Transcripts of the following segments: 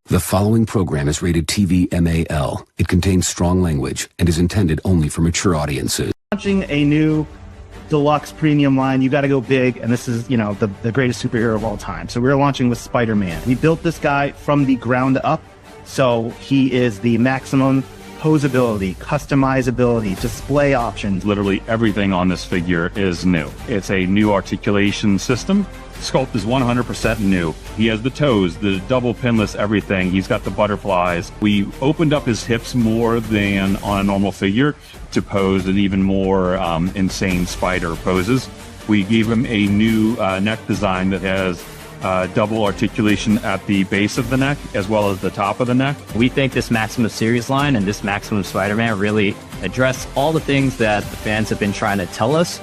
The following program is rated TV MAL. It contains strong language and is intended only for mature audiences. Launching a new deluxe premium line, you got to go big, and this is, the greatest superhero of all time. So we're launching with Spider-Man. We built this guy from the ground up, so he is the maximum posability, customizability, display options. Literally everything on this figure is new. It's a new articulation system. Sculpt is 100% new. He has the toes, the double pinless everything. He's got the butterflies. We opened up his hips more than on a normal figure to pose an even more insane spider poses. We gave him a new neck design that has double articulation at the base of the neck as well as the top of the neck. We think this Maximum series line and this Maximum Spider-Man really address all the things that the fans have been trying to tell us.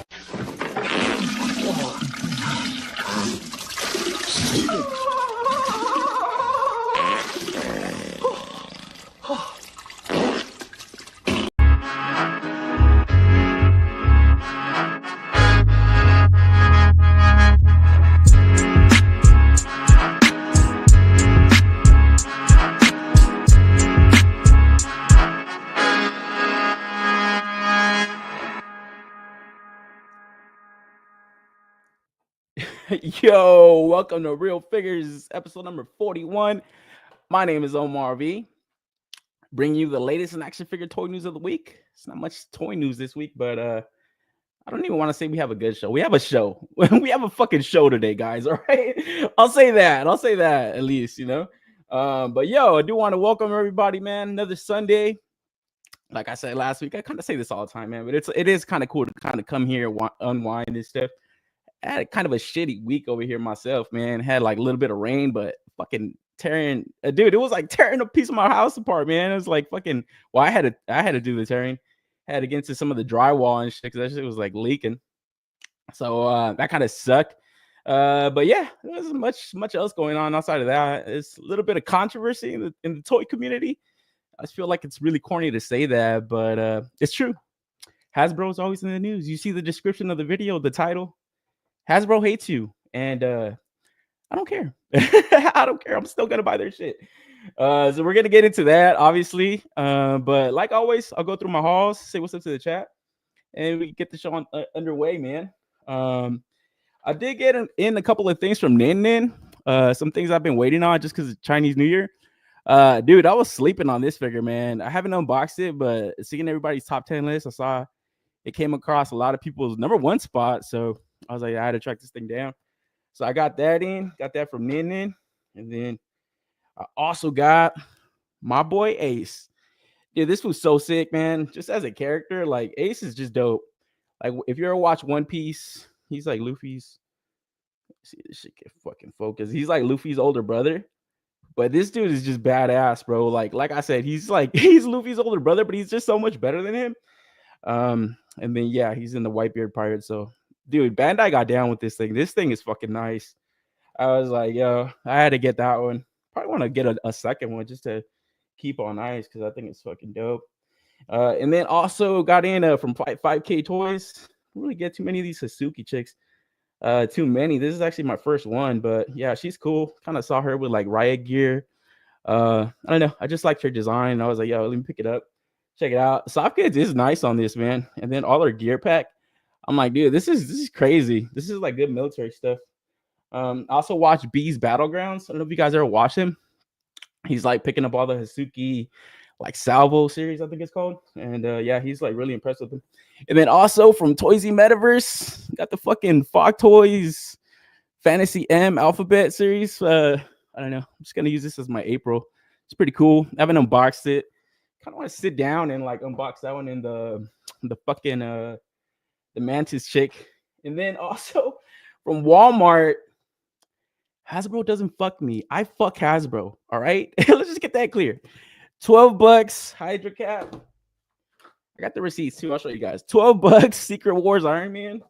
Yo, welcome to Real Figures, episode number 41. My name is Omar V. Bringing you the latest in action figure toy news of the week. It's not much toy news this week, but I don't even want to say we have a good show. We have a show. We have a fucking show today, guys. All right. I'll say that at least, But yo, I do want to welcome everybody, man. Another Sunday. Like I said last week, I kind of say this all the time, man, but it is kind of cool to kind of come here, unwind and stuff. I had kind of a shitty week over here myself, man. Had like a little bit of rain, but fucking tearing, dude. It was like tearing a piece of my house apart, man. It was like fucking. Well, I had to do the tearing. Had to get into some of the drywall and shit because that shit was like leaking. So that kind of sucked. But yeah, there wasn't much else going on outside of that. It's a little bit of controversy in the toy community. I just feel like it's really corny to say that, but it's true. Hasbro's always in the news. You see the description of the video, the title. Hasbro hates you, and I don't care. I don't care. I'm still gonna buy their shit. So we're gonna get into that, obviously. But like always, I'll go through my hauls, say what's up to the chat, and we get the show underway, man. I did get in a couple of things from Nin. Some things I've been waiting on just because it's Chinese New Year. Dude, I was sleeping on this figure, man. I haven't unboxed it, but seeing everybody's top 10 list, I saw it came across a lot of people's number one spot, so I was like, I had to track this thing down. So I got that from Nin. And then I also got my boy Ace. Dude, this was so sick, man. Just as a character, like Ace is just dope. Like if you ever watch One Piece, he's like Luffy's. See, this shit get fucking focused. He's like Luffy's older brother. But this dude is just badass, bro. Like I said, he's Luffy's older brother, but he's just so much better than him. And then yeah, he's in the Whitebeard Pirate, so dude, Bandai got down with this thing. This thing is fucking nice. I was like, yo, I had to get that one. Probably want to get a second one just to keep on ice because I think it's fucking dope. And then also got in from 5K Toys. Don't really get too many of these Suzuki chicks. Too many. This is actually my first one, but yeah, she's cool. Kind of saw her with like riot gear. I don't know. I just liked her design. I was like, yo, let me pick it up. Check it out. Softkids is nice on this, man. And then all her gear pack. I'm like, dude, this is crazy. This is like good military stuff. I also watched B's Battlegrounds. I don't know if you guys ever watch him. He's like picking up all the Suzuki like Salvo series, I think it's called. And yeah, he's like really impressed with them. And then also from Toysy Metaverse, got the fucking Fog Toys Fantasy M Alphabet series. I don't know. I'm just gonna use this as my April. It's pretty cool. I haven't unboxed it. Kind of want to sit down and like unbox that one in the fucking the Mantis chick. And then also from Walmart, Hasbro doesn't fuck me. I fuck Hasbro. All right. Let's just get that clear. $12 Hydra Cap. I got the receipts too. I'll show you guys. $12 Secret Wars Iron Man.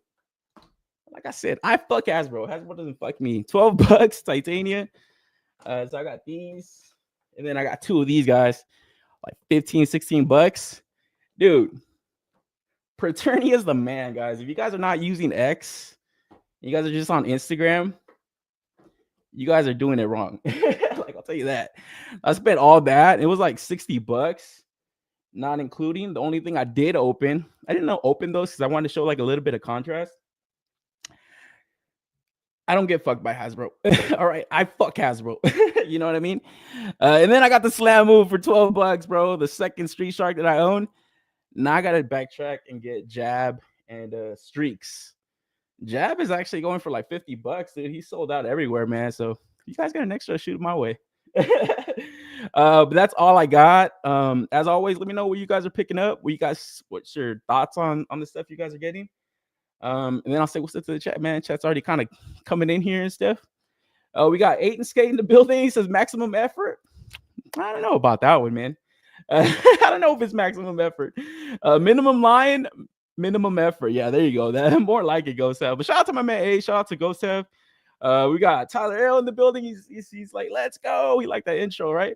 Like I said, I fuck Hasbro. Hasbro doesn't fuck me. $12 Titania. So I got these. And then I got two of these guys. Like $15-16. Dude. Paternia is the man, guys. If you guys are not using X, you guys are just on Instagram, you guys are doing it wrong. Like, I'll tell you that. I spent all that. It was like $60, not including the only thing I did open. I didn't open those because I wanted to show like a little bit of contrast. I don't get fucked by Hasbro. All right, I fuck Hasbro. You know what I mean? And then I got the Slam Move for $12, bro. The second Street Shark that I own. Now I gotta backtrack and get Jab and Streaks. Jab is actually going for like $50, dude. He sold out everywhere, man. So you guys got an extra, shoot my way. But that's all I got. As always, let me know what you guys are picking up. What's your thoughts on the stuff you guys are getting? And then I'll say what's up to the chat, man. Chat's already kind of coming in here and stuff. We got Aiden Skate in the building. He says maximum effort. I don't know about that one, man. I don't know if it's maximum effort. Minimum line, minimum effort. Yeah, there you go. That more like it, Ghost Have. But shout out to my man A. Shout out to Ghost Have. We got Tyler L in the building. He's like, let's go. He liked that intro, right?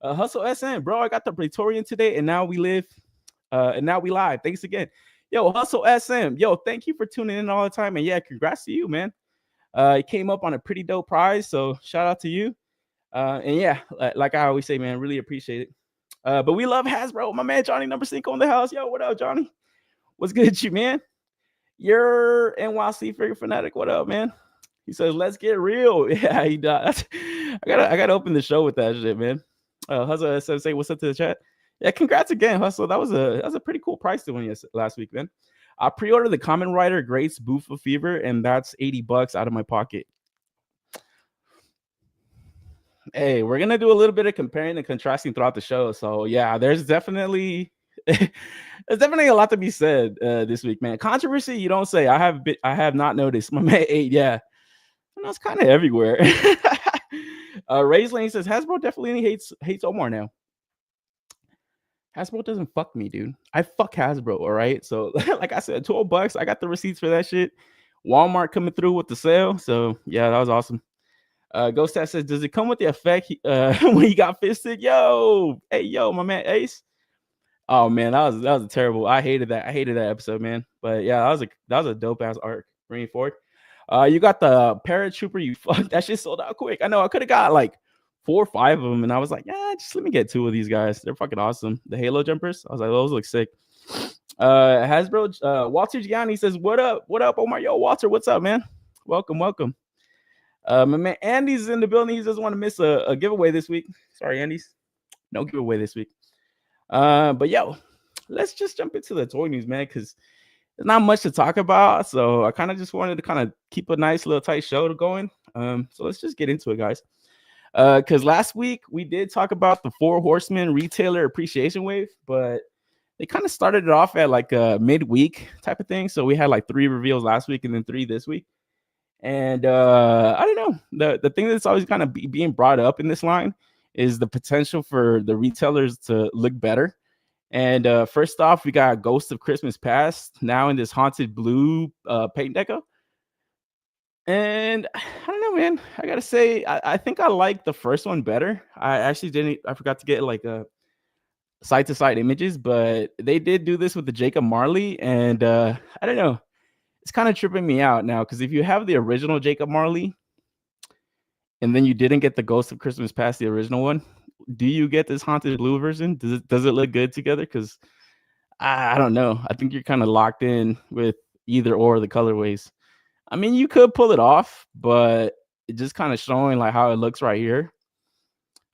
Hustle SN, bro. I got the Praetorian today, and now we live. And now we live. Thanks again. Yo, Hustle SM. Yo, thank you for tuning in all the time. And yeah, congrats to you, man. It came up on a pretty dope prize. So shout out to you. And yeah, like I always say, man, really appreciate it. But we love Hasbro. My man Johnny number 5 on the house. Yo, what up, Johnny? What's good at you, man? You're NYC figure fanatic. What up, man? He says, let's get real. Yeah, he does. I gotta open the show with that shit, man. Hustle SM, say what's up to the chat. Yeah, congrats again, Hustle. That was a pretty cool price to win last week, man. I pre-ordered the Kamen Rider Greats Booth of Fever, and that's $80 out of my pocket. Hey, we're gonna do a little bit of comparing and contrasting throughout the show. So yeah, there's definitely a lot to be said this week, man. Controversy, you don't say. I have not noticed. My man 8, yeah, and that's kind of everywhere. Ray's Lane says Hasbro definitely hates Omar now. Hasbro doesn't fuck me, dude. I fuck Hasbro, all right? So, like I said, $12. I got the receipts for that shit. Walmart coming through with the sale. So, yeah, that was awesome. Ghost Tat says, does it come with the effect when he got fisted? Yo, hey, yo, my man Ace. Oh, man, that was a terrible. I hated that episode, man. But, yeah, that was a dope-ass arc. Bringing forward. You got the Paratrooper. You fuck. That shit sold out quick. I know. I could have got, like, 4 or 5 of them, and I was like, yeah, just let me get 2 of these guys. They're fucking awesome. The Halo jumpers. I was like, those look sick. Hasbro, Walter Gianni says, what up, Omar? Yo, Walter, what's up, man? Welcome. My man Andy's in the building. He doesn't want to miss a giveaway this week. Sorry, Andy's. No giveaway this week. But yo, let's just jump into the toy news, man, because there's not much to talk about. So I kind of just wanted to kind of keep a nice little tight show going. So let's just get into it, guys. Because last week we did talk about the 4 Horsemen retailer appreciation wave, but they kind of started it off at like a midweek type of thing. So we had like 3 reveals last week and then 3 this week. And I don't know, the thing that's always kind of being brought up in this line is the potential for the retailers to look better. And first off, we got Ghost of Christmas Past now in this haunted blue paint deco. And I don't know, man. I gotta say, I think I like the first one better. I forgot to get like a side-to-side images, but they did do this with the Jacob Marley, and I don't know. It's kind of tripping me out now, because if you have the original Jacob Marley, and then you didn't get the Ghost of Christmas Past, the original one, do you get this haunted blue version? Does it look good together? Because I don't know. I think you're kind of locked in with either or the colorways. I mean, you could pull it off, but it just kind of showing like how it looks right here.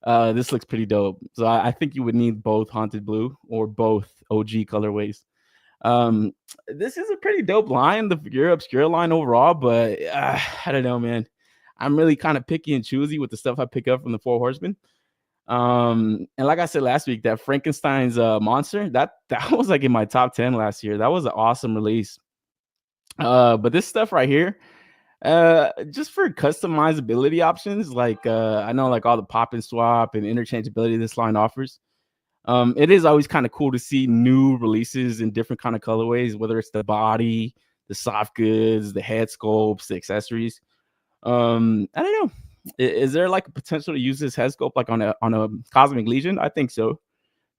This looks pretty dope. So I think you would need both haunted blue or both OG colorways. This is a pretty dope line, the Figure Obscura line overall, but I don't know, man. I'm really kind of picky and choosy with the stuff I pick up from the 4 Horsemen. And like I said last week, that Frankenstein's monster, that was like in my top 10 last year. That was an awesome release. But this stuff right here, just for customizability options, like I know like all the pop and swap and interchangeability this line offers. It is always kind of cool to see new releases in different kind of colorways, whether it's the body, the soft goods, the head sculpts, the accessories. I don't know. Is there like a potential to use this head sculpt like on a Cosmic Legion? I think so.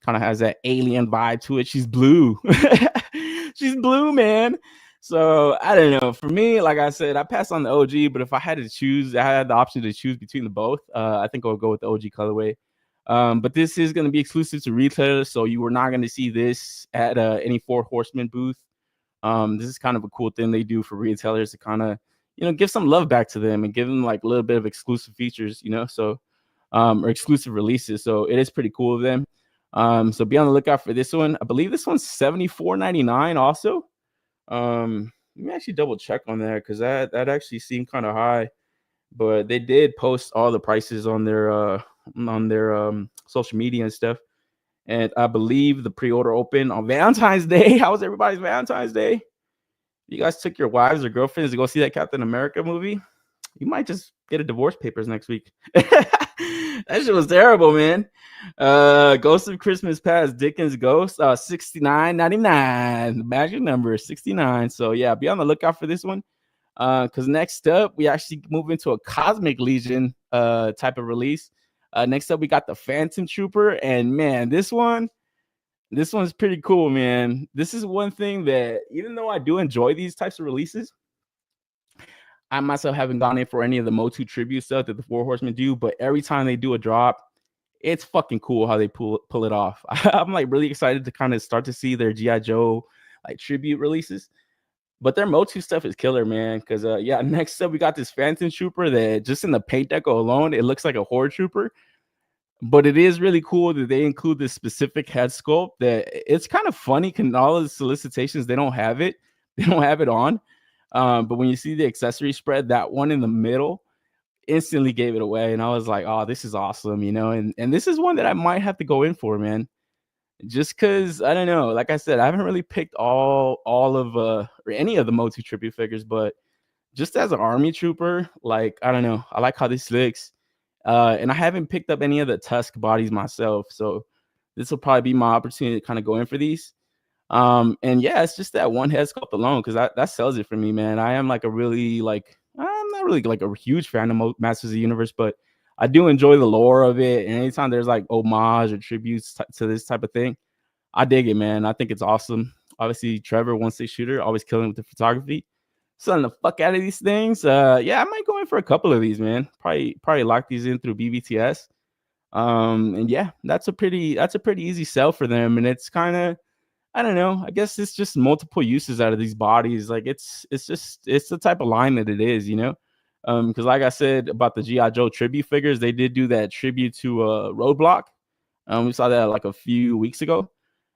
Kind of has that alien vibe to it. She's blue. She's blue, man. So I don't know. For me, like I said, I passed on the OG, but if I had to choose, I had the option to choose between the both. I think I'll go with the OG colorway. But this is going to be exclusive to retailers, so you are not going to see this at any Four Horsemen booth. This is kind of a cool thing they do for retailers to kind of, give some love back to them and give them like a little bit of exclusive features, so or exclusive releases. So it is pretty cool of them. So be on the lookout for this one. I believe this one's $74.99 also. Let me actually double check on that because that actually seemed kind of high, but they did post all the prices on their social media and stuff. And I believe the pre-order opened on Valentine's Day. How was everybody's Valentine's Day? You guys took your wives or girlfriends to go see that Captain America movie? You might just get a divorce papers next week. That shit was terrible, man. Ghost of Christmas Past, Dickens Ghost, $69.99. The magic number is 69. So yeah, be on the lookout for this one. Because next up, we actually move into a Cosmic Legion type of release. Next up, we got the Phantom Trooper, and man, this one's pretty cool, man. This is one thing that, even though I do enjoy these types of releases, I myself haven't gone in for any of the Motu tribute stuff that the Four Horsemen do, but every time they do a drop, it's fucking cool how they pull it off. I'm like really excited to kind of start to see their G.I. Joe like tribute releases. But their Motu stuff is killer, man. Because yeah, next up we got this Phantom Trooper that just in the paint deco alone, it looks like a Horde Trooper. But it is really cool that they include this specific head sculpt that it's kind of funny because all of the solicitations, they don't have it. They don't have it on. But when you see the accessory spread, that one in the middle instantly gave it away. And I was like, oh, this is awesome, and this is one that I might have to go in for, man. Just because, I don't know, like I said, I haven't really picked all of or any of the Motu tribute figures, but just as an army trooper, like, I don't know, I like how this looks. And I haven't picked up any of the Tusk bodies myself, so this will probably be my opportunity to kind of go in for these. And yeah, it's just that one head sculpt alone, because that sells it for me, man. I am like I'm not really like a huge fan of Masters of the Universe, but I do enjoy the lore of it. And anytime there's like homage or tributes to this type of thing, I dig it, man. I think it's awesome. Obviously, Trevor, 1-6 shooter, always killing with the photography. Selling the fuck out of these things. Yeah, I might go in for a couple of these, man. Probably lock these in through BBTS. And yeah, that's a pretty easy sell for them. And it's kind of, I don't know, I guess it's just multiple uses out of these bodies. Like it's the type of line that it is, because like I said about the G.I. Joe tribute figures, they did do that tribute to Roadblock. We saw that like a few weeks ago.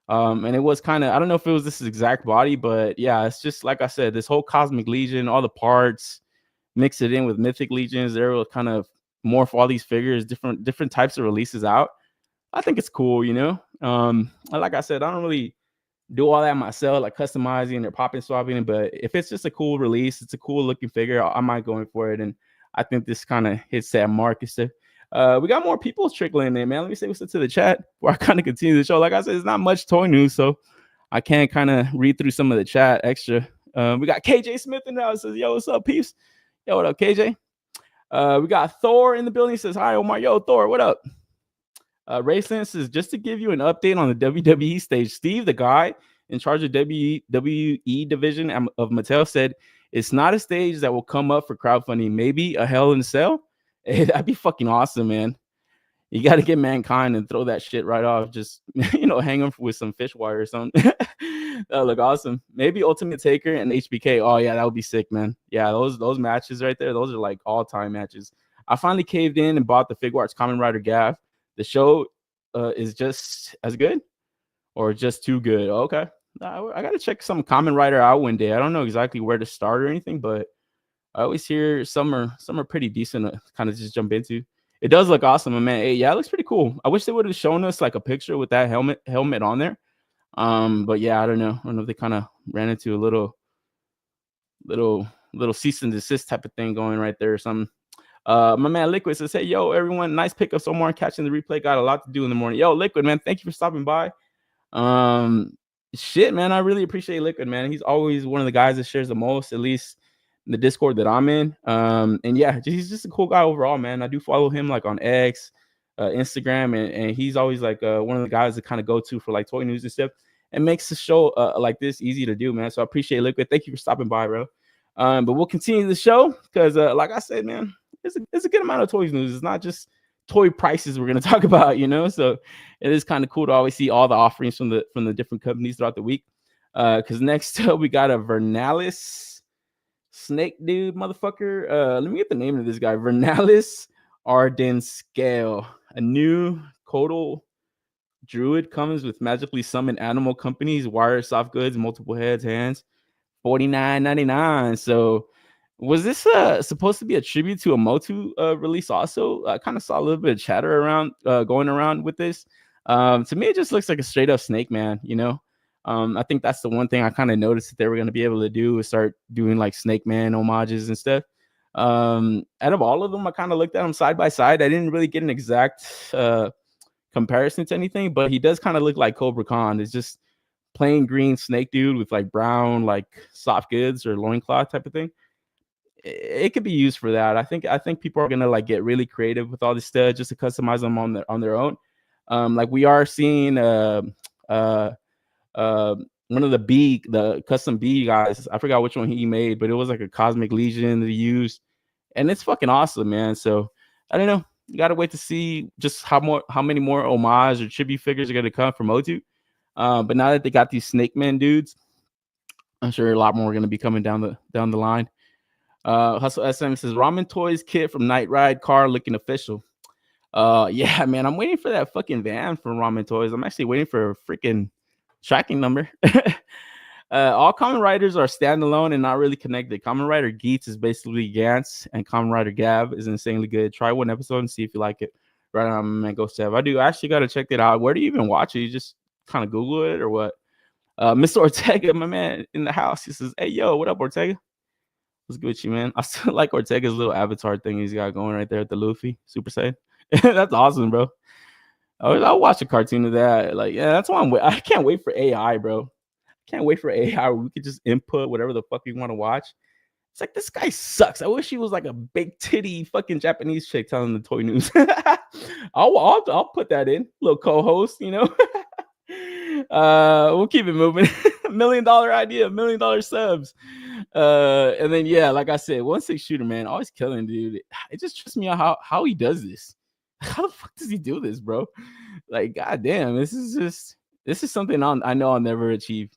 And it was kind of, I don't know if it was this exact body, but yeah, it's just like I said, this whole Cosmic Legion, all the parts, mix it in with Mythic Legions. They're kind of morph all these figures, different types of releases out. I think it's cool, like I said, I don't really do all that myself, like customizing or popping swapping, but if it's just a cool release, it's a cool looking figure, I might go in for it. And I think this kind of hits that mark and stuff. We got more people trickling in, man. Let me say what's up to the chat where I kind of continue the show. Like I said, it's not much toy news, so I can't kind of read through some of the chat extra. We got KJ Smith in there. It says, yo, what's up, peeps? Yo, what up, KJ? We got Thor in the building. He says, hi, Omar. Yo, Thor, what up? Ray says, just to give you an update on the WWE stage, Steve, the guy in charge of WWE division of Mattel, said it's not a stage that will come up for crowdfunding. Maybe a Hell in a Cell. Hey, that'd be fucking awesome, man. You got to get Mankind and throw that shit right off. Just, hang him with some fish wire or something. That'll look awesome. Maybe Ultimate Taker and HBK. Oh, yeah, that would be sick, man. Yeah, those matches right there, those are like all-time matches. I finally caved in and bought the Figuarts Kamen Rider Gav. The show is just as good or just too good. Okay. I got to check some Kamen Rider out one day. I don't know exactly where to start or anything, but I always hear some are pretty decent to kind of just jump into. It does look awesome, man. Hey, yeah, it looks pretty cool. I wish they would have shown us like a picture with that helmet on there. But yeah, I don't know. I don't know if they kind of ran into a little cease and desist type of thing going right there or something. My man Liquid says, hey, yo, everyone, nice pickup so more. Catching the replay, got a lot to do in the morning. Yo, Liquid, man, thank you for stopping by. Shit, man, I really appreciate Liquid, man. He's always one of the guys that shares the most, at least in the Discord that I'm in. And yeah, he's just a cool guy overall, man. I do follow him like on X, Instagram, and he's always like one of the guys that kind of go to for like toy news and stuff. and makes the show like this easy to do, man. So I appreciate Liquid. Thank you for stopping by, bro. But we'll continue the show because, like I said, man, it's a good amount of toys news. It's not just toy prices we're gonna talk about, you know. So it is kind of cool to always see all the offerings from the different companies throughout the week. Because next up we got a Vernalis snake dude, motherfucker. Let me get the name of this guy. Vernalis Ardenscale, a new Kodal druid, comes with magically summoned animal companies, wire soft goods, multiple heads, hands. $49.99. So was this supposed to be a tribute to a Motu release also? I kind of saw a little bit of chatter around going around with this. To me, it just looks like a straight up Snake Man, you know. I think that's the one thing I kind of noticed that they were going to be able to do is start doing like Snake Man homages and stuff. Out of all of them, I kind of looked at them side by side. I didn't really get an exact comparison to anything, but he does kind of look like Cobra Khan. It's just plain green snake dude with like brown like soft goods or loincloth type of thing. It could be used for that. I think people are gonna like get really creative with all this stuff just to customize them on their own. Like we are seeing one of the custom bee guys. I forgot which one he made, but it was like a Cosmic Legion that he used, and it's fucking awesome, man. So I don't know. You gotta wait to see just how many more homage or tribute figures are gonna come from Motu. But now that they got these Snake Man dudes, I'm sure a lot more are going to be coming down the line. Hustle SM says Ramen Toys kit from Night Ride car looking official. Yeah, man, I'm waiting for that fucking van from Ramen Toys. I'm actually waiting for a freaking tracking number. All Kamen Riders are standalone and not really connected. Kamen Rider Geats is basically Gantz, and Kamen Rider Gab is insanely good. Try one episode and see if you like it. Right on, man. Go Sev. I actually got to check it out. Where do you even watch it? You just kind of Google it or what? Mr. Ortega, my man in the house, he says, "Hey, yo, what up, Ortega? What's good with you, man?" I still like Ortega's little avatar thing he's got going right there at the Luffy Super Saiyan. That's awesome, bro. I'll watch a cartoon of that. Like, yeah, that's why I can't wait for AI, bro. Can't wait for AI where we could just input whatever the fuck we want to watch. It's like, this guy sucks. I wish he was like a big titty fucking Japanese chick telling the toy news. I'll put that in. Little co-host, you know. We'll keep it moving. $1 million idea, $1 million subs. And then yeah, like I said, 1/6 shooter, man, always killing, dude. It just trips me out how he does this. How the fuck does he do this, bro? Like, goddamn, this is something I know I'll never achieve.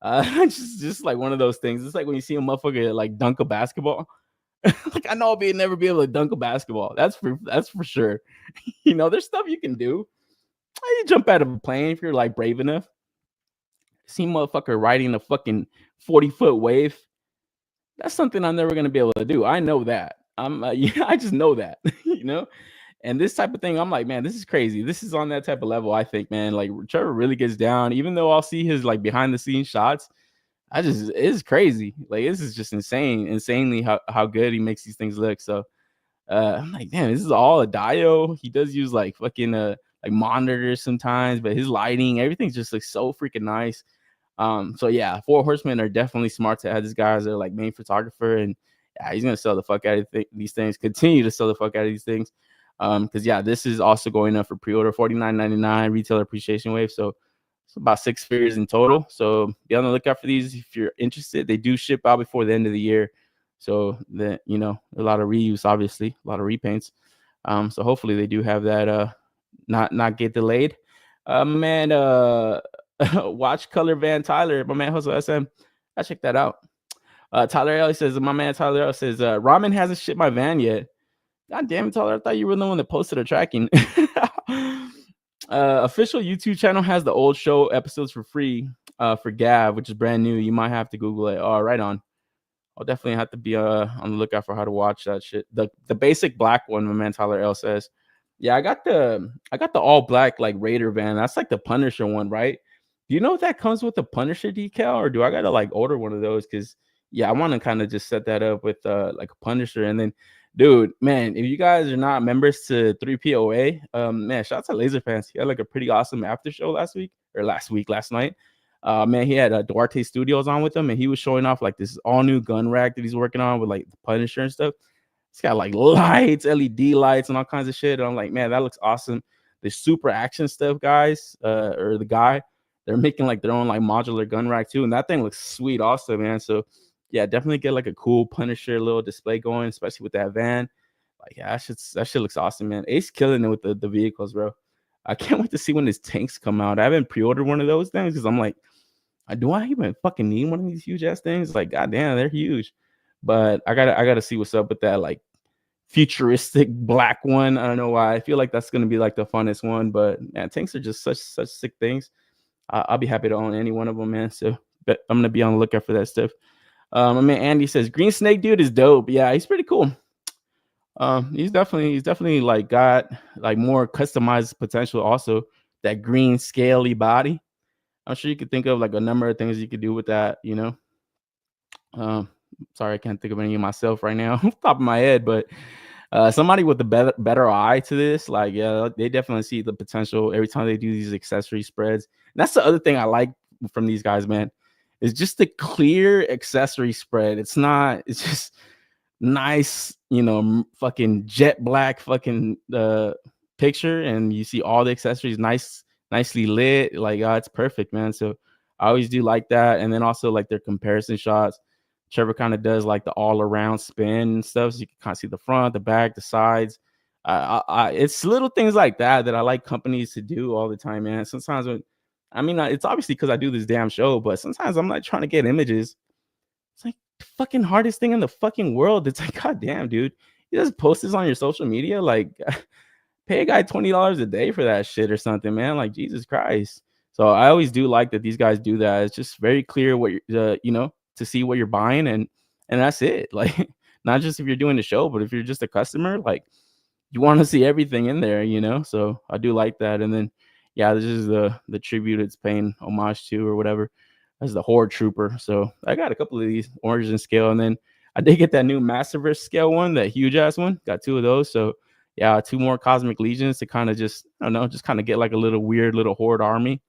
Just like one of those things. It's like when you see a motherfucker like dunk a basketball. Like, I know I'll never be able to dunk a basketball. That's for sure. You know, there's stuff you can do. You jump out of a plane if you're like brave enough. See motherfucker riding a fucking 40-foot wave. That's something I'm never gonna be able to do. I know that. I just know that, you know. And this type of thing, I'm like, man, this is crazy. This is on that type of level, I think, man. Like, Trevor really gets down, even though I'll see his like behind the scenes shots. It's crazy. Like, this is just insanely how good he makes these things look. So I'm like, damn, this is all a Dio. He does use like fucking like monitors sometimes, but his lighting, everything just looks so freaking nice. So yeah, 4 Horsemen are definitely smart to have this guy as their like main photographer, and yeah, he's gonna sell the fuck out of these things. Continue to sell the fuck out of these things. Because yeah, this is also going up for pre-order, $49.99 retailer appreciation wave. So it's about 6 figures in total. So be on the lookout for these if you're interested. They do ship out before the end of the year. So that, you know, a lot of reuse, obviously, a lot of repaints. So hopefully they do have that not get delayed. Man, watch Color Van Tyler, my man Hustle SM. I check that out. Tyler L says, my man Tyler L says, Ramen hasn't shipped my van yet. God damn it, Tyler. I thought you were the one that posted a tracking. Official YouTube channel has the old show episodes for free for Gav, which is brand new. You might have to Google it. Right on. I'll definitely have to be on the lookout for how to watch that shit. The basic black one, my man Tyler L says. Yeah, I got the all black like Raider van. That's like the Punisher one, right? Do you know if that comes with the Punisher decal, or do I gotta like order one of those? Because yeah, I want to kind of just set that up with like a Punisher. And then, dude, man, if you guys are not members to 3POA, man, shout out to Laser Fans. He had like a pretty awesome after show last night. Man, he had Duarte Studios on with him, and he was showing off like this all new gun rack that he's working on with like the Punisher and stuff. It's got like lights, LED lights, and all kinds of shit. And I'm like, man, that looks awesome. The super action stuff, guys, or the guy they're making like their own like modular gun rack too, and that thing looks sweet also, man. So yeah, definitely get like a cool Punisher little display going, especially with that van. Like, yeah, that shit looks awesome, man. Ace killing it with the vehicles, bro. I can't wait to see when his tanks come out. I haven't pre-ordered one of those things because I'm like, do I even fucking need one of these huge ass things? Like, goddamn, they're huge. But I gotta see what's up with that like futuristic black one. I don't know why. I feel like that's gonna be like the funnest one. But man, tanks are just such sick things. I'll be happy to own any one of them, man. So but I'm gonna be on the lookout for that stuff. My man Andy says Green Snake dude is dope. Yeah, he's pretty cool. He's definitely like got like more customized potential. Also, that green scaly body. I'm sure you could think of like a number of things you could do with that. You know. Sorry, I can't think of any of myself right now off the top of my head, but somebody with a better eye to this, like, yeah, they definitely see the potential every time they do these accessory spreads. And that's the other thing I like from these guys, man, is just the clear accessory spread. It's just nice, you know, fucking jet black fucking picture, and you see all the accessories nicely lit. Like, it's perfect, man. So I always do like that. And then also like their comparison shots. Trevor kind of does like the all around spin and stuff, so you can kind of see the front, the back, the sides. It's little things like that I like companies to do all the time, man. Sometimes it's obviously because I do this damn show, but sometimes I'm like trying to get images. It's like the fucking hardest thing in the fucking world. It's like, god damn, dude, you just post this on your social media, like pay a guy $20 a day for that shit or something, man. Like, Jesus Christ. So I always do like that these guys do that. It's just very clear what you're, to see what you're buying, and that's it. Like, not just if you're doing the show, but if you're just a customer, like, you want to see everything in there, so I do like that. And then yeah, this is the tribute it's paying homage to or whatever. That's the Horde Trooper. So I got a couple of these origin scale, and then I did get that new Massiverse scale one, that huge ass one. Got 2 of those. So yeah, 2 more Cosmic Legions to kind of just, I don't know, just kind of get like a little weird little Horde army,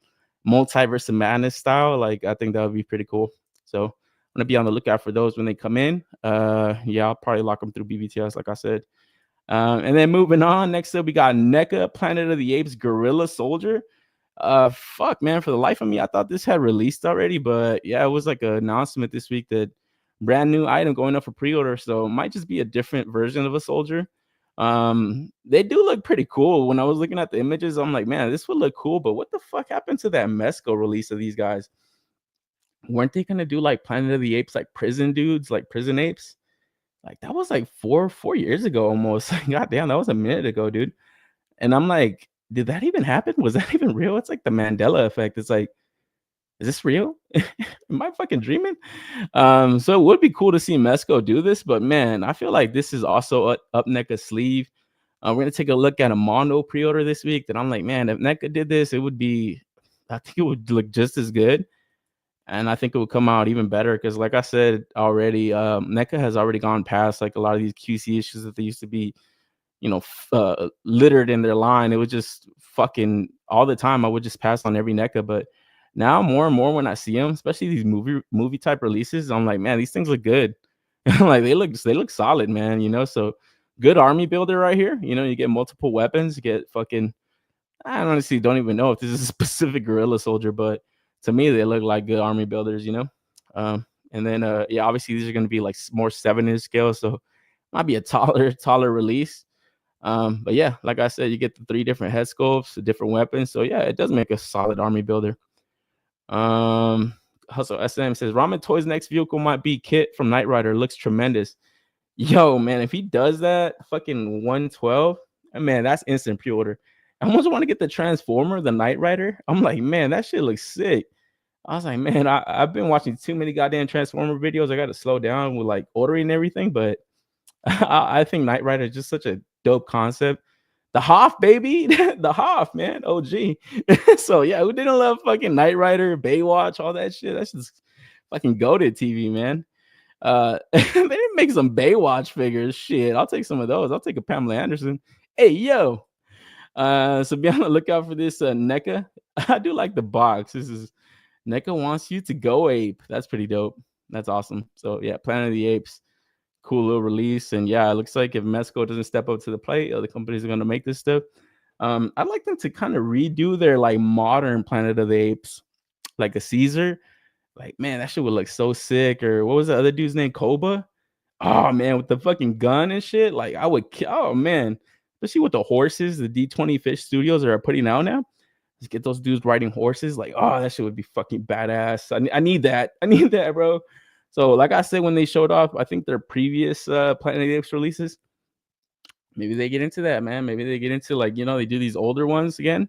Multiverse of Madness style. Like, I think that would be pretty cool. So I'm gonna be on the lookout for those when they come in. Yeah, I'll probably lock them through BBTS, like I said. And then moving on, next up we got NECA Planet of the Apes Gorilla Soldier. Fuck, man, for the life of me, I thought this had released already, but yeah, it was like an announcement this week that brand new item going up for pre-order. So it might just be a different version of a soldier. They do look pretty cool. When I was looking at the images, I'm like, man, this would look cool, but what the fuck happened to that Mesco release of these guys? Weren't they gonna do like Planet of the Apes, like prison dudes, like prison apes? Like, that was like 4 years ago almost. Like, god damn, that was a minute ago, dude. And I'm like, did that even happen? Was that even real? It's like the Mandela effect. It's like, is this real? Am I fucking dreaming? So it would be cool to see Mesco do this, but man, I feel like this is also up NECA's sleeve. We're gonna take a look at a Mondo pre-order this week that I'm like, man, if NECA did this, I think it would look just as good. And I think it would come out even better because, like I said already, NECA has already gone past like a lot of these QC issues that they used to be, littered in their line. It was just fucking all the time. I would just pass on every NECA, but now more and more when I see them, especially these movie type releases, I'm like, man, these things look good. Like, they look solid, man. So good army builder right here. You get multiple weapons, you get fucking. I honestly don't even know if this is a specific gorilla soldier, but to me, they look like good army builders, and then yeah, obviously these are going to be like more 7-inch scale, so might be a taller release. But yeah, like I said, you get the 3 different head sculpts, the different weapons. So yeah, it does make a solid army builder. Hustle SM says Ramen Toys' next vehicle might be Kit from Knight Rider. Looks tremendous. Yo, man, if he does that, fucking 112, man, that's instant pre-order. I almost want to get the Transformer, the Knight Rider. I'm like, man, that shit looks sick. I was like, man, I've been watching too many goddamn Transformer videos. I got to slow down with like ordering and everything. But I think Knight Rider is just such a dope concept. The Hoff, baby, the Hoff, man, OG. So yeah, who didn't love fucking Knight Rider, Baywatch, all that shit? That's just fucking goated TV, man. They didn't make some Baywatch figures. Shit, I'll take some of those. I'll take a Pamela Anderson. Hey, yo. So be on the lookout for this NECA. I do like the box. This is NECA wants you to go ape. That's pretty dope. That's awesome. So yeah, Planet of the Apes, cool little release. And yeah, it looks like if Mesco doesn't step up to the plate, other companies are going to make this stuff. I'd like them to kind of redo their like modern Planet of the Apes like a Caesar, like, man, that shit would look so sick. Or what was the other dude's name? Koba? Oh man, with the fucking gun and shit. Like I would oh man. Especially with the horses, the D20 Fish Studios are putting out now. Just get those dudes riding horses. Like, oh, that shit would be fucking badass. I need that. I need that, bro. So, like I said, when they showed off, I think their previous Planet of the Apes releases, maybe they get into that, man. Maybe they get into, like, you know, they do these older ones again,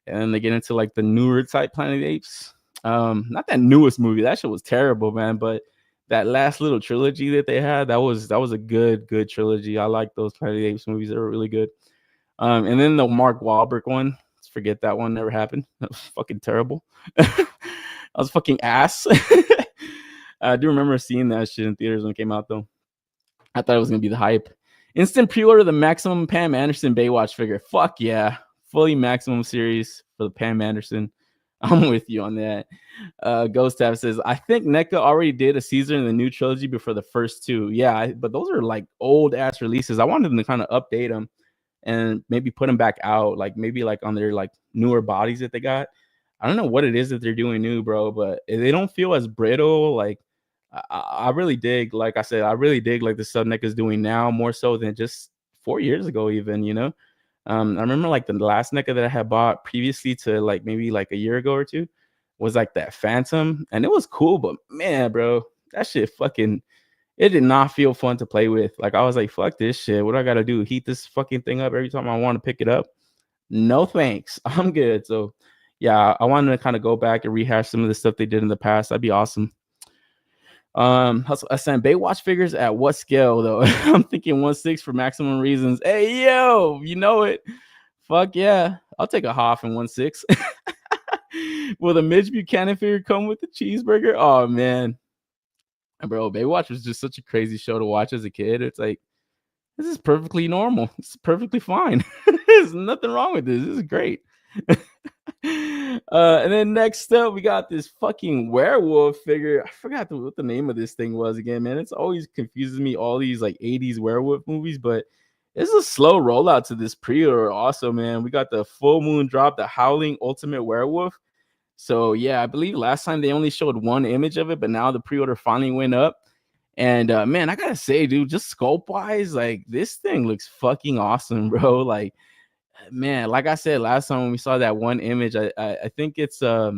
and then they get into like the newer type Planet of the Apes. Not that newest movie. That shit was terrible, man. But that last little trilogy that they had, that was a good trilogy. I like those Planet of the Apes movies. They were really good. And then the Mark Wahlberg one, forget that one, never happened. That was fucking terrible. I was fucking ass. I do remember seeing that shit in theaters when it came out, though. I thought it was gonna be the hype. Instant pre-order the Maximum Pam Anderson Baywatch figure. Fuck yeah, fully Maximum series for the Pam Anderson. I'm with you on that. Ghost Tab says, I think NECA already did a Caesar in the new trilogy before the first two. Yeah, but those are like old ass releases. I wanted them to kind of update them and maybe put them back out, like maybe like on their like newer bodies that they got. I don't know what it is that they're doing new, bro, but they don't feel as brittle. Like I really dig, like I said, I really dig like the stuff NECA's doing now more so than just 4 years ago, even, you know. I remember like the last NECA that I had bought previously to like maybe like a year ago or two was like that Phantom, and it was cool, but man, bro, that shit fucking, it did not feel fun to play with. Like I was like, fuck this shit. What do I gotta do? Heat this fucking thing up every time I want to pick it up? No thanks. I'm good. So yeah, I wanted to kind of go back and rehash some of the stuff they did in the past. That'd be awesome. I sent Baywatch figures at what scale though? I'm thinking 1/6 for maximum reasons. Hey yo, you know it. Fuck yeah, I'll take a half and 1/6. Will the Mitch Buchanan figure come with the cheeseburger? Oh man, bro, Baywatch was just such a crazy show to watch as a kid. It's like, this is perfectly normal. It's perfectly fine. There's nothing wrong with this. This is great. And then next up, we got this fucking werewolf figure. I forgot what the name of this thing was again, man. It's always confuses me, all these like 80s werewolf movies, but it's a slow rollout to this pre-order also, man. We got the full moon drop, the Howling Ultimate Werewolf. So yeah, I believe last time they only showed one image of it, but now the pre-order finally went up. And man, I gotta say, dude, just sculpt wise, like this thing looks fucking awesome, bro. Like, man, like I said last time when we saw that one image, I think it's I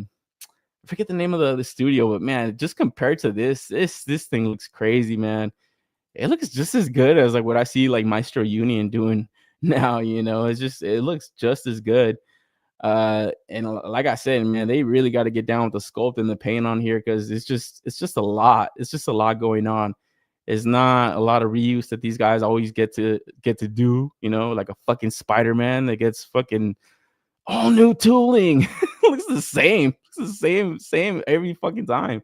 forget the name of the studio, but man, just compared to this thing looks crazy, man. It looks just as good as like what I see like Maestro Union doing now, you know. It looks just as good. And like I said, man, they really got to get down with the sculpt and the paint on here, because it's just a lot. It's just a lot going on. It's not a lot of reuse that these guys always get to do, you know, like a fucking Spider-Man that gets fucking all new tooling. Looks the same. It's the same every fucking time.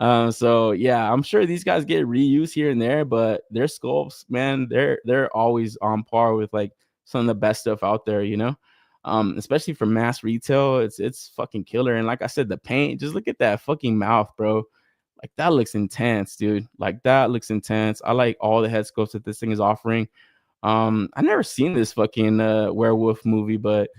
So yeah, I'm sure these guys get reused here and there, but their sculpts, man, they're always on par with like some of the best stuff out there, you know. Especially for mass retail, it's fucking killer. And like I said, the paint, just look at that fucking mouth, bro. Like that looks intense, dude. Like that looks intense. I like all the head sculpts that this thing is offering. I never seen this fucking werewolf movie, but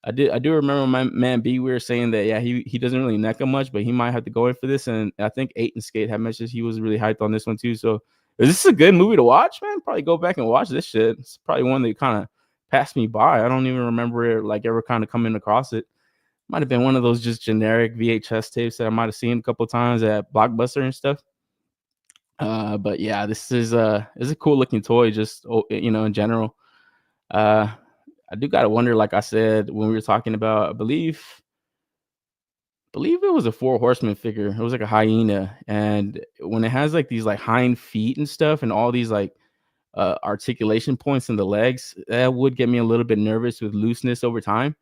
I do remember my man B, we were saying that yeah, he doesn't really NECA much, but he might have to go in for this. And I think 8 and Skate had mentioned he was really hyped on this one too. So is this a good movie to watch, man? Probably go back and watch this shit. It's probably one that kind of passed me by. I don't even remember it like ever kind of coming across it. Might have been one of those just generic VHS tapes that I might have seen a couple times at Blockbuster and stuff. But yeah, this is a cool looking toy, just, you know, in general. I do gotta wonder, like I said when we were talking about, I believe it was a 4 Horsemen figure. It was like a hyena, and when it has like these like hind feet and stuff, and all these like articulation points in the legs, that would get me a little bit nervous with looseness over time,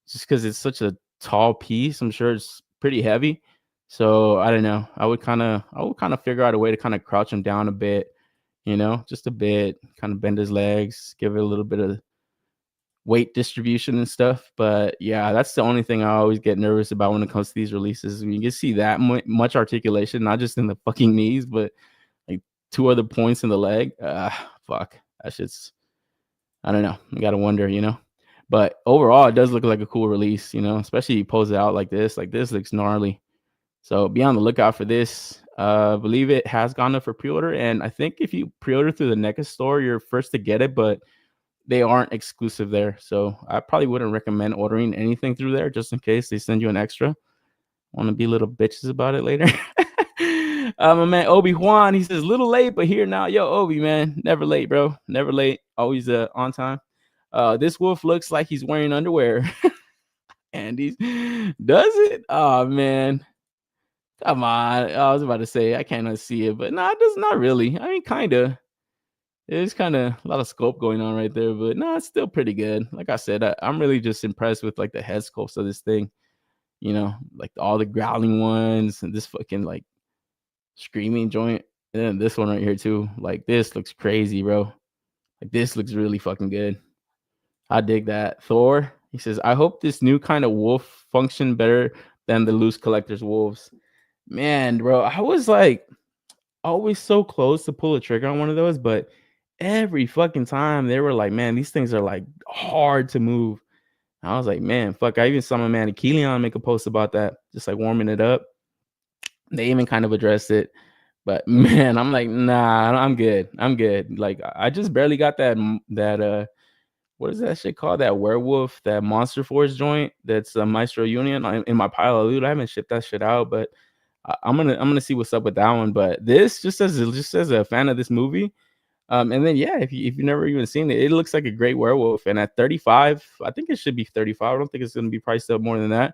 just because it's such a tall piece. I'm sure it's pretty heavy, so I don't know. I would kind of figure out a way to kind of crouch him down a bit, you know, just a bit, kind of bend his legs, give it a little bit of weight distribution and stuff. But yeah, that's the only thing I always get nervous about when it comes to these releases. You can see that much articulation, not just in the fucking knees, but like 2 other points in the leg. Fuck, that shit's, I don't know. You gotta wonder, you know. But overall, it does look like a cool release, you know, especially you pose it out like this. Like this looks gnarly. So be on the lookout for this. I believe it has gone up for pre-order, and I think if you pre-order through the NECA store, you're first to get it, but they aren't exclusive there. So I probably wouldn't recommend ordering anything through there just in case they send you an extra. Want to be little bitches about it later. My man Obi-Wan, he says, little late, but here now. Yo, Obi, man, never late, bro. Never late. Always on time. This wolf looks like he's wearing underwear. And he's does it? Oh man. Come on. I was about to say I cannot see it, but no, it does not really. I mean, kinda. There's kind of a lot of scope going on right there, but no, it's still pretty good. Like I said, I'm really just impressed with like the head sculpts of this thing. You know, like all the growling ones and this fucking like screaming joint. And then this one right here too. Like this looks crazy, bro. Like this looks really fucking good. I dig that. Thor, he says, I hope this new kind of wolf function better than the loose collector's wolves. Man, bro, I was like always so close to pull a trigger on one of those, but every fucking time they were like, man, these things are like hard to move. And I was like, man, fuck. I even saw my man Keelion make a post about that, just like warming it up. They even kind of addressed it. But man, I'm like, nah, I'm good. I'm good. Like, I just barely got that what is that shit called? That werewolf, that Monster Force joint. That's a Maestro Union in my pile of loot. I haven't shipped that shit out, but I'm gonna see what's up with that one. But this just as a fan of this movie. And then yeah, if you've never even seen it, it looks like a great werewolf. And at 35, I think it should be 35. I don't think it's gonna be priced up more than that.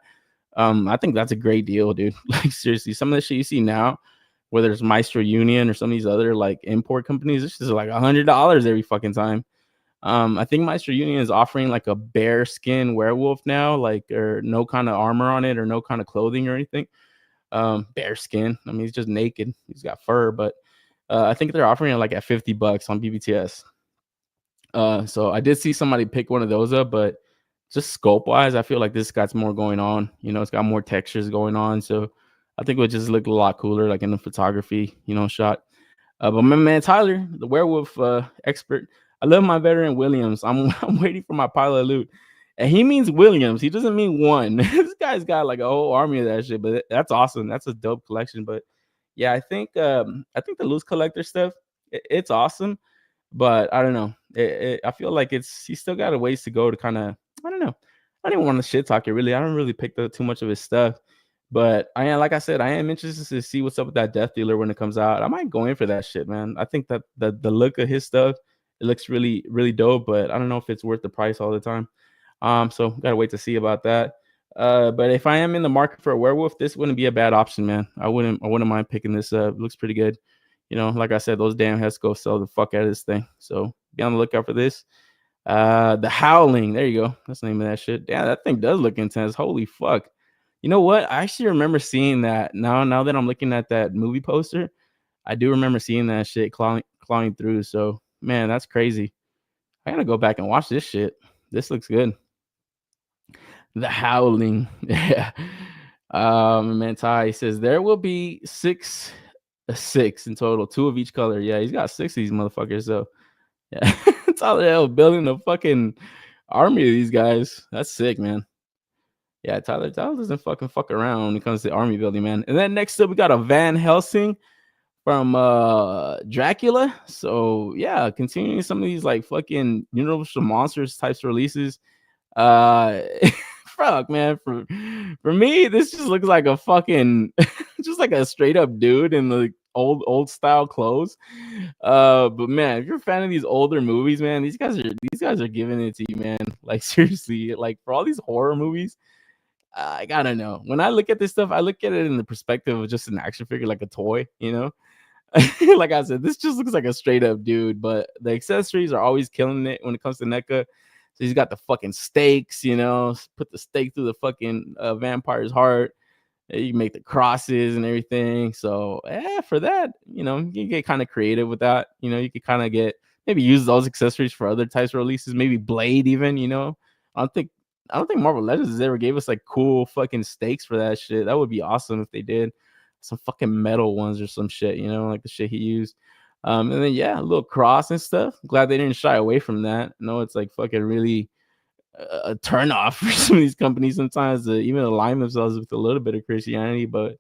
I think that's a great deal, dude. Like seriously, some of the shit you see now, whether it's Maestro Union or some of these other like import companies, this is like $100 every fucking time. I think Maestro Union is offering like a bear skin werewolf now, like or no kind of armor on it or no kind of clothing or anything. Bear skin. I mean, he's just naked. He's got fur, but I think they're offering it like at $50 on BBTS. So I did see somebody pick one of those up, but just scope wise, I feel like this got more going on. You know, it's got more textures going on. So I think it would just look a lot cooler, like in the photography, you know, shot. But my man Tyler, the werewolf expert, I love my veteran Williams. I'm waiting for my pile of loot. And he means Williams. He doesn't mean one. This guy's got like a whole army of that shit, but that's awesome. That's a dope collection. But yeah, I think the loose collector stuff, it's awesome. But I don't know. I feel like he's still got a ways to go to kind of, I don't know. I don't even want to shit talk it really. I don't really pick up too much of his stuff. But I am, like I said, I am interested to see what's up with that Death Dealer when it comes out. I might go in for that shit, man. I think that the look of his stuff, it looks really, really dope, but I don't know if it's worth the price all the time. So gotta wait to see about that. But if I am in the market for a werewolf, this wouldn't be a bad option, man. I wouldn't mind picking this up. It looks pretty good. You know, like I said, those damn heads go sell the fuck out of this thing. So be on the lookout for this. The Howling. There you go. That's the name of that shit. Yeah, that thing does look intense. Holy fuck. You know what? I actually remember seeing that. Now that I'm looking at that movie poster, I do remember seeing that shit clawing through. So man, that's crazy. I gotta go back and watch this shit. This looks good. The Howling. Yeah. Man, Ty says there will be six in total, 2 of each color. Yeah, he's got 6 of these motherfuckers. So yeah, it's all the hell building a fucking army of these guys. That's sick, man. Yeah, Tyler doesn't fuck around when it comes to army building, man. And then next up, we got a Van Helsing from Dracula. So yeah, continuing some of these like fucking Universal Monsters types of releases. Fuck, man. For me, this just looks like a fucking just like a straight up dude in the old style clothes. But man, if you're a fan of these older movies, man, these guys are giving it to you, man. Like seriously, like for all these horror movies. I gotta know. When I look at this stuff, I look at it in the perspective of just an action figure, like a toy, you know. Like I said, this just looks like a straight up dude, but the accessories are always killing it when it comes to NECA. So he's got the fucking stakes, you know, put the stake through the fucking vampire's heart. You can make the crosses and everything. So for that, you know, you can get kind of creative with that. You know, you could kind of maybe use those accessories for other types of releases, maybe Blade even, you know. I don't think Marvel Legends ever gave us like cool fucking stakes for that shit. That would be awesome if they did. Some fucking metal ones or some shit, you know, like the shit he used. And then yeah, a little cross and stuff. Glad they didn't shy away from that. I know it's like fucking really a turn off for some of these companies sometimes to even align themselves with a little bit of Christianity, but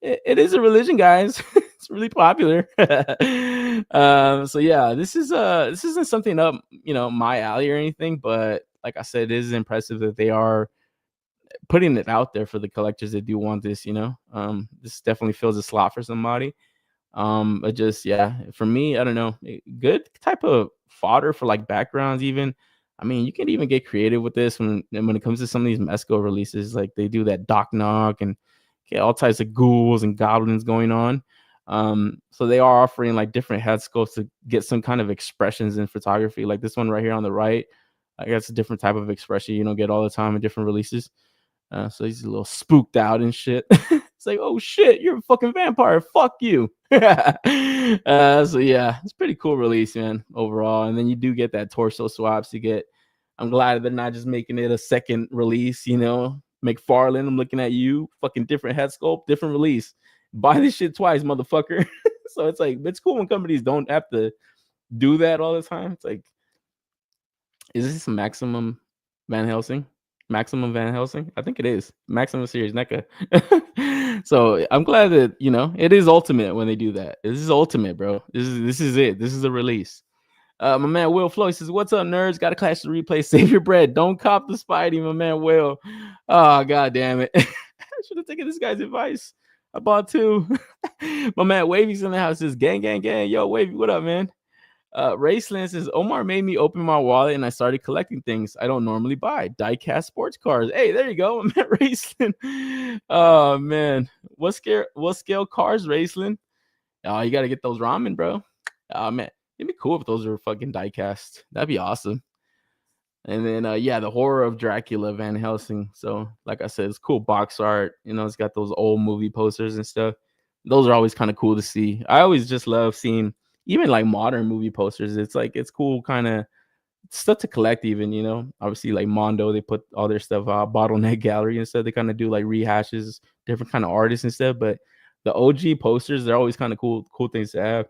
it is a religion, guys. It's really popular. So yeah, this isn't something up, my alley or anything, but like I said, it is impressive that they are putting it out there for the collectors that do want this. This definitely fills a slot for somebody. But just yeah, for me, I don't know, good type of fodder for like backgrounds. Even, I mean, you can even get creative with this when it comes to some of these Mesco releases. Like they do that Doc Knock and get all types of ghouls and goblins going on. So they are offering like different head sculpts to get some kind of expressions in photography. Like this one right here on the right, I guess a different type of expression you don't get all the time in different releases. So he's a little spooked out and shit. It's like, oh shit, you're a fucking vampire. Fuck you. So yeah, it's pretty cool release, man, overall. And then you do get that torso swaps. I'm glad they're not just making it a second release, McFarlane, I'm looking at you, fucking different head sculpt, different release. Buy this shit twice, motherfucker. So it's like, it's cool when companies don't have to do that all the time. It's like, is this Maximum Van Helsing? Maximum Van Helsing? I think it is. Maximum Series NECA. So I'm glad that, it is ultimate when they do that. This is ultimate, bro. This is it. This is the release. My man Will Floyd says, "What's up, nerds? Got to clash the replay. Save your bread. Don't cop the Spidey." My man Will. Oh, god damn it! I should have taken this guy's advice. I bought two. My man Wavy's in the house. Says, "Gang, gang, gang." Yo, Wavy, what up, man? Raceland says, "Omar made me open my wallet and I started collecting things I don't normally buy. Diecast sports cars." Hey, there you go, man. Raceland. Oh man, what scale cars, Raceland? Oh, you gotta get those ramen, bro. Oh man, it'd be cool if those were fucking diecast. That'd be awesome. And then yeah, the Horror of Dracula Van Helsing. So like I said, it's cool box art. It's got those old movie posters and stuff. Those are always kind of cool to see. I always just love seeing even like modern movie posters. It's cool kind of stuff to collect. Even obviously like Mondo, they put all their stuff out, Bottleneck Gallery and stuff. They kind of do like rehashes, different kind of artists and stuff. But the OG posters, they're always kind of cool things to have.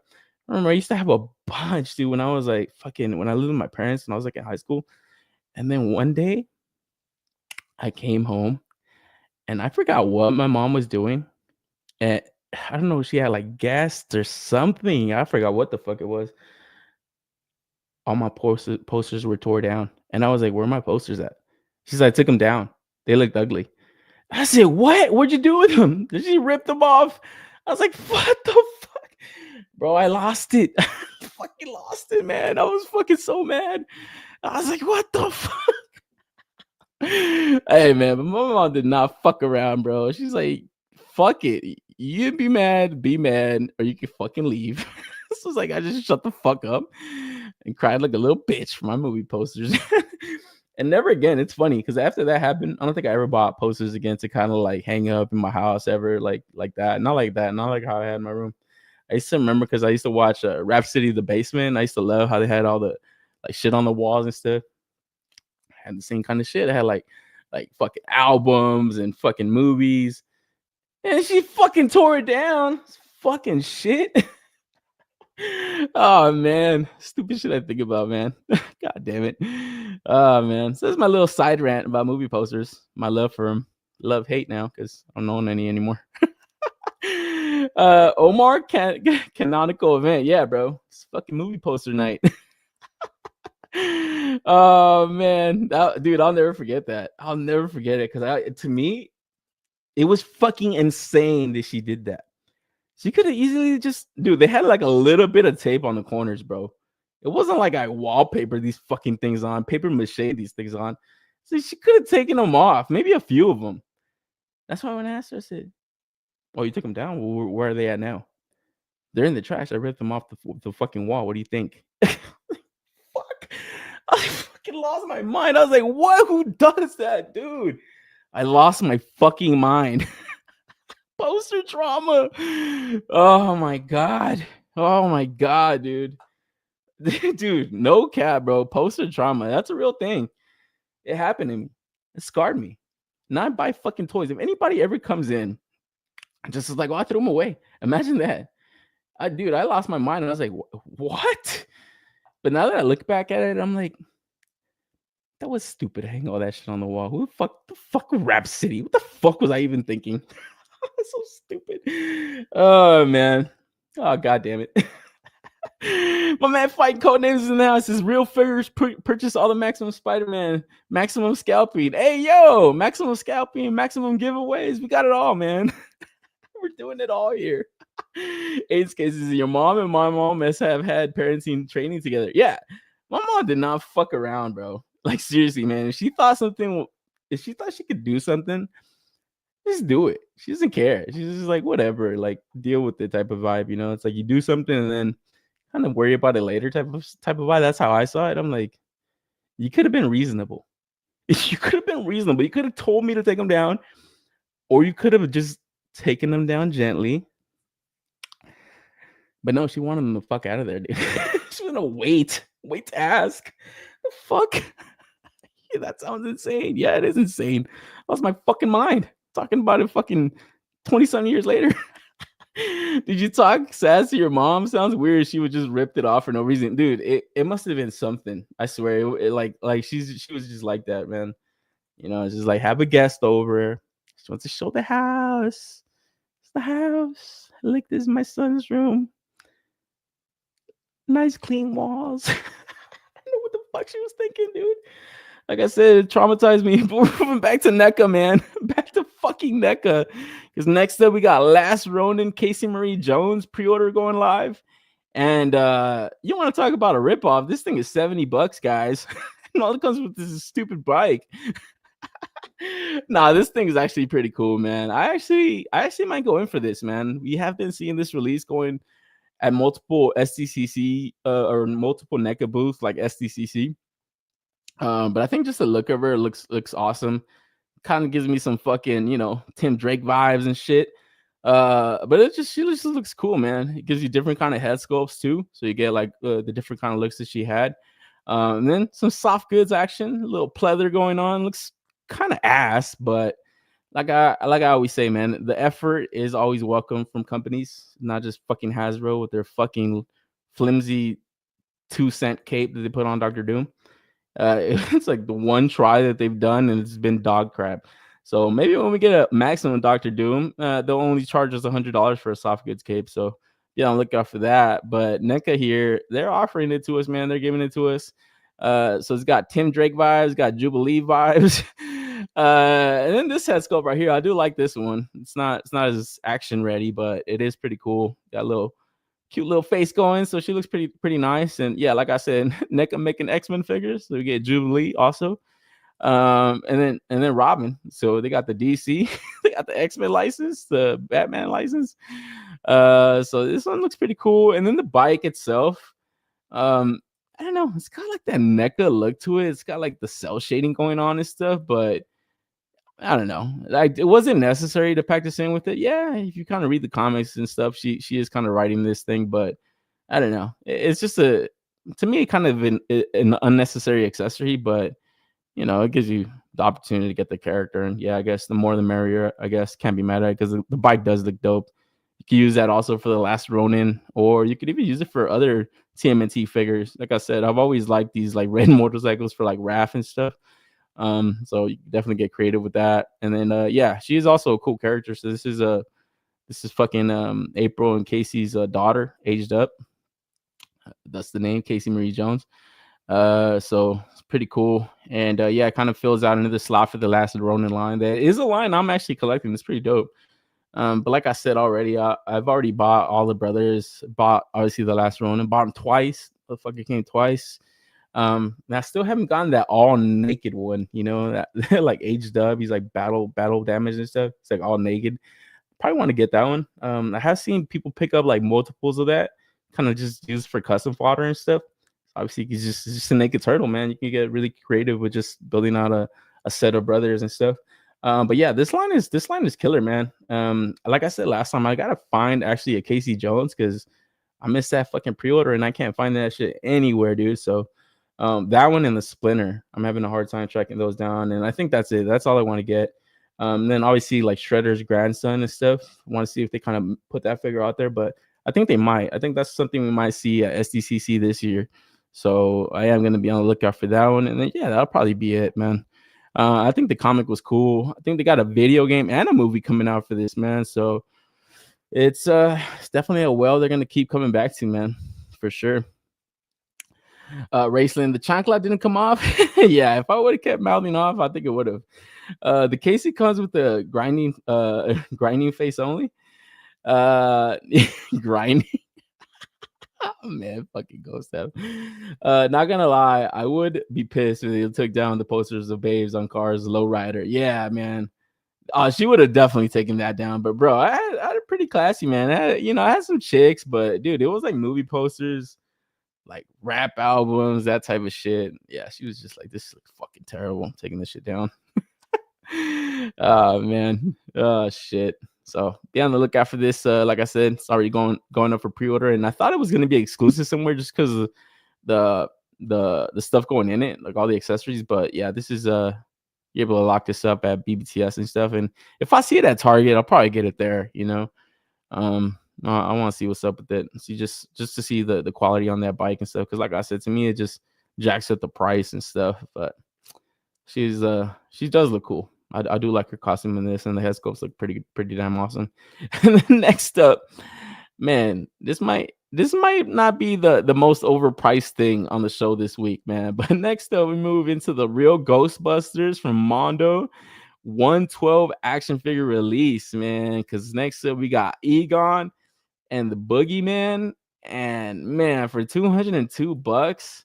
I remember I used to have a bunch, dude, when I was like when I lived with my parents and I was like in high school. And then one day I came home and I forgot what my mom was doing. And I don't know, she had like guests or something. I forgot what the fuck it was. All my posters were tore down. And I was like, where are my posters at? She's like, I took them down. They looked ugly. I said, what? What'd you do with them? Did she rip them off? I was like, what the fuck? Bro, I lost it. I fucking lost it, man. I was fucking so mad. I was like, what the fuck? Hey, man, but my mom did not fuck around, bro. She's like, fuck it. You be mad, or you can fucking leave. So it's like, I just shut the fuck up and cried like a little bitch for my movie posters. And never again. It's funny because after that happened, I don't think I ever bought posters again to kind of like hang up in my house ever, like that. Not like that. Not like how I had in my room. I used to remember because I used to watch Rhapsody of the Basement. I used to love how they had all the like shit on the walls and stuff. I had the same kind of shit. I had like fucking albums and fucking movies. And she fucking tore it down. It's fucking shit. Oh man, stupid shit I think about, man. God damn it. Oh man. So this is my little side rant about movie posters. My love for them. Love hate now because I don't own any anymore. Omar canonical event. Yeah, bro. It's fucking movie poster night. Oh man, dude, I'll never forget that. I'll never forget it because to me, it was fucking insane that she did that. She could have easily just, dude, they had like a little bit of tape on the corners, bro. It wasn't like I wallpapered these fucking things on, paper mache these things on. So she could have taken them off, maybe a few of them. That's why when I asked her, I said, "Oh, you took them down? Well, where are they at now?" "They're in the trash. I ripped them off the fucking wall. What do you think?" Fuck. I fucking lost my mind. I was like, what? Who does that, dude? I lost my fucking mind. Poster trauma. Oh my god. Oh my god, dude. Dude, no cap, bro. Poster trauma. That's a real thing. It happened to me. It scarred me. Not by fucking toys. If anybody ever comes in, just is like, "Oh, I threw them away." Imagine that. Dude, I lost my mind and I was like, what? But now that I look back at it, I'm like, that was stupid to hang all that shit on the wall. The fuck Rhapsody? What the fuck was I even thinking? So stupid. Oh man. Oh god damn it. My man fighting code names in the house. His real figures purchase all the Maximum Spider-Man, Maximum Scalping. Hey yo, Maximum Scalping, Maximum giveaways. We got it all, man. We're doing it all here. Ace cases. Your mom and my mom must have had parenting training together. Yeah, my mom did not fuck around, bro. Like seriously, man. If she thought she could do something, just do it. She doesn't care. She's just like, whatever, like deal with it type of vibe, you know. It's like you do something and then kind of worry about it later type of vibe. That's how I saw it. I'm like, you could have been reasonable. You could have been reasonable. You could have told me to take them down, or you could have just taken them down gently. But no, she wanted them to fuck out of there, dude. She was gonna wait to ask. The fuck? Yeah, that sounds insane. Yeah, it is insane. I lost my fucking mind talking about it fucking 20-some years later. Did you talk sass to your mom? Sounds weird. She would just ripped it off for no reason. Dude, it must have been something. I swear. It like she was just like that, man. You know, it's just like have a guest over. She wants to show the house. It's the house. Like this is my son's room. Nice clean walls. I don't know what the fuck she was thinking, dude. Like I said, it traumatized me. Moving back to NECA, man. Back to fucking NECA. Because next up, we got Last Ronin, Casey Marie Jones pre-order going live. And you want to talk about a ripoff? This thing is $70, guys. And all it comes with is a stupid bike. Nah, this thing is actually pretty cool, man. I actually might go in for this, man. We have been seeing this release going at multiple SDCC or multiple NECA booths like SDCC. But I think just the look of her looks awesome. Kind of gives me some fucking, you know, Tim Drake vibes and shit. But she just looks cool, man. It gives you different kind of head sculpts too, so you get like the different kind of looks that she had. And then some soft goods action, a little pleather going on. Looks kind of ass, but like I always say, man, the effort is always welcome from companies, not just fucking Hasbro with their fucking flimsy 2-cent cape that they put on Dr. Doom. It's like the one try that they've done and it's been dog crap. So maybe when we get a maximum Dr. Doom, they'll only charge us $100 for a soft goods cape. So yeah, I'll look out for that. But NECA here, they're offering it to us, man. They're giving it to us. So it's got Tim Drake vibes, got Jubilee vibes. And then this head sculpt right here, I do like this one. It's not as action ready, but it is pretty cool. Got a little cute little face going, so she looks pretty nice. And yeah, like I said, NECA making X-Men figures, so we get Jubilee also. And then Robin. So they got the DC, they got the X-Men license, the Batman license. So this one looks pretty cool. And then the bike itself, I don't know, it's got like that NECA look to it. It's got like the cell shading going on and stuff, but I don't know. Like it wasn't necessary to pack this in with it. Yeah, if you kind of read the comics and stuff, she is kind of writing this thing, but I don't know. It's just to me kind of an unnecessary accessory, but you know, it gives you the opportunity to get the character. And yeah, I guess the more the merrier. I guess can't be mad at it because the bike does look dope. You can use that also for the Last Ronin, or you could even use it for other TMNT figures. Like I said, I've always liked these like red motorcycles for like Raph and stuff. So you definitely get creative with that. And then yeah, she is also a cool character. So this is fucking April and Casey's daughter, aged up. That's the name, Casey Marie Jones. So it's pretty cool. And yeah, it kind of fills out into the slot for the Last Ronin line. That is a line I'm actually collecting. It's pretty dope. But like I said already, I've already bought all the brothers. Bought obviously the Last Ronin. Bought them twice. The fucker came twice. And I still haven't gotten that all naked one. You know, that like aged up. He's like battle damage and stuff. It's like all naked. Probably want to get that one. I have seen people pick up like multiples of that, kind of just used for custom fodder and stuff. Obviously, it's just a naked turtle, man. You can get really creative with just building out a set of brothers and stuff. But yeah, this line is killer, man. Like I said last time, I gotta find actually a Casey Jones because I missed that fucking pre-order and I can't find that shit anywhere, dude. So that one and the Splinter, I'm having a hard time tracking those down. And I think that's it. That's all I want to get. Then obviously like Shredder's grandson and stuff. I want to see if they kind of put that figure out there, but I think they might. I think that's something we might see at SDCC this year. So I am going to be on the lookout for that one. And then, yeah, that'll probably be it, man. I think the comic was cool. I think they got a video game and a movie coming out for this, man. So it's definitely a well they're gonna keep coming back to, man, for sure. Raceland, the chancla didn't come off. Yeah, if I would have kept mouthing off, I think it would have. The Casey comes with the grinding grinding face only. Grinding. Oh, man, fucking ghost stuff. Not gonna lie, I would be pissed if they took down the posters of babes on cars, lowrider. Yeah, man. She would have definitely taken that down. But bro, I had a pretty classy, man. I had some chicks, but dude, it was like movie posters, like rap albums, that type of shit. Yeah, she was just like, this looks fucking terrible. I'm taking this shit down. Oh man. Oh shit. So be on the lookout for this. Like I said, it's already going up for pre-order, and I thought it was gonna be exclusive somewhere just because of the stuff going in it, like all the accessories. But yeah, this is you're able to lock this up at BBTS and stuff. And if I see it at Target, I'll probably get it there. I want to see what's up with it. See just to see the quality on that bike and stuff. Because like I said, to me, it just jacks up the price and stuff. But she does look cool. I do like her costume in this, and the head sculpts look pretty damn awesome. And then next up, man, this might not be the most overpriced thing on the show this week, man. But next up, we move into the real Ghostbusters from Mondo 112 action figure release, man. Because next up, we got Egon and the Boogeyman, and man, for $202,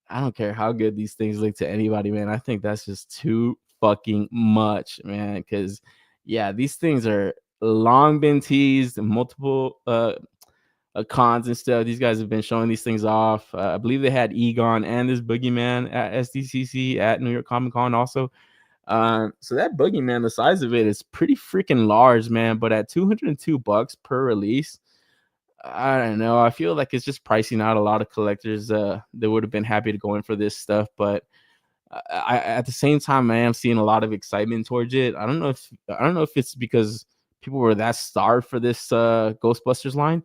I don't care how good these things look to anybody, man. I think that's just too fucking much, man. Because yeah, these things are long been teased, multiple cons and stuff. These guys have been showing these things off. I believe they had Egon and this Boogeyman at SDCC at New York Comic Con also. So that Boogeyman, the size of it is pretty freaking large, man. But at $202 per release, I don't know. I feel like it's just pricing out a lot of collectors that would have been happy to go in for this stuff. But I at the same time, I am seeing a lot of excitement towards it. I don't know if it's because people were that starved for this Ghostbusters line.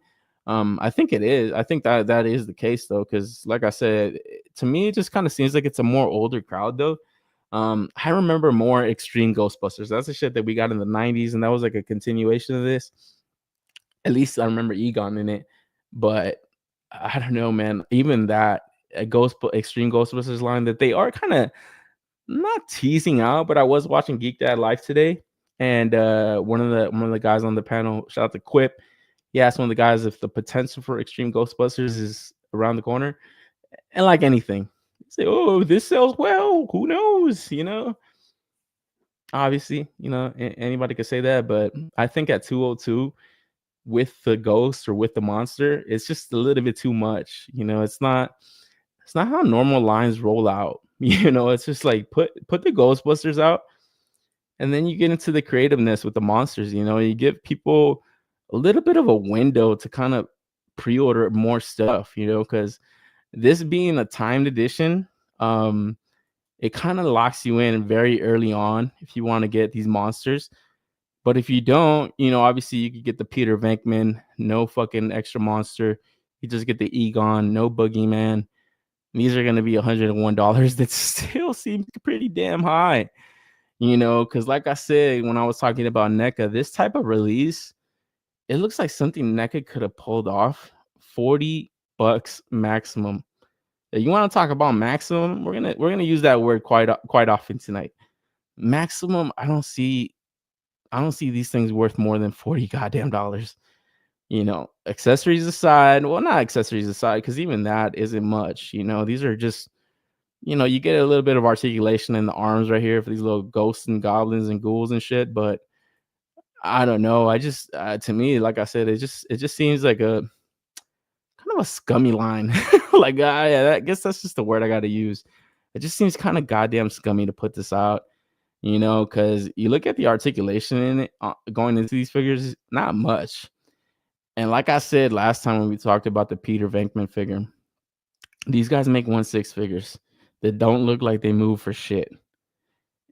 I think it is. I think that is the case though, because like I said, to me, it just kind of seems like it's a more older crowd though. I remember more Extreme Ghostbusters. That's the shit that we got in the 90s, and that was like a continuation of this. At least I remember Egon in it, but I don't know, man. Even that Extreme Ghostbusters line that they are kind of not teasing out, but I was watching Geek Dad Live today, and one of the guys on the panel, shout out to Quip, he asked one of the guys if the potential for Extreme Ghostbusters is around the corner, and like anything, say, oh, this sells well. Who knows? Obviously, anybody could say that, but I think at 202 with the ghost or with the monster, it's just a little bit too much. It's not how normal lines roll out. It's just like put the Ghostbusters out, and then you get into the creativeness with the monsters. You give people a little bit of a window to kind of pre-order more stuff, because this being a timed edition, it kind of locks you in very early on if you want to get these monsters. But if you don't, obviously you could get the Peter Venkman, no fucking extra monster. You just get the Egon, no Boogeyman. These are going to be $101. That still seems pretty damn high, because like I said, when I was talking about NECA, this type of release, it looks like something NECA could have pulled off. $40 maximum. You want to talk about maximum? We're gonna use that word quite often tonight. Maximum, I don't see these things worth more than $40 goddamn dollars. Accessories aside, well, not accessories aside, because even that isn't much. These are just, you get a little bit of articulation in the arms right here for these little ghosts and goblins and ghouls and shit. But I don't know. I just, to me, like I said, it just seems like a kind of a scummy line. Like, I guess that's just the word I got to use. It just seems kind of goddamn scummy to put this out. Because you look at the articulation in it going into these figures, not much. And like I said last time when we talked about the Peter Venkman figure, these guys make 1/6 figures that don't look like they move for shit.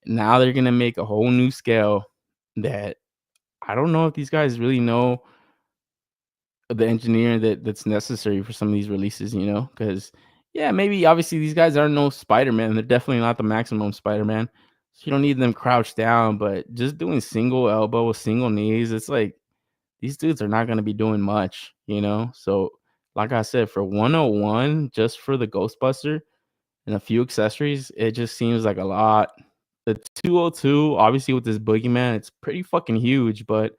Now they're going to make a whole new scale that I don't know if these guys really know the engineering that's necessary for some of these releases, because, yeah, maybe obviously these guys are no Spider-Man. They're definitely not the Maximum Spider-Man. So you don't need them crouched down, but just doing single elbow, single knees, it's like these dudes are not going to be doing much, you know? So, like I said, for 101, just for the Ghostbuster and a few accessories, it just seems like a lot. The 202, obviously, with this boogeyman, it's pretty fucking huge, but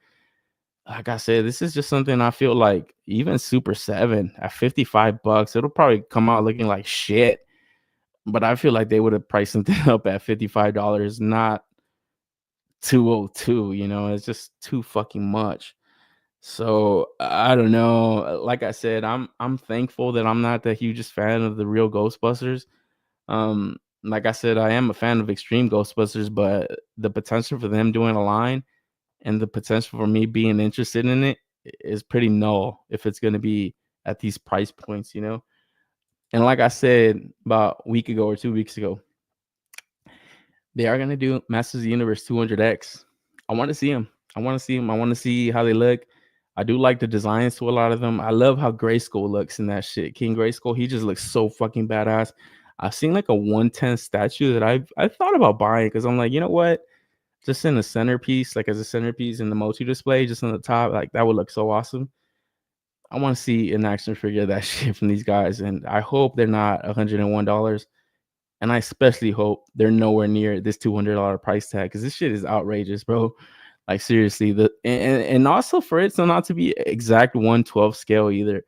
like I said, this is just something I feel like even Super 7 at $55, it'll probably come out looking like shit. But I feel like they would have priced something up at $55, not 202, you know, it's just too fucking much. So I don't know. Like I said, I'm thankful that I'm not the hugest fan of the real Ghostbusters. Like I said, I am a fan of Extreme Ghostbusters, but the potential for them doing a line and the potential for me being interested in it is pretty null if it's going to be at these price points, you know. And like I said about a week ago or 2 weeks ago, they are going to do Masters of the Universe 200X. I want to see them. I want to see how they look. I do like the designs to a lot of them. I love how Grayskull looks in that shit. King Grayskull, he just looks so fucking badass. I've seen like a 110 statue that I've thought about buying because I'm like, you know what? Just in the centerpiece, like as a centerpiece in the multi display, just on the top, like that would look so awesome. I want to see an action figure of that shit from these guys, and I hope they're not $101. And I especially hope they're nowhere near this $200 price tag because this shit is outrageous, bro. Like seriously, and also for it so not to be exact 1/12 scale either.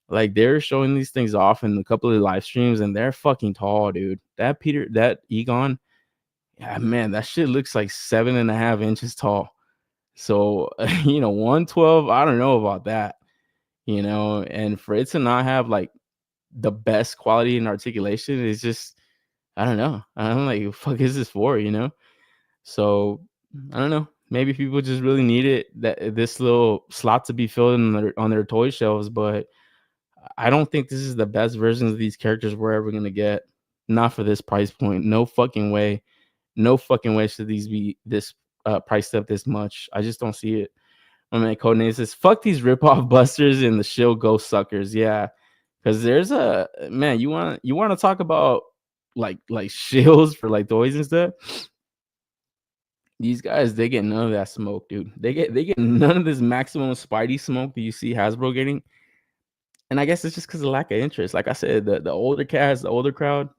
Like they're showing these things off in a couple of live streams, and they're fucking tall, dude. That Egon, yeah, man, that shit looks like 7.5 inches tall. So 112, I don't know about that, and for it to not have like the best quality and articulation is just, I don't know. I'm like, what the fuck is this for, So I don't know. Maybe people just really need it, that this little slot to be filled on their toy shelves, but I don't think this is the best versions of these characters we're ever gonna get. Not for this price point. No fucking way. No fucking way should these be this priced up this much. I just don't see it. My man Codename says, "Fuck these ripoff busters and the shill ghost suckers." Yeah, because there's a man. You want to talk about like shills for like toys and stuff. These guys, they get none of that smoke, dude. They get none of this maximum Spidey smoke that you see Hasbro getting. And I guess it's just because of lack of interest. Like I said, the older cast, the older crowd,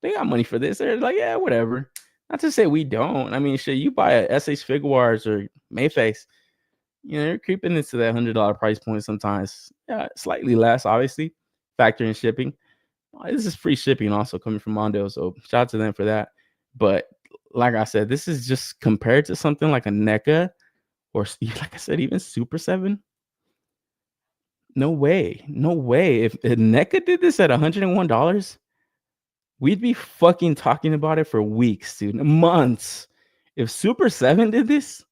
they got money for this. They're like, yeah, whatever. Not to say we don't. I mean, shit, you buy a SH Figuarts or Mayface, you're creeping into that $100 price point sometimes. Yeah, slightly less, obviously. Factor in shipping. This is free shipping also coming from Mondo, so shout out to them for that. But like I said, this is just compared to something like a NECA or, like I said, even Super 7. No way. No way. If NECA did this at $101, we'd be fucking talking about it for weeks, dude. Months. If Super 7 did this,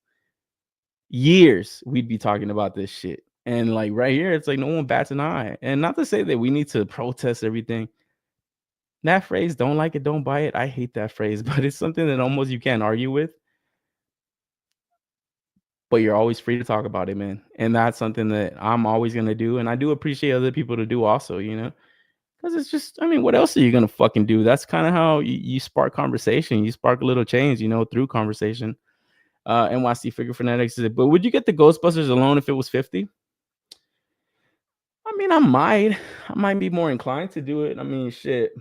years, we'd be talking about this shit. And like right here, it's like no one bats an eye. And not to say that we need to protest everything. That phrase, don't like it, don't buy it. I hate that phrase, but it's something that almost you can't argue with. But you're always free to talk about it, man. And that's something that I'm always going to do. And I do appreciate other people to do also, because it's just, I mean, what else are you going to fucking do? That's kind of how you spark conversation. You spark a little change, through conversation. NYC Figure Fanatics said, but would you get the Ghostbusters alone if it was 50? I mean, I might be more inclined to do it. I mean, shit.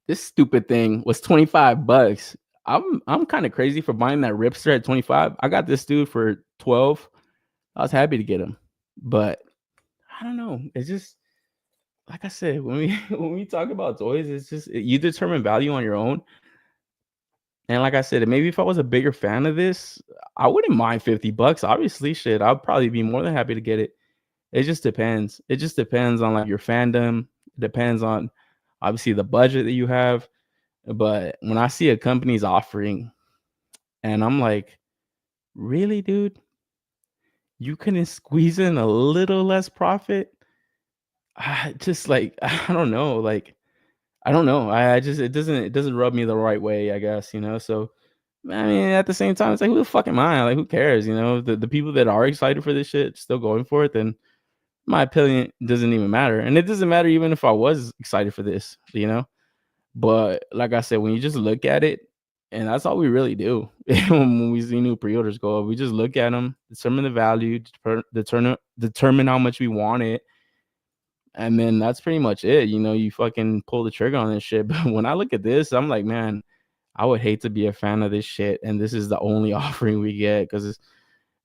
This stupid thing was $25. I'm kind of crazy for buying that Ripster at 25. I got this dude for 12. I was happy to get him, but I don't know. It's just like I said, when we talk about toys, it's just you determine value on your own. And like I said, maybe if I was a bigger fan of this, I wouldn't mind $50. Obviously, shit, I'd probably be more than happy to get it. It just depends. It just depends on like your fandom. It depends on obviously the budget that you have. But when I see a company's offering and I'm like, really, dude, you couldn't squeeze in a little less profit? Just like, I don't know. Like, I don't know. It doesn't rub me the right way, I guess, So, I mean, at the same time, it's like, who the fuck am I? Like, who cares? The people that are excited for this shit still going for it, then my opinion doesn't even matter. And it doesn't matter even if I was excited for this, But like I said, when you just look at it, And that's all we really do when we see new pre-orders go up. We just look at them, determine the value, determine how much we want it, and then that's pretty much it. You fucking pull the trigger on this shit. But when I look at this, I'm like, man, I would hate to be a fan of this shit, and this is the only offering we get, because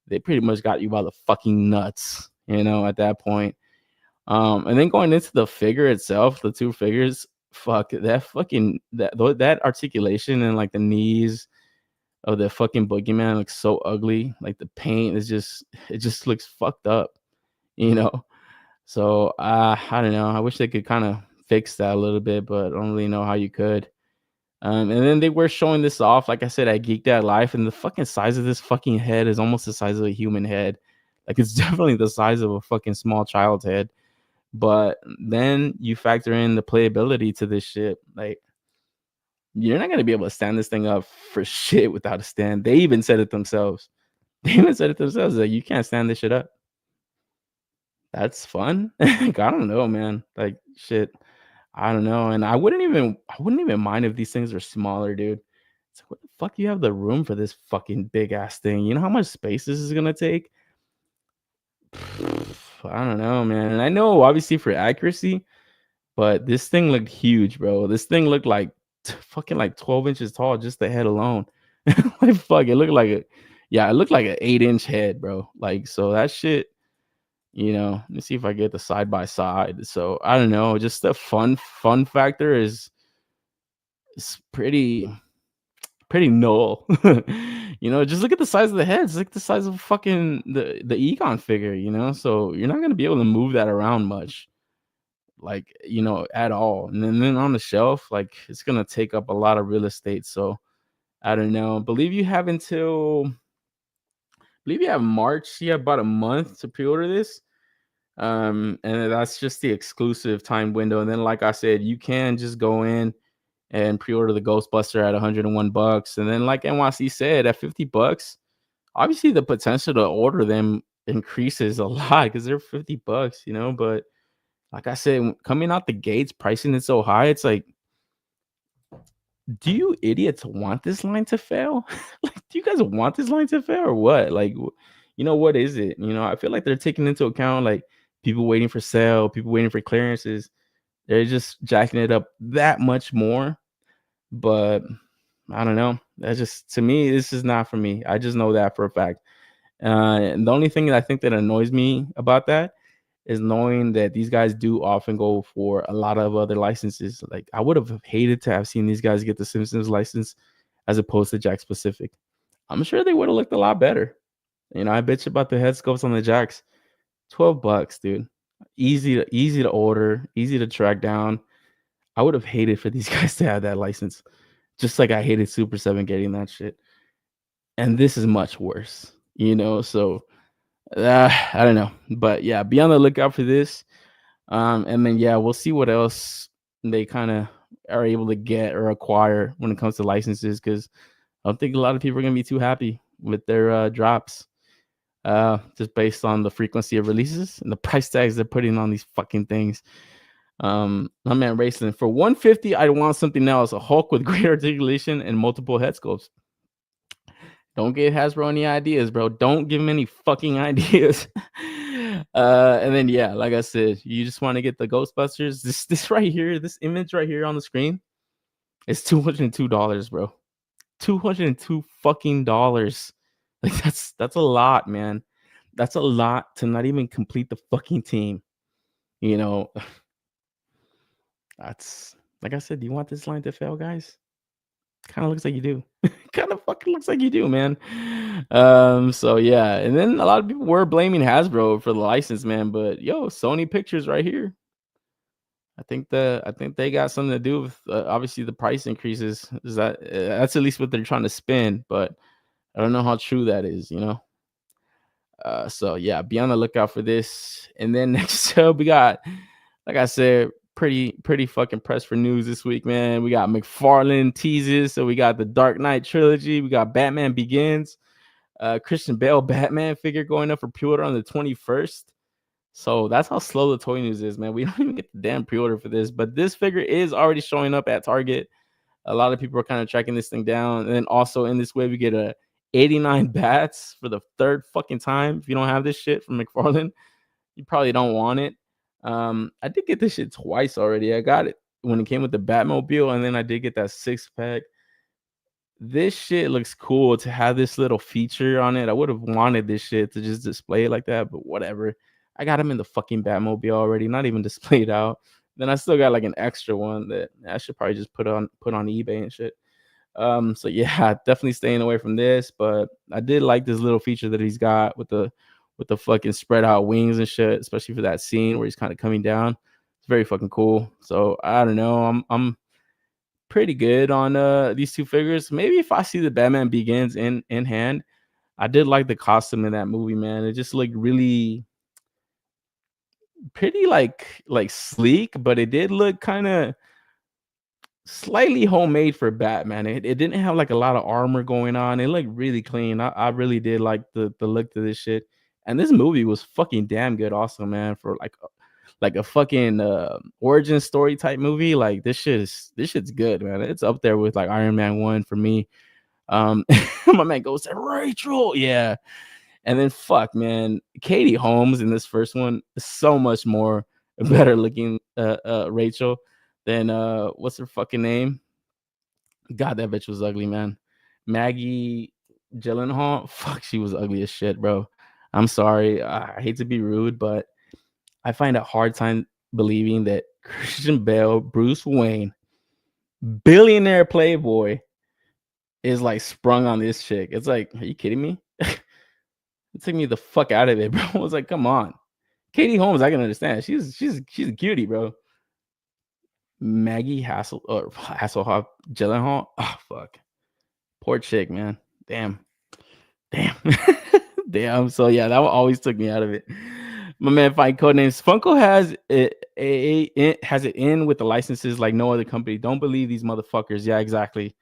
they pretty much got you by the fucking nuts, at that point. And then going into the figure itself, the two figures, fuck that articulation and like the knees of the fucking boogeyman looks so ugly. Like the paint is it just looks fucked up, So I don't know. I wish they could kind of fix that a little bit, but I don't really know how you could. And then they were showing this off, like I said, at Geek Dad Life, and the fucking size of this fucking head is almost the size of a human head. Like it's definitely the size of a fucking small child's head. But then you factor in the playability to this shit. Like, you're not gonna be able to stand this thing up for shit without a stand. They even said it themselves. Like, you can't stand this shit up. That's fun. Like, I don't know, man. Like, shit. I don't know. And I wouldn't even mind if these things are smaller, dude. It's like, what the fuck do you have the room for this fucking big ass thing? You know how much space this is gonna take? I don't know, man. And I know obviously for accuracy, but this thing looked huge, bro. This thing looked like fucking like 12 inches tall, just the head alone. Like, fuck, it looked like it looked like an 8-inch head, bro. Like, so that shit, let me see if I get the side by side. So I don't know, just the fun factor is pretty null. Just look at the size of the head. It's like the size of fucking the Egon figure, so you're not gonna be able to move that around much, like, at all. And then on the shelf, like, it's gonna take up a lot of real estate. So I don't know. Believe you have March. You have about a month to pre-order this. And that's just the exclusive time window. And then, like I said, you can just go in and pre-order the Ghostbuster at $101. And then, like NYC said, at $50, obviously the potential to order them increases a lot because they're $50, but like I said, coming out the gates, pricing it so high, it's like, do you idiots want this line to fail? Like, do you guys want this line to fail or what? Like, what is it? I feel like they're taking into account like people waiting for sale, people waiting for clearances. They're just jacking it up that much more. But I don't know. That's just, to me, this is not for me. I just know that for a fact. And the only thing that I think that annoys me about that is knowing that these guys do often go for a lot of other licenses. Like, I would have hated to have seen these guys get the Simpsons license as opposed to Jack Specific. I'm sure they would have looked a lot better. I bet you about the head sculpts on the Jacks. $12, dude. Easy to order, easy to track down. I would have hated for these guys to have that license, just like I hated Super 7 getting that shit. And this is much worse, so I don't know. But yeah, be on the lookout for this. And then, yeah, we'll see what else they kind of are able to get or acquire when it comes to licenses, because I don't think a lot of people are going to be too happy with their drops, just based on the frequency of releases and the price tags they're putting on these fucking things. My man Racing, for $150, I want something else, a Hulk with great articulation and multiple head sculpts. Don't give Hasbro any ideas, bro. Don't give him any fucking ideas. And then, yeah, like I said, you just want to get the Ghostbusters. This right here, this image right here on the screen is $202, bro. $202 fucking dollars. Like, that's a lot, man. That's a lot to not even complete the fucking team. That's, like I said, do you want this line to fail, guys? Kind of looks like you do. Kind of fucking looks like you do, man. So yeah, and then a lot of people were blaming Hasbro for the license, man. But yo, Sony Pictures right here. I think they got something to do with obviously the price increases. That's at least what they're trying to spin, but I don't know how true that is, So yeah, be on the lookout for this. And then next up, we got, like I said, pretty fucking pressed for news this week, man. We got McFarlane teases. So we got the Dark Knight trilogy. We got Batman Begins. Christian Bale Batman figure going up for pre-order on the 21st. So that's how slow the toy news is, man. We don't even get the damn pre-order for this. But this figure is already showing up at Target. A lot of people are kind of tracking this thing down. And then also in this way, we get a 89 bats for the third fucking time. If you don't have this shit from McFarlane, you probably don't want it. I did get this shit twice already. I got it when it came with the Batmobile, and then I did get that 6-pack. This shit looks cool to have this little feature on it. I would have wanted this shit to just display it like that, but whatever. I got him in the fucking Batmobile already, not even displayed out. Then I still got like an extra one that I should probably just put on eBay and shit. So yeah, definitely staying away from this, but I did like this little feature that he's got with the fucking spread out wings and shit, especially for that scene where he's kind of coming down. It's very fucking cool. So I don't know. I'm pretty good on these two figures. Maybe if I see the Batman Begins in hand. I did like the costume in that movie, man. It just looked really pretty like sleek, but it did look kind of slightly homemade for Batman. It didn't have like a lot of armor going on. It looked really clean. I really did like the look to this shit. And this movie was fucking damn good also, man, for like a fucking origin story type movie. Like this shit's good, man. It's up there with like Iron Man 1 for me. My man goes to Rachel, yeah. And then fuck, man, Katie Holmes in this first one is so much more better looking Rachel than what's her fucking name? God, that bitch was ugly, man. Maggie Gyllenhaal, fuck, she was ugly as shit, bro. I'm sorry, I hate to be rude, but I find a hard time believing that Christian Bale, Bruce Wayne, billionaire playboy, is like sprung on this chick. It's like, are you kidding me? It took me the fuck out of it, bro. I was like, come on. Katie Holmes, I can understand. She's a cutie, bro. Maggie Hasselhoff Gyllenhaal. Oh fuck. Poor chick, man. Damn. Damn. So yeah, that one always took me out of it. My man find code names. Funko has it in with the licenses like no other company. Don't believe these motherfuckers. Yeah, exactly.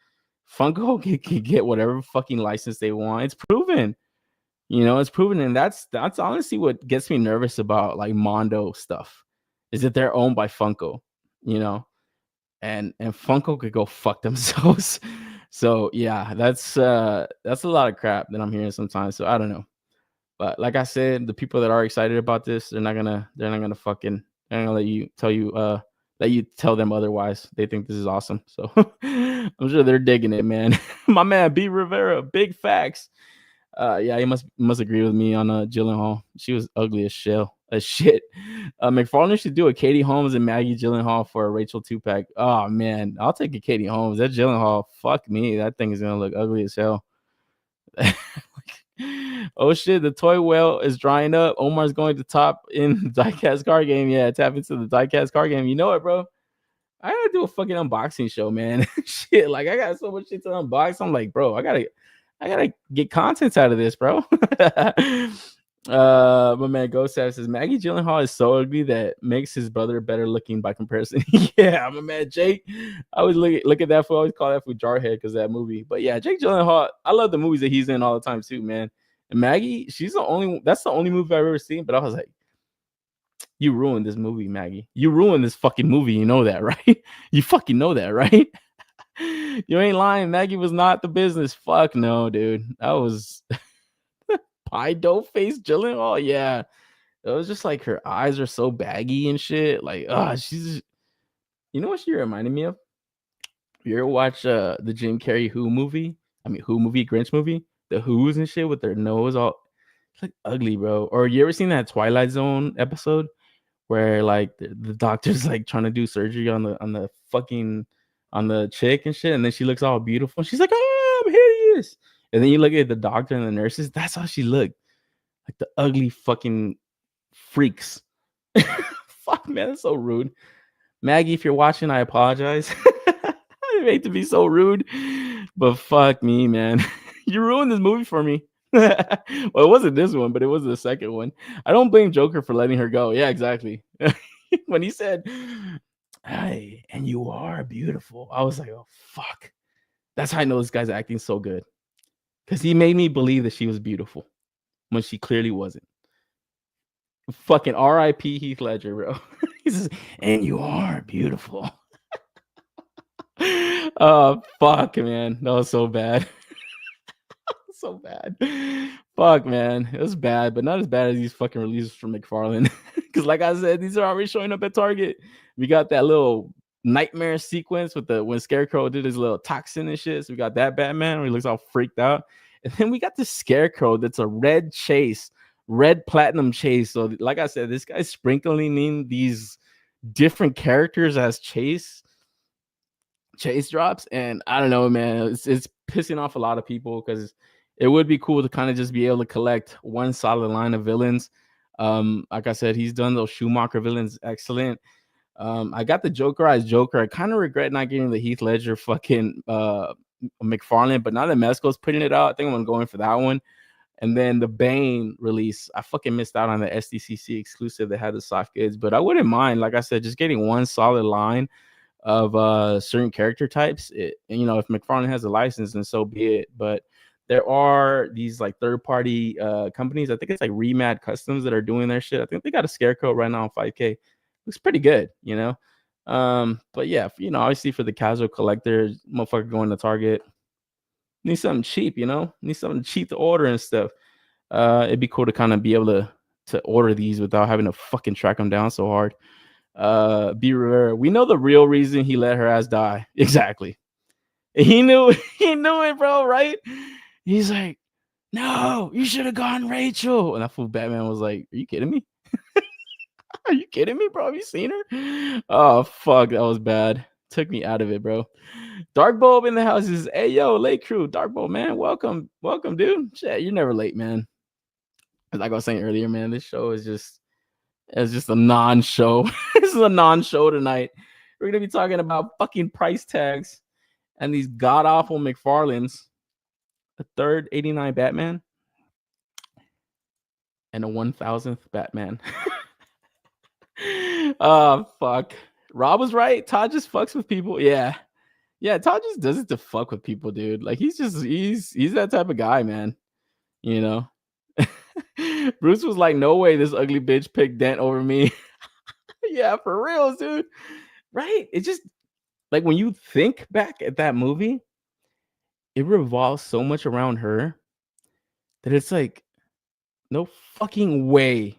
Funko can get whatever fucking license they want. It's proven. You know, it's proven, and that's honestly what gets me nervous about like Mondo stuff, is that they're owned by Funko, you know, and Funko could go fuck themselves. So yeah, that's a lot of crap that I'm hearing sometimes. So I don't know, but like I said, the people that are excited about this, they're not gonna let you tell them otherwise. They think this is awesome, so I'm sure they're digging it, man. My man B Rivera, big facts. Yeah, he must agree with me on Gyllenhaal. She was ugly as shit. McFarlane should do a Katie Holmes and Maggie Gyllenhaal for a Rachel 2-pack. Oh man, I'll take a Katie Holmes. That Gyllenhaal, fuck me, that thing is gonna look ugly as hell. Oh shit, the toy well is drying up. Omar's going to top in the diecast card game. Yeah, tap into the diecast card game. You know it, bro. I gotta do a fucking unboxing show, man. Shit, like I got so much shit to unbox. I'm like, bro, I gotta get content out of this, bro. My man Ghost says Maggie Gyllenhaal is so ugly that makes his brother better looking by comparison. Yeah, my man Jake. I always look at that fool. I always call that fool Jarhead because of that movie. But yeah, Jake Gyllenhaal, I love the movies that he's in all the time too, man. And Maggie, that's the only movie I've ever seen. But I was like, you ruined this movie, Maggie. You ruined this fucking movie. You know that, right? You fucking know that, right? You ain't lying. Maggie was not the business. Fuck no, dude. That was pie dough face Gyllenhaal. Yeah, it was just like her eyes are so baggy and shit. Like, she's. You know what she reminded me of? You ever watch the Jim Carrey Who movie? Grinch movie? The Who's and shit with their nose all. It's like ugly, bro. Or you ever seen that Twilight Zone episode where like the doctor's like trying to do surgery on the chick and shit, and then she looks all beautiful. She's like, "Oh, I'm hideous." And then you look at the doctor and the nurses. That's how she looked, like the ugly fucking freaks. Fuck, man, that's so rude. Maggie, if you're watching, I apologize. I hate to be so rude, but fuck me, man. You ruined this movie for me. Well, it wasn't this one, but it was the second one. I don't blame Joker for letting her go. Yeah, exactly. When he said, "Hey, and you are beautiful," I was like, oh fuck. That's how I know this guy's acting so good, because he made me believe that she was beautiful when she clearly wasn't. Fucking R.I.P. Heath Ledger, bro. He says, "And you are beautiful." Oh fuck, man, that was so bad. So bad. Fuck, man, it was bad, but not as bad as these fucking releases from McFarlane. Because, like I said, these are already showing up at Target. We got that little nightmare sequence with the when Scarecrow did his little toxin and shit. So we got that Batman where he looks all freaked out, and then we got the Scarecrow that's a red chase, red platinum chase. So, like I said, this guy's sprinkling in these different characters as chase drops, and I don't know, man, it's pissing off a lot of people because it would be cool to kind of just be able to collect one solid line of villains. Like I said, he's done those Schumacher villains excellent. I got the Joker as Joker. I kind of regret not getting the Heath Ledger fucking McFarlane, but now that Mesco's putting it out, I think I'm going for that one. And then the Bane release, I fucking missed out on the SDCC exclusive that had the soft goods, but I wouldn't mind, like I said, just getting one solid line of certain character types. If McFarlane has a license, then so be it. But there are these like third-party companies. I think it's like Remad Customs that are doing their shit. I think they got a Scarecrow right now on 5K. Looks pretty good, but yeah, obviously for the casual collector, motherfucker going to Target, need something cheap, need something cheap to order and stuff. It'd be cool to kind of be able to order these without having to fucking track them down so hard. B Rivera, we know the real reason he let her ass die. Exactly. He knew it, bro, right? He's like, no, you should have gone Rachel. And that fool Batman was like, are you kidding me? Are you kidding me, bro? Have you seen her? Oh, fuck. That was bad. Took me out of it, bro. Dark Bulb in the house is, hey, yo, late crew. Dark Bulb, man. Welcome, dude. Shit, you're never late, man. Like I was saying earlier, man, this show is just a non-show. This is a non-show tonight. We're going to be talking about fucking price tags and these god-awful McFarlanes. The third 89 Batman and a 1000th Batman. Oh, fuck. Rob was right. Todd just fucks with people. Yeah, Todd just does it to fuck with people, dude. Like, he's that type of guy, man. Bruce was like, no way this ugly bitch picked Dent over me. Yeah, for real, dude. Right? It just, like, when you think back at that movie, it revolves so much around her that it's like, no fucking way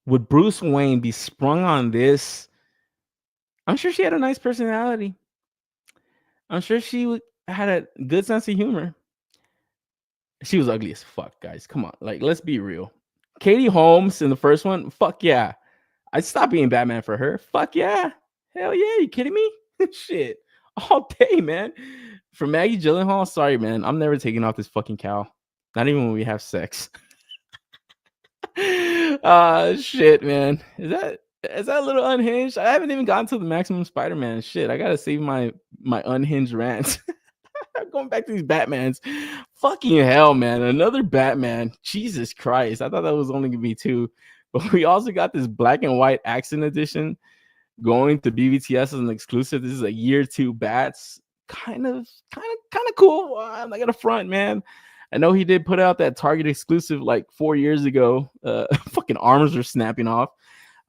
would Bruce Wayne be sprung on this. I'm sure she had a nice personality. I'm sure she had a good sense of humor. She was ugly as fuck, guys. Come on. Like, let's be real. Katie Holmes in the first one, fuck yeah. I'd stop being Batman for her. Fuck yeah. Hell yeah. You kidding me? Shit. All day, man. For Maggie Gyllenhaal, sorry, man. I'm never taking off this fucking cowl. Not even when we have sex. Shit, man. Is that a little unhinged? I haven't even gotten to the Maximum Spider-Man. Shit, I gotta save my unhinged rants. Going back to these Batmans. Fucking hell, man. Another Batman. Jesus Christ. I thought that was only gonna be 2. But we also got this black and white accent edition going to BBTS as an exclusive. This is a year 2 Bats. Kind of cool. I'm not gonna front, man. I know he did put out that Target exclusive like 4 years ago. Fucking arms are snapping off.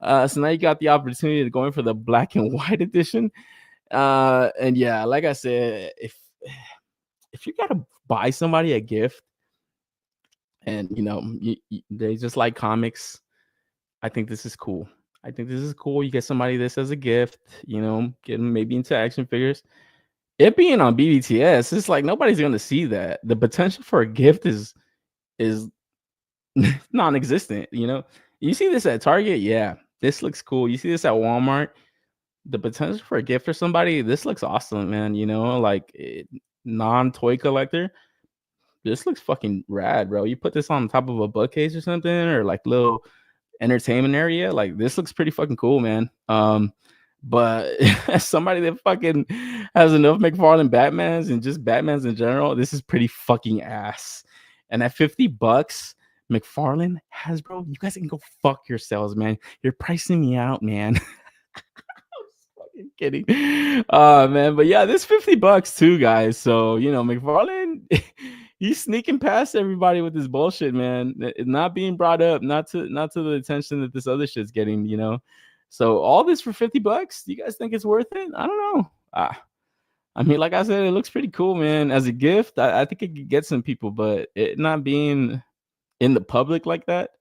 So now you got the opportunity to go in for the black and white edition. And yeah, like I said, if you gotta buy somebody a gift and they just like comics, I think this is cool. You get somebody this as a gift, get them maybe into action figures. It being on BBTS, it's like nobody's gonna see that. The potential for a gift is non-existent. You see this at Target, yeah, this looks cool. You see this at Walmart, the potential for a gift for somebody, this looks awesome, man. Non-toy collector, this looks fucking rad, bro. You put this on top of a bookcase or something, or like little entertainment area, like this looks pretty fucking cool, man. But as somebody that fucking has enough McFarlane Batmans and just Batmans in general, this is pretty fucking ass. And at $50, McFarlane, Hasbro, you guys can go fuck yourselves, man. You're pricing me out, man. I'm just fucking kidding. Man, but yeah, this $50 too, guys. So McFarlane, he's sneaking past everybody with this bullshit, man. It's not being brought up, not to the attention that this other shit's getting, So all this for $50? Do you guys think it's worth it? I don't know. I I mean, like I said, it looks pretty cool, man. As a gift, I think it could get some people, but it not being in the public like that,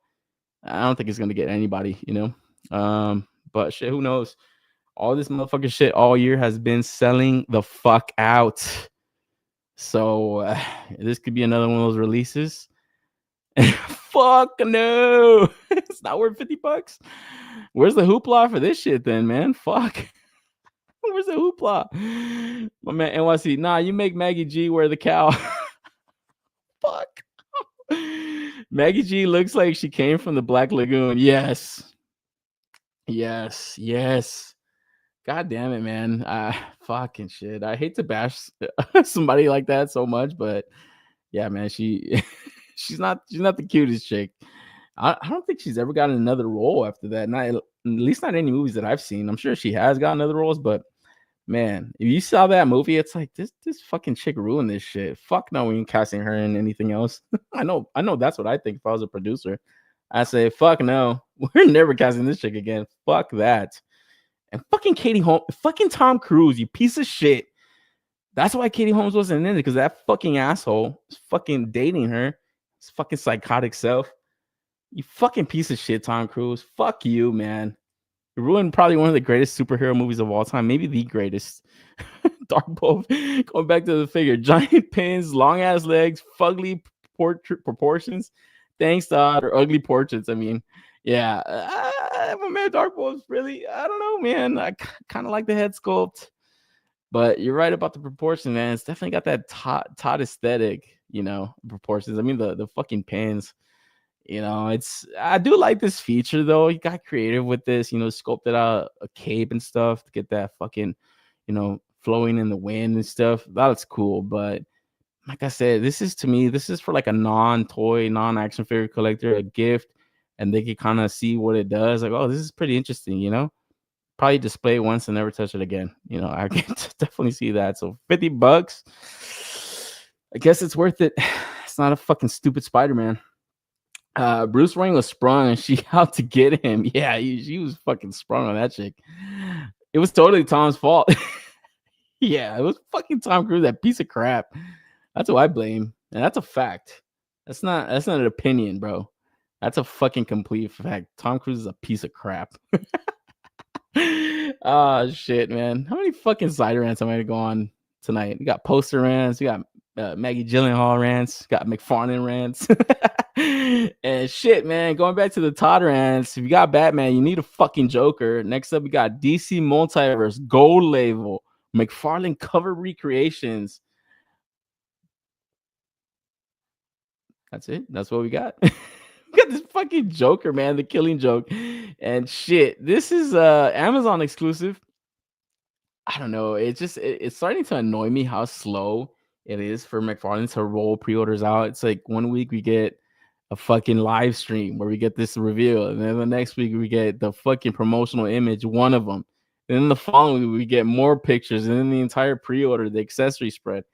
I don't think it's gonna get anybody, But shit, who knows? All this motherfucking shit all year has been selling the fuck out. So this could be another one of those releases. Fuck no, it's not worth $50. Where's the hoopla for this shit then, man? Fuck. Where's the hoopla? My man NYC, nah, you make Maggie G wear the cow. Fuck. Maggie G looks like she came from the Black Lagoon. Yes. God damn it, man. Fucking shit. I hate to bash somebody like that so much, but yeah, man, she's not the cutest chick. I don't think she's ever gotten another role after that. Not at least not any movies that I've seen. I'm sure she has gotten other roles, but man, if you saw that movie, it's like this fucking chick ruined this shit. Fuck no, we ain't casting her in anything else. I know that's what I think if I was a producer. I say, fuck no, we're never casting this chick again. Fuck that. And fucking Katie Holmes, fucking Tom Cruise, you piece of shit. That's why Katie Holmes wasn't in it, because that fucking asshole is fucking dating her. His fucking psychotic self. You fucking piece of shit, Tom Cruise. Fuck you, man. You ruined probably one of the greatest superhero movies of all time, maybe the greatest. Dark Wolf, going back to the figure, giant pins, long ass legs, fugly proportions. Thanks, Todd, or ugly portraits. I mean, yeah, my man Dark Wolf really, I don't know, man. I kind of like the head sculpt, but you're right about the proportion, man. It's definitely got that Todd aesthetic, proportions. I mean, the fucking pins. I do like this feature though. He got creative with this, sculpted out a cape and stuff to get that fucking, flowing in the wind and stuff. That's cool. But like I said, this is for like a non-toy, non-action figure collector, a gift, and they can kind of see what it does. Like, oh, this is pretty interesting, probably display it once and never touch it again. I can definitely see that. So $50, I guess it's worth it. It's not a fucking stupid Spider-Man. Bruce Wayne was sprung and she out to get him. Yeah, she was fucking sprung on that chick. It was totally Tom's fault. Yeah, it was fucking Tom Cruise, that piece of crap. That's who I blame. And that's a fact. That's not an opinion, bro. That's a fucking complete fact. Tom Cruise is a piece of crap. Oh shit, man. How many fucking side rants am I gonna go on tonight? We got poster rants, we got Maggie Gyllenhaal rants, got McFarlane rants. And shit, man, going back to the Todd rants, if you got Batman, you need a fucking Joker. Next up, we got DC Multiverse, Gold Label, McFarlane cover recreations. That's it. That's what we got. We got this fucking Joker, man, the Killing Joke. And shit, this is Amazon exclusive. I don't know. It's starting to annoy me how slow it is for McFarlane to roll pre-orders out. It's like 1 week we get a fucking live stream where we get this reveal, and then the next week we get the fucking promotional image, one of them. And then the following week we get more pictures, and then the entire pre-order, the accessory spread.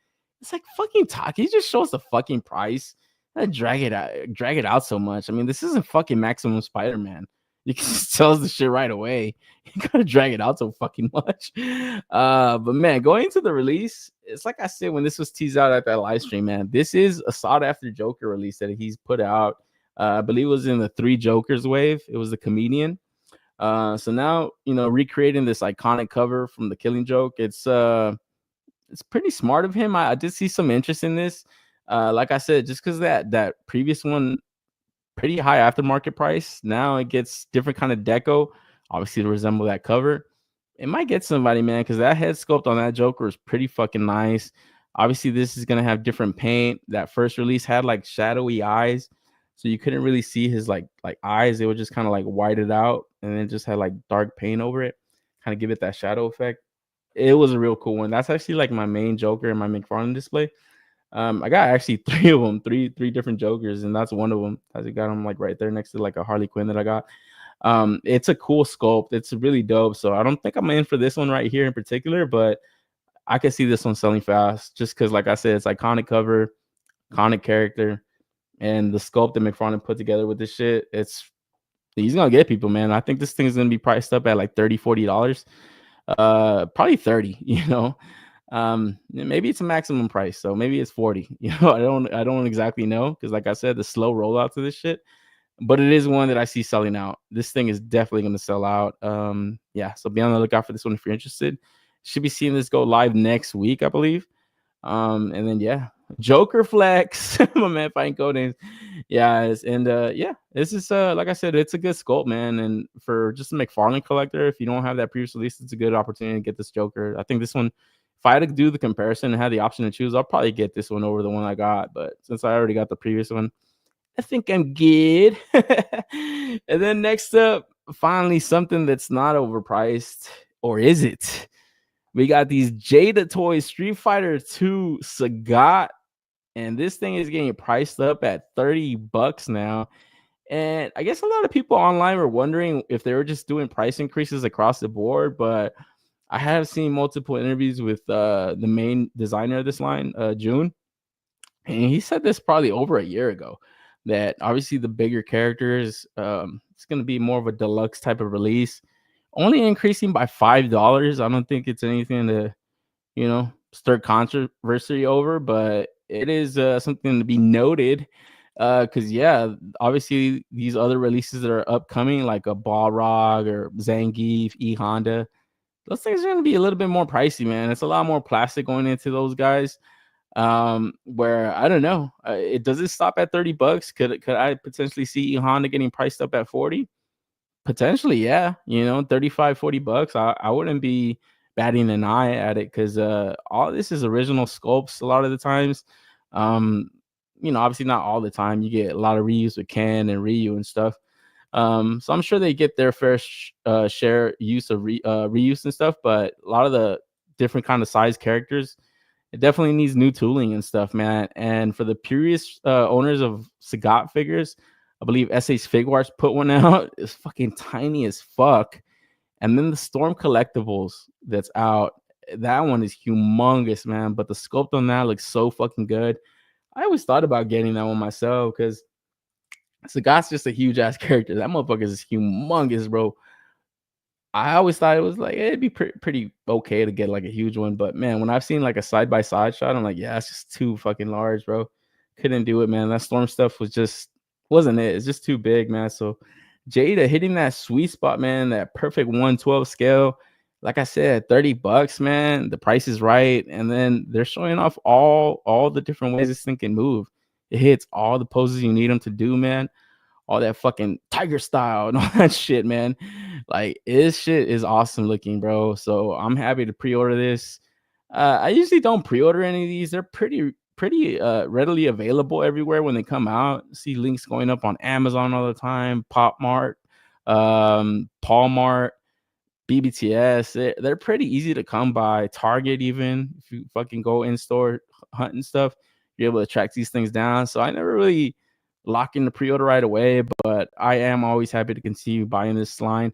It's like, fucking talk. You just show us the fucking price and drag it out so much. I mean, this isn't fucking Maximum Spider-Man. You can just tell us the shit right away. You gotta drag it out so fucking much. But man, going into the release, it's like I said when this was teased out at that live stream, man. This is a sought after Joker release that he's put out. I believe it was in the 3 Jokers wave. It was the comedian. So now, recreating this iconic cover from the Killing Joke. It's pretty smart of him. I did see some interest in this. Like I said, just because that previous one, pretty high aftermarket price. Now it gets different kind of deco, obviously to resemble that cover. It might get somebody, man, because that head sculpt on that Joker is pretty fucking nice. Obviously, this is gonna have different paint. That first release had like shadowy eyes, so you couldn't really see his like eyes. They would just kind of like white it out, and then just had like dark paint over it, kind of give it that shadow effect. It was a real cool one. That's actually like my main Joker in my McFarlane display. I got actually 3 of them, three different Jokers, and that's one of them. I got them like right there next to like a Harley Quinn that I got. It's a cool sculpt. It's really dope. So I don't think I'm in for this one right here in particular, but I could see this one selling fast just because, like I said, it's iconic cover, iconic character, and the sculpt that McFarlane put together with this shit. He's gonna get people, man. I think this thing is gonna be priced up at like $30-$40, probably 30. Maybe it's a maximum price, so maybe it's 40. I don't exactly know, because like I said, the slow rollout to this shit, but it is one that I see selling out. This thing is definitely going to sell out. Yeah, so be on the lookout for this one if you're interested. Should be seeing this go live next week, I believe. And then yeah, Joker Flex, my man, fighting codenames. Yeah, and yeah, this is like I said, it's a good sculpt, man. And for just a McFarlane collector, if you don't have that previous release, it's a good opportunity to get this Joker. I think this one, if I had to do the comparison and had the option to choose, I'll probably get this one over the one I got. But since I already got the previous one, I think I'm good. And then next up, finally something that's not overpriced, or is it? We got these Jada toys, Street Fighter 2 Sagat, and this thing is getting priced up at $30 now. And I guess a lot of people online were wondering if they were just doing price increases across the board, but I have seen multiple interviews with the main designer of this line, June, and he said this probably over a year ago, that obviously the bigger characters, it's going to be more of a deluxe type of release, only increasing by $5. I don't think it's anything to, stir controversy over, but it is something to be noted. Because yeah, obviously these other releases that are upcoming, like a Balrog or Zangief, E Honda, those things are going to be a little bit more pricey, man. It's a lot more plastic going into those guys. Where I don't know, it does it stop at $30? Could I potentially see E Honda getting priced up at 40? Potentially, yeah. 35, $40. I wouldn't be batting an eye at it, because all this is original sculpts a lot of the times. Obviously not all the time. You get a lot of reuse with Ken and Ryu and stuff. So I'm sure they get their fair share use of reuse and stuff, but a lot of the different kind of size characters, it definitely needs new tooling and stuff, man. And for the purist owners of Sagat figures, I believe SA's Figuarts put one out. It's fucking tiny as fuck. And then the Storm Collectibles that's out, that one is humongous, man. But the sculpt on that looks so fucking good. I always thought about getting that one myself, because Sagat's just a huge ass character. That motherfucker is humongous, bro. I always thought it was like, it'd be pretty okay to get like a huge one. But man, when I've seen like a side-by-side shot, I'm like, yeah, it's just too fucking large, bro. Couldn't do it, man. That Storm stuff wasn't it. It's just too big, man. So Jada hitting that sweet spot, man, that perfect 1/12 scale. Like I said, $30, man. The price is right. And then they're showing off all the different ways this thing can move. It hits all the poses you need them to do, man. All that fucking tiger style and all that shit, man. Like, this shit is awesome looking, bro. So I'm happy to pre-order this. I usually don't pre-order any of these. They're pretty readily available everywhere when they come out. See links going up on Amazon all the time, Pop Mart, Paul Mart, BBTS. They're pretty easy to come by. Target, even if you fucking go in store hunting stuff, you're able to track these things down. So I never really lock in the pre-order right away, but I am always happy to continue buying this line.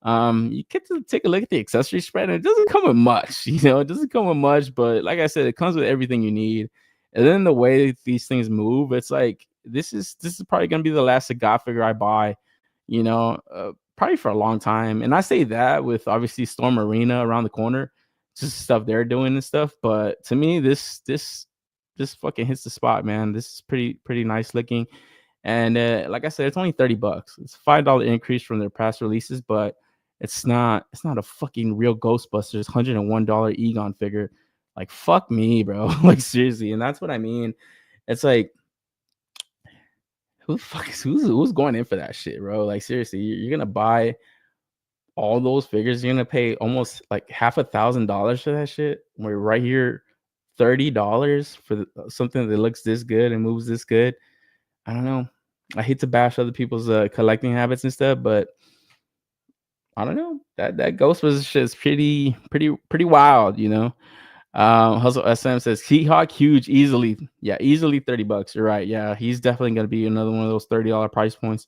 You get to take a look at the accessory spread, and it doesn't come with much, it doesn't come with much, but like I said, it comes with everything you need. And then the way these things move, it's like this is probably gonna be the last Sagat figure I buy, probably for a long time. And I say that with obviously Storm Arena around the corner, just stuff they're doing and stuff. But to me, this fucking hits the spot, man. This is pretty nice looking. And like I said, it's only $30. It's a $5 increase from their past releases, but it's not a fucking real Ghostbusters $101 Egon figure. Like, fuck me, bro. Like, seriously. And that's what I mean. It's like, who's going in for that shit, bro? Like, seriously, you're gonna buy all those figures, you're gonna pay almost like $1,000 for that shit. We're right here, $30 for something that looks this good and moves this good. I don't know. I hate to bash other people's collecting habits and stuff, but I don't know. That Ghostbusters shit is pretty wild, Hustle SM says Seahawk huge, easily. Yeah, easily $30. You're right. Yeah, he's definitely gonna be another one of those $30 price points.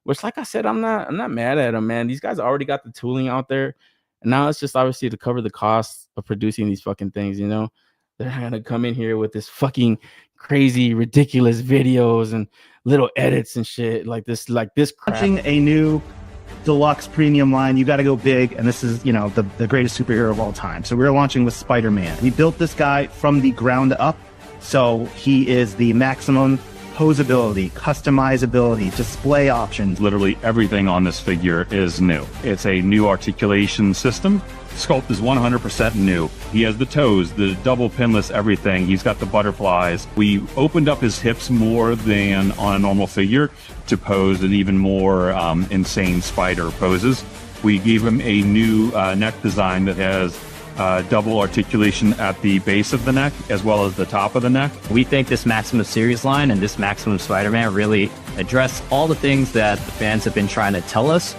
Which, like I said, I'm not mad at him, man. These guys already got the tooling out there, and now it's just obviously to cover the cost of producing these fucking things. They're gonna come in here with this fucking crazy, ridiculous videos and little edits and shit like this crap. Launching a new deluxe premium line, you got to go big, and this is, the greatest superhero of all time. So we're launching with Spider-Man. We built this guy from the ground up, so he is the maximum posability, customizability, display options. Literally everything on this figure is new. It's a new articulation system. Sculpt is 100% new. He has the toes, the double pinless everything. He's got the butterflies. We opened up his hips more than on a normal figure to pose an even more insane spider poses. We gave him a new neck design that has double articulation at the base of the neck as well as the top of the neck. We think this Maximum series line and this Maximum Spider-Man really address all the things that the fans have been trying to tell us.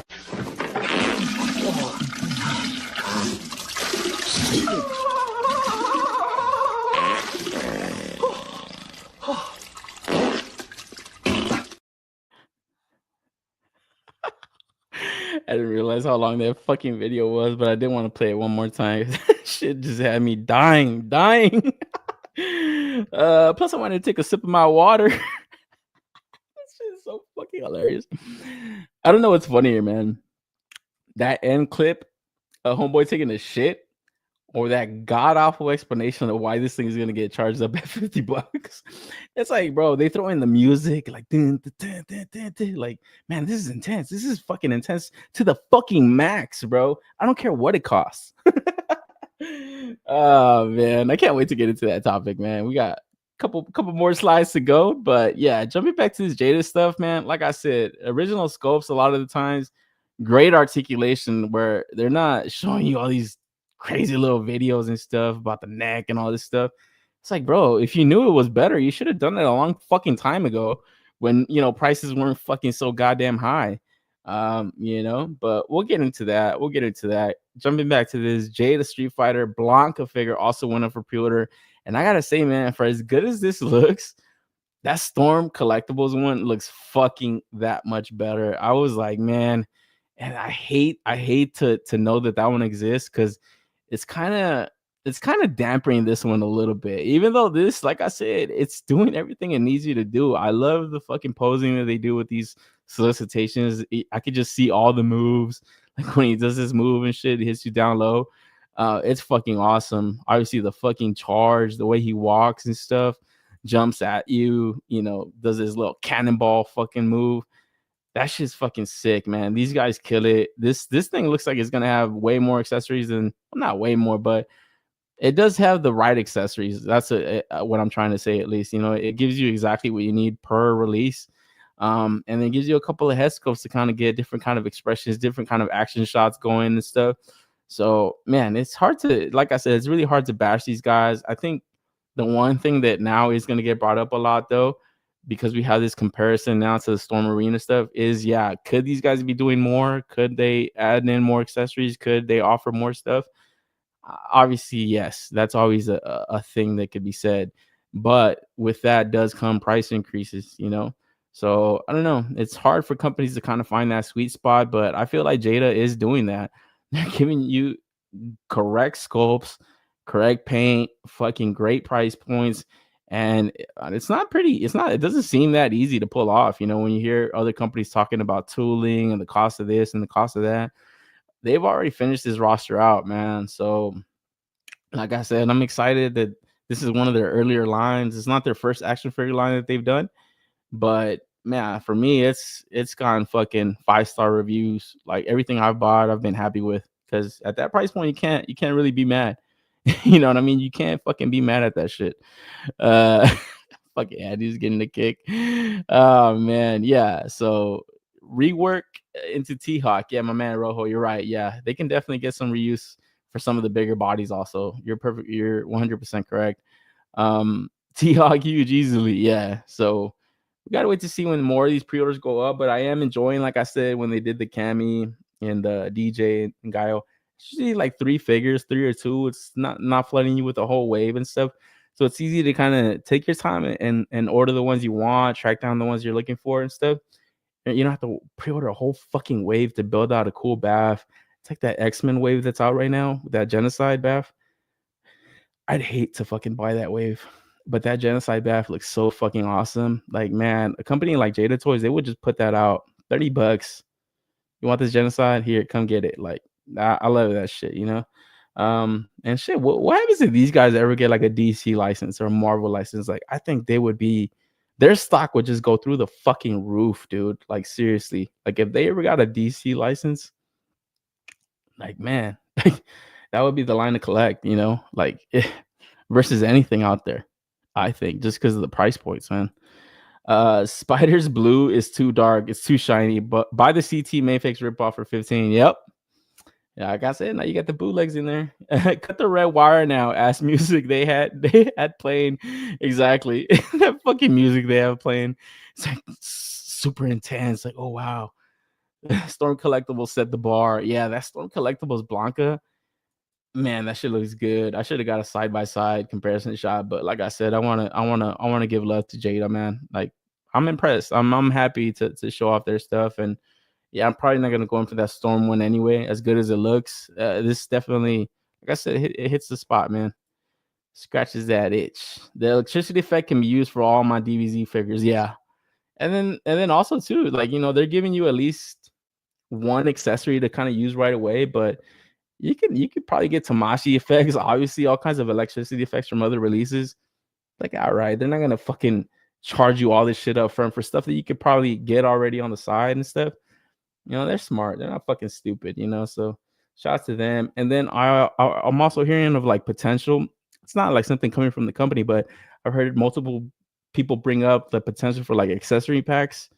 I didn't realize how long that fucking video was, but I did want to play it one more time. Shit just had me dying. Plus, I wanted to take a sip of my water. This shit is so fucking hilarious. I don't know what's funnier, man. That end clip, a homeboy taking a shit, or that god-awful explanation of why this thing is gonna get charged up at $50. It's like, bro, they throw in the music, like, dun, dun, dun, dun, dun. Like, man, this is intense. This is fucking intense to the fucking max, bro. I don't care what it costs. Oh man, I can't wait to get into that topic, man. We got a couple more slides to go, but yeah, jumping back to this Jada stuff, man. Like I said, original sculpts a lot of the times, great articulation where they're not showing you all these crazy little videos and stuff about the neck and all this stuff. It's like, bro, if you knew it was better, you should have done it a long fucking time ago when, prices weren't fucking so goddamn high. But we'll get into that. Jumping back to this Jada Street Fighter Blanca figure also went up for pre-order. And I gotta say, man, for as good as this looks, that Storm Collectibles one looks fucking that much better. I was like, man, and I hate to know that one exists, because it's kind of dampening this one a little bit. Even though this, like I said, it's doing everything it needs you to do. I love the fucking posing that they do with these solicitations. I could just see all the moves. Like when he does this move and shit, he hits you down low. It's fucking awesome. Obviously, the fucking charge, the way he walks and stuff, jumps at you, does his little cannonball fucking move. That shit's fucking sick, man. These guys kill it. This thing looks like it's gonna have way more accessories than, well, not way more, but it does have the right accessories. That's what I'm trying to say, at least. It gives you exactly what you need per release. And then it gives you a couple of head scopes to kind of get different kind of expressions, different kind of action shots going and stuff. So, man, it's hard to, like I said, it's really hard to bash these guys. I think the one thing that now is going to get brought up a lot, though, because we have this comparison now to the Storm Arena stuff, is, yeah, could these guys be doing more? Could they add in more accessories? Could they offer more stuff? Obviously, yes. That's always a thing that could be said. But with that does come price increases, So, I don't know. It's hard for companies to kind of find that sweet spot, but I feel like Jada is doing that. They're giving you correct sculpts, correct paint, fucking great price points. And it doesn't seem that easy to pull off. When you hear other companies talking about tooling and the cost of this and the cost of that, they've already finished this roster out, man. So, like I said, I'm excited that this is one of their earlier lines. It's not their first action figure line that they've done, but man, for me, it's gotten fucking 5-star reviews. Like everything I've bought, I've been happy with, because at that price point, you can't really be mad. You know what I mean? You can't fucking be mad at that shit. Fucking Andy's getting a kick. Oh man, yeah. So rework into T-Hawk. Yeah, my man Rojo, you're right. Yeah, they can definitely get some reuse for some of the bigger bodies also. You're perfect. You're 100% correct. T-Hawk huge easily. Yeah. So we gotta wait to see when more of these pre-orders go up. But I am enjoying, like I said, when they did the Cammy and the DJ and Gaio. It's usually like 3 figures, 3 or 2. It's not flooding you with a whole wave and stuff. So it's easy to kind of take your time and order the ones you want, track down the ones you're looking for and stuff. You don't have to pre-order a whole fucking wave to build out a cool bath. It's like that X-Men wave that's out right now, that Genocide bath. I'd hate to fucking buy that wave, but that Genocide bath looks so fucking awesome. Like, man, a company like Jada Toys, they would just put that out $30. You want this genocide? Here, come get it. Like, I love that shit, you know? And shit, what happens if these guys ever get like a DC license or a Marvel license? Like, I think they would be, their stock would just go through the fucking roof, dude. Like, seriously. Like, if they ever got a DC license, like, man, like, that would be the line to collect, you know? Like, versus anything out there, I think, just because of the price points, man. Spider's blue is too dark, it's too shiny, but buy the CT Mayfix ripoff for 15. Yep. Yeah, like I said, now you got the bootlegs in there. Cut the red wire now. Ass music they had playing. Exactly. That fucking music they have playing. It's like super intense. Like, oh wow. Storm Collectibles set the bar. Yeah, that Storm Collectibles Blanca. Man, that shit looks good. I should have got a side-by-side comparison shot, but like I said, I wanna give love to Jada, man. Like, I'm impressed. I'm happy to show off their stuff. And yeah, I'm probably not gonna go in for that Storm one anyway. As good as it looks, this definitely, like I said, it hits the spot, man. Scratches that itch. The electricity effect can be used for all my DBZ figures. Yeah, and then also too, like, you know, they're giving you at least one accessory to kind of use right away, but you could probably get Tamashi effects, obviously all kinds of electricity effects from other releases. Like, all right, they're not gonna fucking charge you all this shit up front for stuff that you could probably get already on the side and stuff. You know, they're smart. They're not fucking stupid, you know? So shout out to them. And then I'm also hearing of like potential. It's not like something coming from the company, but I've heard multiple people bring up the potential for like accessory packs.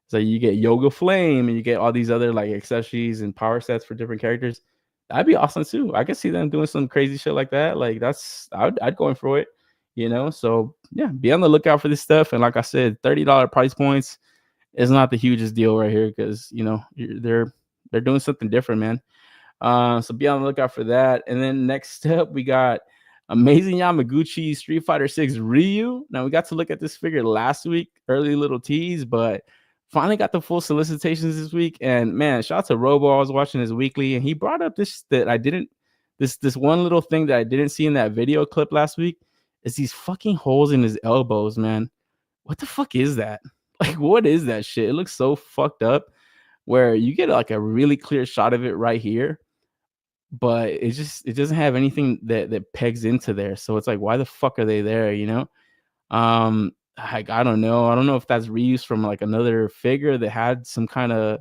So you get Yoga Flame and you get all these other like accessories and power sets for different characters. That'd be awesome too. I could see them doing some crazy shit like that. Like, I'd go in for it, you know? So yeah, be on the lookout for this stuff. And like I said, $30 price points is not the hugest deal right here, because, you know, they're doing something different, man. So be on the lookout for that. And then next up, we got Amazing Yamaguchi Street Fighter 6 Ryu. Now, we got to look at this figure last week, early little tease, but finally got the full solicitations this week. And man, shout out to Robo. I was watching his weekly, and he brought up this one little thing that I didn't see in that video clip last week. Is these fucking holes in his elbows, man. What the fuck is that? Like, what is that shit? It looks so fucked up, where you get like a really clear shot of it right here, but it doesn't have anything that pegs into there. So it's like, why the fuck are they there? You know? Like, I don't know. I don't know if that's reuse from like another figure that had some kind of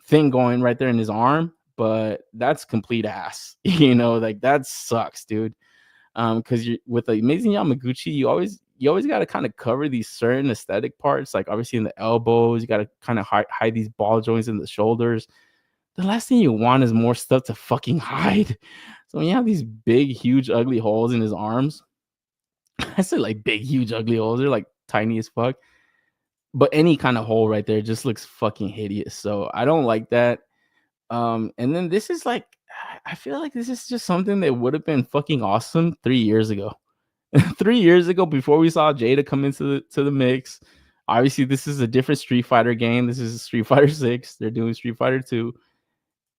thing going right there in his arm, but that's complete ass. You know, like, that sucks, dude. Because with the Amazing Yamaguchi, you always got to kind of cover these certain aesthetic parts, like obviously in the elbows. You got to kind of hide these ball joints in the shoulders. The last thing you want is more stuff to fucking hide. So when you have these big, huge, ugly holes in his arms, I said like big, huge, ugly holes. They're like tiny as fuck. But any kind of hole right there just looks fucking hideous. So I don't like that. And then this is like, I feel like this is just something that would have been fucking awesome 3 years ago. 3 years ago, before we saw Jada come into the mix. Obviously, this is a different Street Fighter game. This is Street Fighter 6. They're doing Street Fighter 2.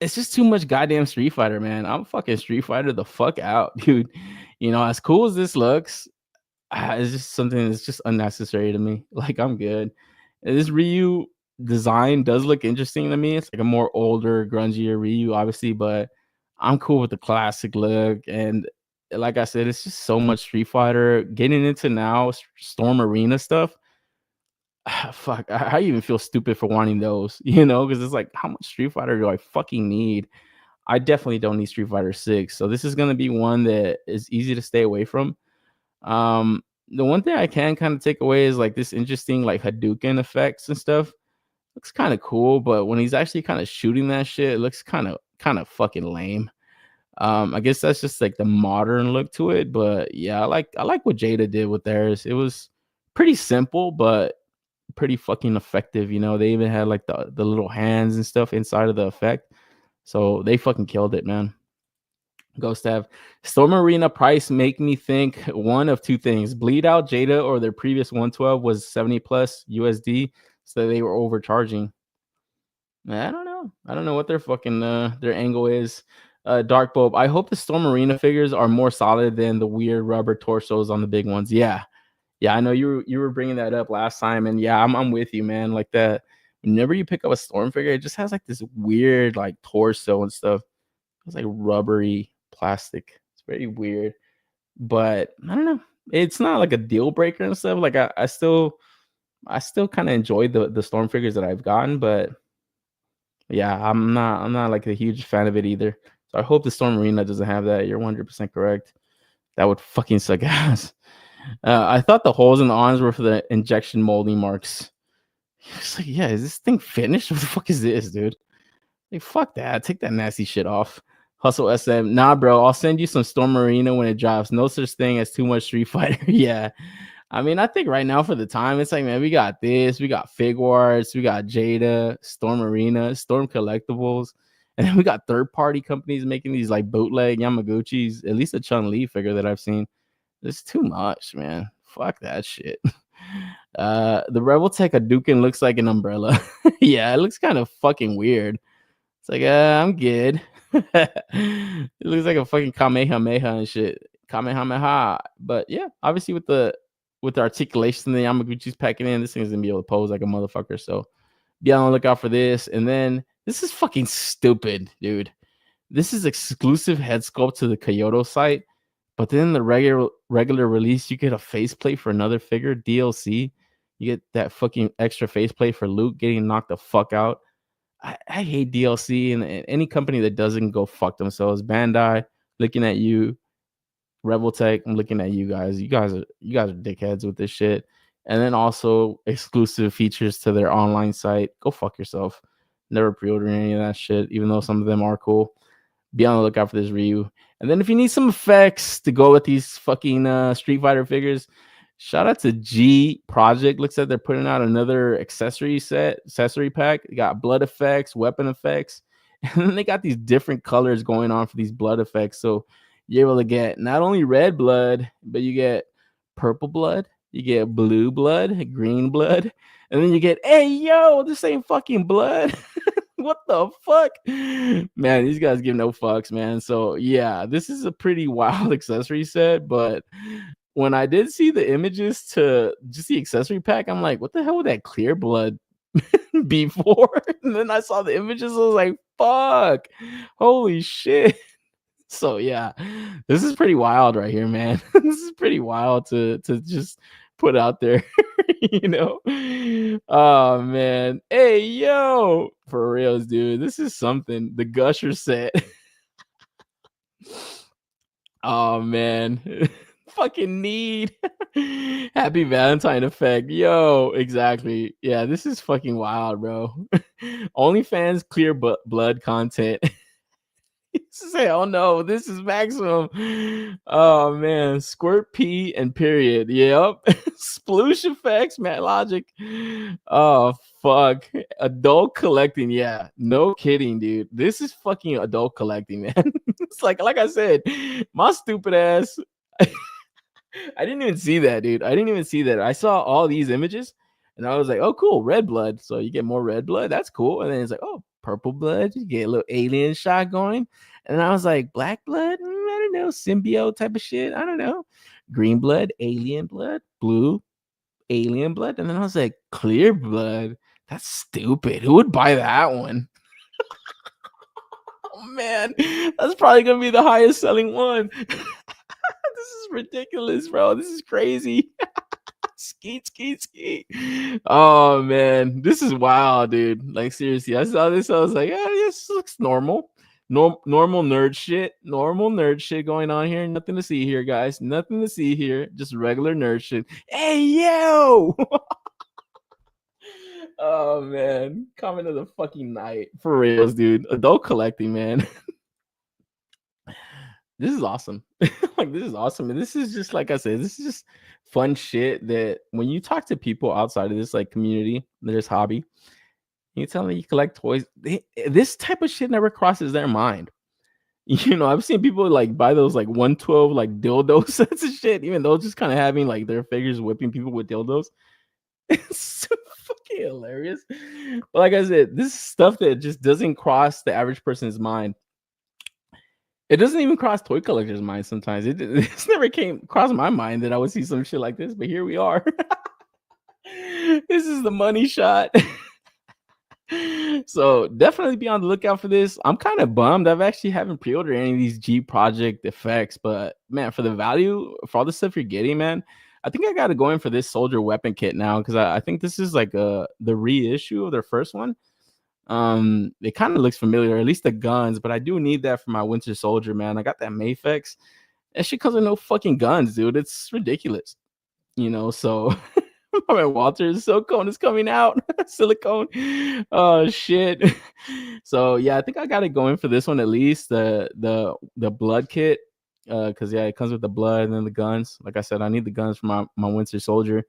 It's just too much goddamn Street Fighter, man. I'm fucking Street Fighter the fuck out, dude. You know, as cool as this looks, it's just something that's just unnecessary to me. Like, I'm good. And this Ryu design does look interesting to me. It's like a more older, grungier Ryu, obviously, but I'm cool with the classic look. And like I said, it's just so much Street Fighter. Getting into now Storm Arena stuff, fuck, I even feel stupid for wanting those, you know, because it's like, how much Street Fighter do I fucking need? I definitely don't need Street Fighter 6. So this is going to be one that is easy to stay away from. The one thing I can kind of take away is like this interesting like Hadouken effects and stuff. Looks kind of cool, but when he's actually kind of shooting that shit, it looks kind of fucking lame. I guess that's just like the modern look to it. But yeah, I like what Jada did with theirs. It was pretty simple, but pretty fucking effective. You know, they even had like the little hands and stuff inside of the effect. So they fucking killed it, man. Ghost have Storm Arena price make me think one of two things: Bleed Out, Jada, or their previous 112 was 70 plus USD, so they were overcharging. I don't know what their fucking their angle is. Dark Bulb, I hope the Storm Arena figures are more solid than the weird rubber torsos on the big ones. Yeah, I know you were bringing that up last time, and yeah, I'm with you, man. Like that, whenever you pick up a Storm figure, it just has like this weird like torso and stuff. It's like rubbery plastic. It's very weird, but I don't know. It's not like a deal breaker and stuff. Like I still kind of enjoy the Storm figures that I've gotten, but yeah, I'm not like a huge fan of it either. So I hope the Storm Arena doesn't have that. You're 100% correct. That would fucking suck ass. I thought the holes in the arms were for the injection molding marks. It's like, yeah, is this thing finished? What the fuck is this, dude? Like, fuck that. Take that nasty shit off. Hustle SM. Nah, bro. I'll send you some Storm Arena when it drops. No such thing as too much Street Fighter. Yeah. I mean, I think right now for the time, it's like, man, we got this. We got Fig Wars. We got Jada, Storm Arena, Storm Collectibles. And then we got third-party companies making these like bootleg Yamaguchis. At least a Chun-Li figure that I've seen. It's too much, man. Fuck that shit. The Rebel Tech Hadouken looks like an umbrella. Yeah, it looks kind of fucking weird. It's like, I'm good. It looks like a fucking Kamehameha and shit. Kamehameha. But yeah, obviously with the articulation the Yamaguchi's packing in, this thing's gonna be able to pose like a motherfucker. So be on the lookout for this. And then this is fucking stupid, dude. This is exclusive head sculpt to the Kyoto site. But then the regular release, you get a faceplate for another figure, DLC. You get that fucking extra faceplate for Luke getting knocked the fuck out. I hate DLC, and any company that doesn't go fuck themselves. Bandai, looking at you. Rebel Tech, I'm looking at you guys. You guys are dickheads with this shit. And then also exclusive features to their online site. Go fuck yourself. Never pre-order any of that shit, even though some of them are cool. Be on the lookout for this Ryu. And then if you need some effects to go with these fucking Street Fighter figures, shout out to G Project. Looks like they're putting out another accessory pack. They got blood effects, weapon effects, and then they got these different colors going on for these blood effects. So you're able to get not only red blood, but you get purple blood, you get blue blood, green blood, and then you get, hey, yo, this ain't fucking blood. What the fuck? Man, these guys give no fucks, man. So yeah, this is a pretty wild accessory set, but when I did see the images to just the accessory pack, I'm like, what the hell would that clear blood be for? And then I saw the images, I was like, fuck, holy shit. So yeah, this is pretty wild right here, man. This is pretty wild to just put out there. You know, oh man, hey yo, for reals, dude, this is something. The Gusher set. Oh man, fucking need. Happy Valentine effect, yo, exactly. Yeah, this is fucking wild, bro. OnlyFans clear blood content. Hell no, this is maximum. Oh man, squirt pee and period. Yep. Sploosh effects, Matt Logic. Oh fuck. Adult collecting, yeah. No kidding, dude. This is fucking adult collecting, man. It's like I said, my stupid ass. I didn't even see that, dude. I didn't even see that. I saw all these images and I was like, oh cool, red blood. So you get more red blood. That's cool. And then it's like, oh, purple blood, you get a little alien shot going. And I was like, black blood, I don't know, symbiote type of shit, I don't know. Green blood, alien blood, blue, alien blood. And then I was like, clear blood, that's stupid. Who would buy that one? Oh man, that's probably gonna be the highest selling one. This is ridiculous, bro. This is crazy. Skeet. Oh man, this is wild, dude. Like seriously, I saw this, I was like, this looks normal. Normal nerd shit. Normal nerd shit going on here. Nothing to see here, guys. Nothing to see here. Just regular nerd shit. Hey yo. Oh man, comment of the fucking night. For reals, dude. Adult collecting, man. This is awesome. Like this is awesome. And this is just, like I said, this is just fun shit that when you talk to people outside of this like community, this hobby, you tell them you collect toys, this type of shit never crosses their mind. You know, I've seen people like buy those like 112 like dildo sets of shit, even though just kind of having like their figures whipping people with dildos. It's so fucking hilarious. But like I said, this is stuff that just doesn't cross the average person's mind. It doesn't even cross toy collectors' minds sometimes. It's never came across my mind that I would see some shit like this, but here we are. This is the money shot. So definitely be on the lookout for this. I'm kind of bummed. I've actually haven't pre-ordered any of these G Project effects, but man, for the value, for all the stuff you're getting, man, I think I got to go in for this soldier weapon kit now because I think this is like the reissue of their first one. It kind of looks familiar, at least the guns, but I do need that for my Winter Soldier, man. I got that Mayfex. That shit comes with no fucking guns, dude. It's ridiculous, so. My man Walter's silicone is coming out. Silicone. Oh shit. So yeah, I think I gotta go in for this one at least. The blood kit. Because yeah, it comes with the blood and then the guns. Like I said, I need the guns for my Winter Soldier.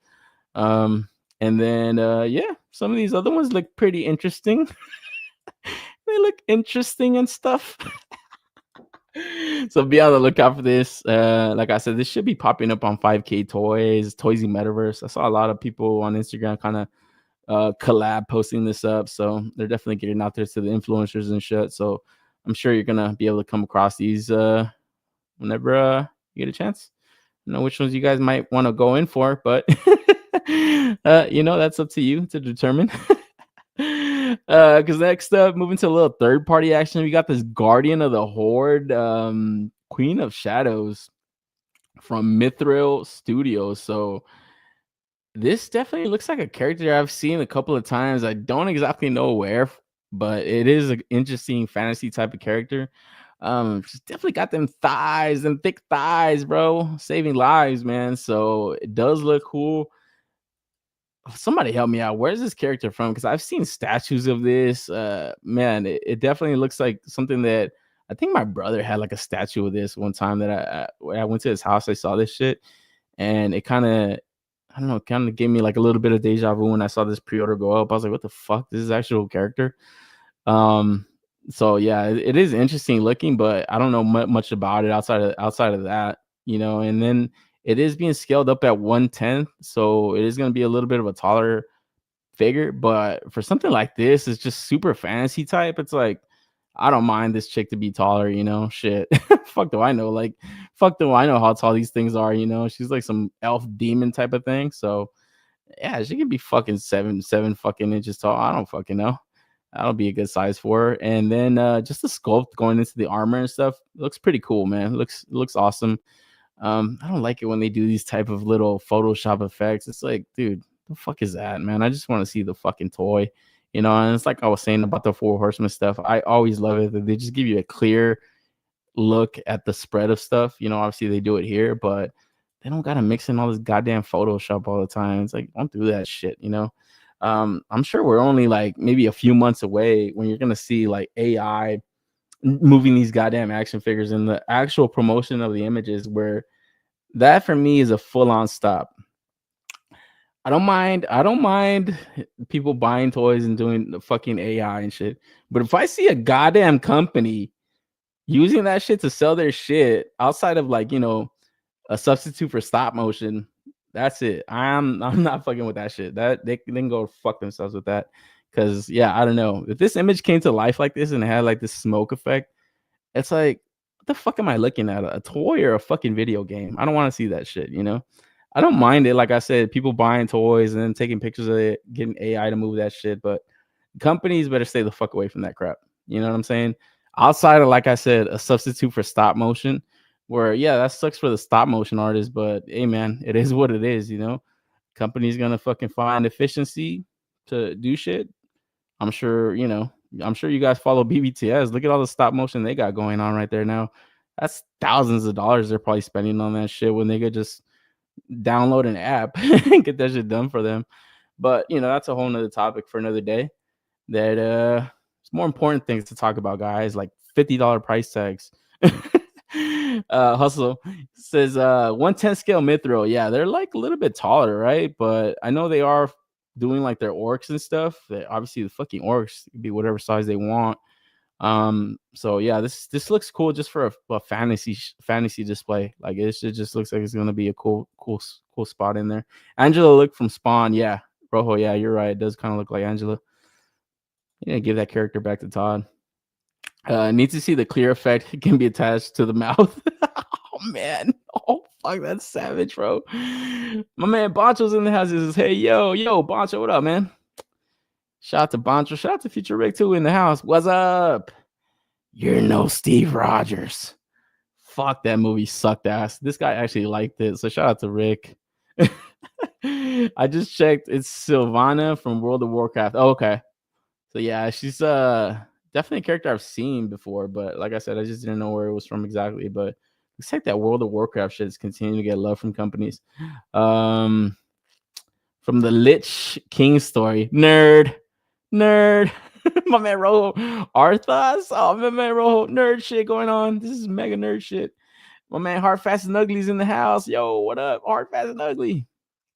And then yeah, some of these other ones look pretty interesting. They look interesting and stuff. So be on the lookout for this. Like I said, this should be popping up on 5K Toys, Toysy Metaverse. I saw a lot of people on Instagram kind of collab posting this up. So they're definitely getting out there to the influencers and shit. So I'm sure you're gonna be able to come across these whenever you get a chance. I don't know which ones you guys might want to go in for, but that's up to you to determine. Because next up, moving to a little third-party action, we got this Guardian of the Horde, Queen of Shadows from Mithril Studios. So this definitely looks like a character I've seen a couple of times. I don't exactly know where, but it is an interesting fantasy type of character. She's definitely got them thighs and thick thighs, bro, saving lives, man. So it does look cool. Somebody help me out. Where's this character from? Because I've seen statues of this. Man, it definitely looks like something that I think my brother had like a statue of this one time that I went to his house. I saw this shit, and it kind of, I don't know, kind of gave me like a little bit of deja vu when I saw this pre-order go up. I was like, what the fuck? This is actual character. So yeah, it is interesting looking, but I don't know much about it outside of that, and then it is being scaled up at 1/10, so it is going to be a little bit of a taller figure. But for something like this, it's just super fantasy type. It's like, I don't mind this chick to be taller, shit. Fuck do I know? Like, fuck do I know how tall these things are, She's like some elf demon type of thing. So yeah, she could be fucking seven fucking inches tall. I don't fucking know. That'll be a good size for her. And then just the sculpt going into the armor and stuff looks pretty cool, man. Looks awesome. I don't like it when they do these type of little Photoshop effects. It's like, dude, the fuck is that, man? I just want to see the fucking toy, and it's like I was saying about the Four Horsemen stuff. I always love it that they just give you a clear look at the spread of stuff. Obviously they do it here, but they don't gotta mix in all this goddamn Photoshop all the time. It's like, don't do that shit, I'm sure we're only like maybe a few months away when you're gonna see like AI moving these goddamn action figures and the actual promotion of the images, where that for me is a full-on stop. I don't mind people buying toys and doing the fucking AI and shit, but if I see a goddamn company using that shit to sell their shit outside of like, a substitute for stop motion, that's it. I'm not fucking with that shit. That they can go fuck themselves with that. Because yeah, I don't know, if this image came to life like this and it had like this smoke effect, it's like, what the fuck am I looking at? A toy or a fucking video game? I don't want to see that shit. I don't mind it. Like I said, people buying toys and then taking pictures of it, getting AI to move that shit, but companies better stay the fuck away from that crap. You know what I'm saying? Outside of, like I said, a substitute for stop motion, where yeah, that sucks for the stop motion artist, but hey man, it is what it is. Company's gonna fucking find efficiency to do shit. I'm sure you guys follow BBTS. Look at all the stop motion they got going on right there now. That's thousands of dollars they're probably spending on that shit when they could just download an app and get that shit done for them. But that's a whole nother topic for another day. That there's more important things to talk about, guys, like $50 price tags. Hustle says 1/10 scale Mithril. Yeah, they're like a little bit taller, right? But I know they are doing like their orcs and stuff. Obviously the fucking orcs could be whatever size they want. So yeah, this looks cool just for a fantasy display. Like it just looks like it's gonna be a cool spot in there. Angela look from Spawn. Yeah, Rojo, yeah, you're right. It does kind of look like Angela. Yeah, give that character back to Todd. Need to see the clear effect. It can be attached to the mouth. Oh man. Oh fuck, that's savage, bro. My man Boncho's in the house. He says, hey, yo, Boncho, what up, man? Shout out to Boncho. Shout out to Future Rick too in the house. What's up? You're no Steve Rogers. Fuck, that movie sucked ass. This guy actually liked it. So shout out to Rick. I just checked. It's Sylvana from World of Warcraft. Oh, okay. So yeah, she's definitely a character I've seen before, but like I said, I just didn't know where it was from exactly. But looks like that World of Warcraft shit is continuing to get love from companies. From the Lich King story. Nerd. My man Rojo Arthas. Oh, my man Rojo, nerd shit going on. This is mega nerd shit. My man Hard, Fast, and Ugly's in the house. Yo, what up? Hard, Fast, and Ugly.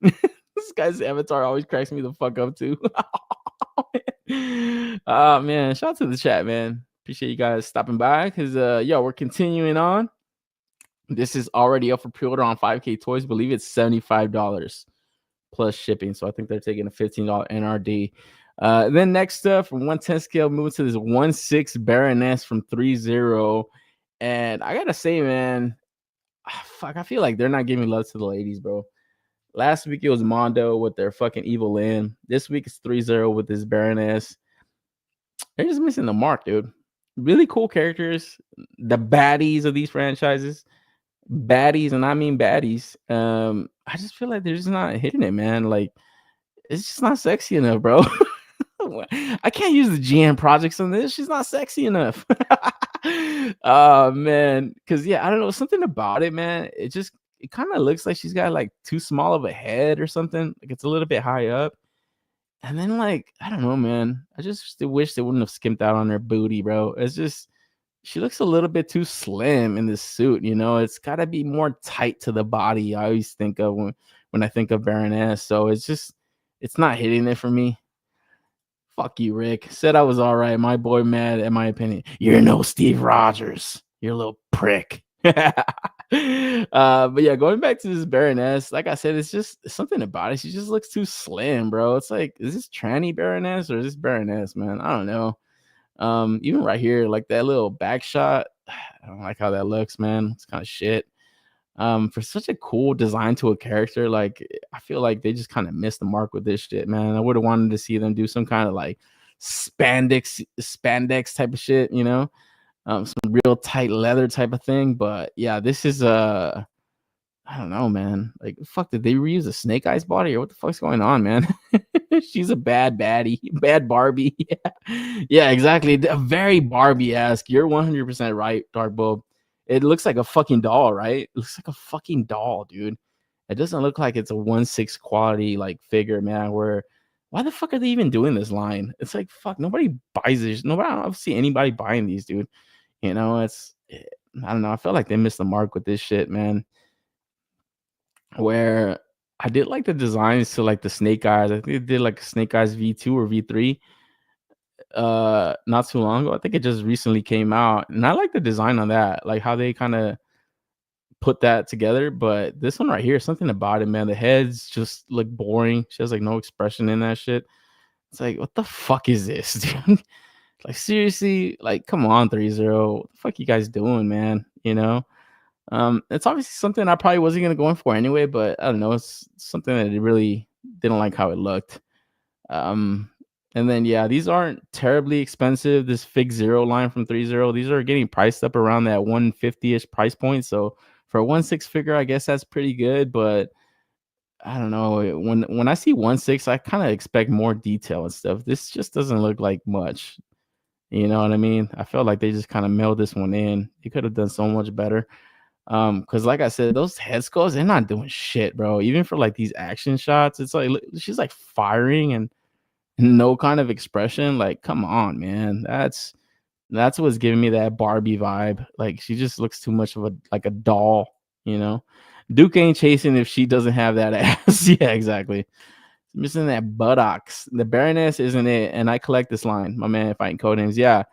This guy's avatar always cracks me the fuck up too. Oh man, shout out to the chat, man. Appreciate you guys stopping by because yo, we're continuing on. This is already up for pre-order on 5K Toys. I believe it's $75 plus shipping. So I think they're taking a $15 NRD. Then next up from 110 scale, moving to this 1/6 Baroness from Threezero. And I gotta say, man, fuck, I feel like they're not giving love to the ladies, bro. Last week it was Mondo with their fucking evil Lynn. This week it's Threezero with this Baroness. They're just missing the mark, dude. Really cool characters. The baddies of these franchises. Baddies, and I mean baddies. I just feel like they're just not hitting it, man. Like, it's just not sexy enough, bro. I can't use the GM projects on this. She's not sexy enough. Oh man, because yeah, I don't know, something about it, man. It kind of looks like she's got like too small of a head or something. Like it's a little bit high up, and then like I don't know, man. I just wish they wouldn't have skimped out on her booty, bro. It's just she looks a little bit too slim in this suit. You know, it's got to be more tight to the body. I always think of when I think of Baroness. So it's not hitting it for me. Fuck you, Rick. Said I was all right. My boy mad at my opinion. You're no Steve Rogers. You're a little prick. But yeah, going back to this Baroness, like I said, it's just something about it. She just looks too slim, bro. It's like, is this tranny Baroness or is this Baroness, man? I don't know. Even right here, like that little back shot, I don't like how that looks, man. It's kind of shit. For such a cool design to a character, like I feel like they just kind of missed the mark with this shit, man. I would have wanted to see them do some kind of like spandex type of shit, you know, some real tight leather type of thing. But yeah, this is I don't know, man. Like, fuck, did they reuse a Snake Eyes body or what the fuck's going on, man? She's a bad baddie, bad Barbie. Yeah, exactly. Very Barbie-esque. You're 100% right, Dark Bulb. It looks like a fucking doll, right? It looks like a fucking doll, dude. It doesn't look like it's a 1/6 quality like figure, man. Why the fuck are they even doing this line? It's like, fuck, nobody buys this. I don't see anybody buying these, dude. You know, I don't know. I feel like they missed the mark with this shit, man. Where I did like the designs to like the Snake Eyes. I think they did like Snake Eyes V2 or V3 not too long ago. I think it just recently came out, and I like the design on that, like how they kind of put that together. But this one right here, something about it, man. The heads just look boring. She has like no expression in that shit. It's like, what the fuck is this, dude? Like, seriously, like, come on, Threezero. What the fuck you guys doing, man? You know? It's obviously something I probably wasn't gonna go in for anyway, but I don't know, it's something that it really didn't like how it looked. And then yeah, these aren't terribly expensive. This Fig Zero line from Threezero, these are getting priced up around that 150-ish price point. So for a 1/6 figure, I guess that's pretty good, but I don't know. When I see 1/6, I kind of expect more detail and stuff. This just doesn't look like much. You know what I mean? I felt like they just kind of mailed this one in. You could have done so much better. Because like I said, those head skulls, they're not doing shit, bro. Even for like these action shots, it's like she's like firing and no kind of expression. Like, come on, man. That's what's giving me that Barbie vibe. Like, she just looks too much of a doll, you know. Duke ain't chasing if she doesn't have that ass. Yeah, exactly. Missing that buttocks. The Baroness isn't it, and I collect this line. My man fighting codenames. Yeah.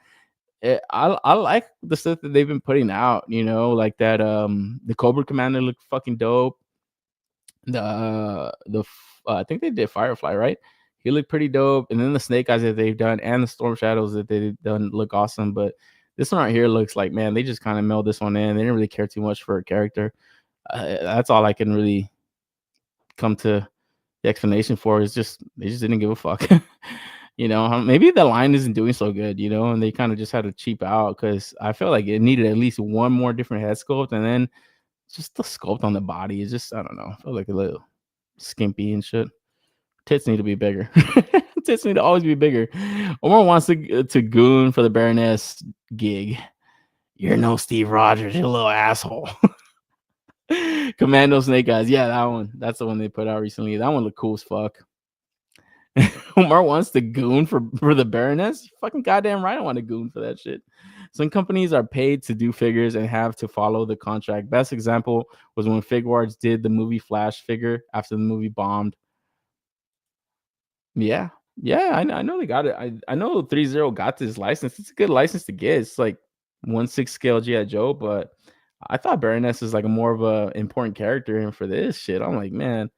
I like the stuff that they've been putting out, you know, like that the Cobra Commander looked fucking dope. I think they did Firefly, right? He looked pretty dope. And then the Snake Eyes that they've done and the Storm Shadows that they've done look awesome. But this one right here looks like, man, they just kind of mailed this one in. They didn't really care too much for a character. That's all I can really come to the explanation for. Is just they just didn't give a fuck. maybe the line isn't doing so good, and they kind of just had to cheap out because I feel like it needed at least one more different head sculpt, and then just the sculpt on the body is just, I don't know, I feel like a little skimpy and shit. Tits need to be bigger. Tits need to always be bigger. Omar wants to goon for the Baroness gig. You're no Steve Rogers, you little asshole. Commando Snake Eyes. Yeah, that one. That's the one they put out recently. That one looked cool as fuck. Omar wants to goon for the Baroness. You fucking goddamn right I want to goon for that shit. Some companies are paid to do figures and have to follow the contract. Best example was when Figuarts did the movie Flash figure after the movie bombed. Yeah. I know they got it. I know Threezero got this license. It's a good license to get. It's like 1/6 scale G.I. Joe, but I thought Baroness is like a more of a important character. And for this shit, I'm like, man,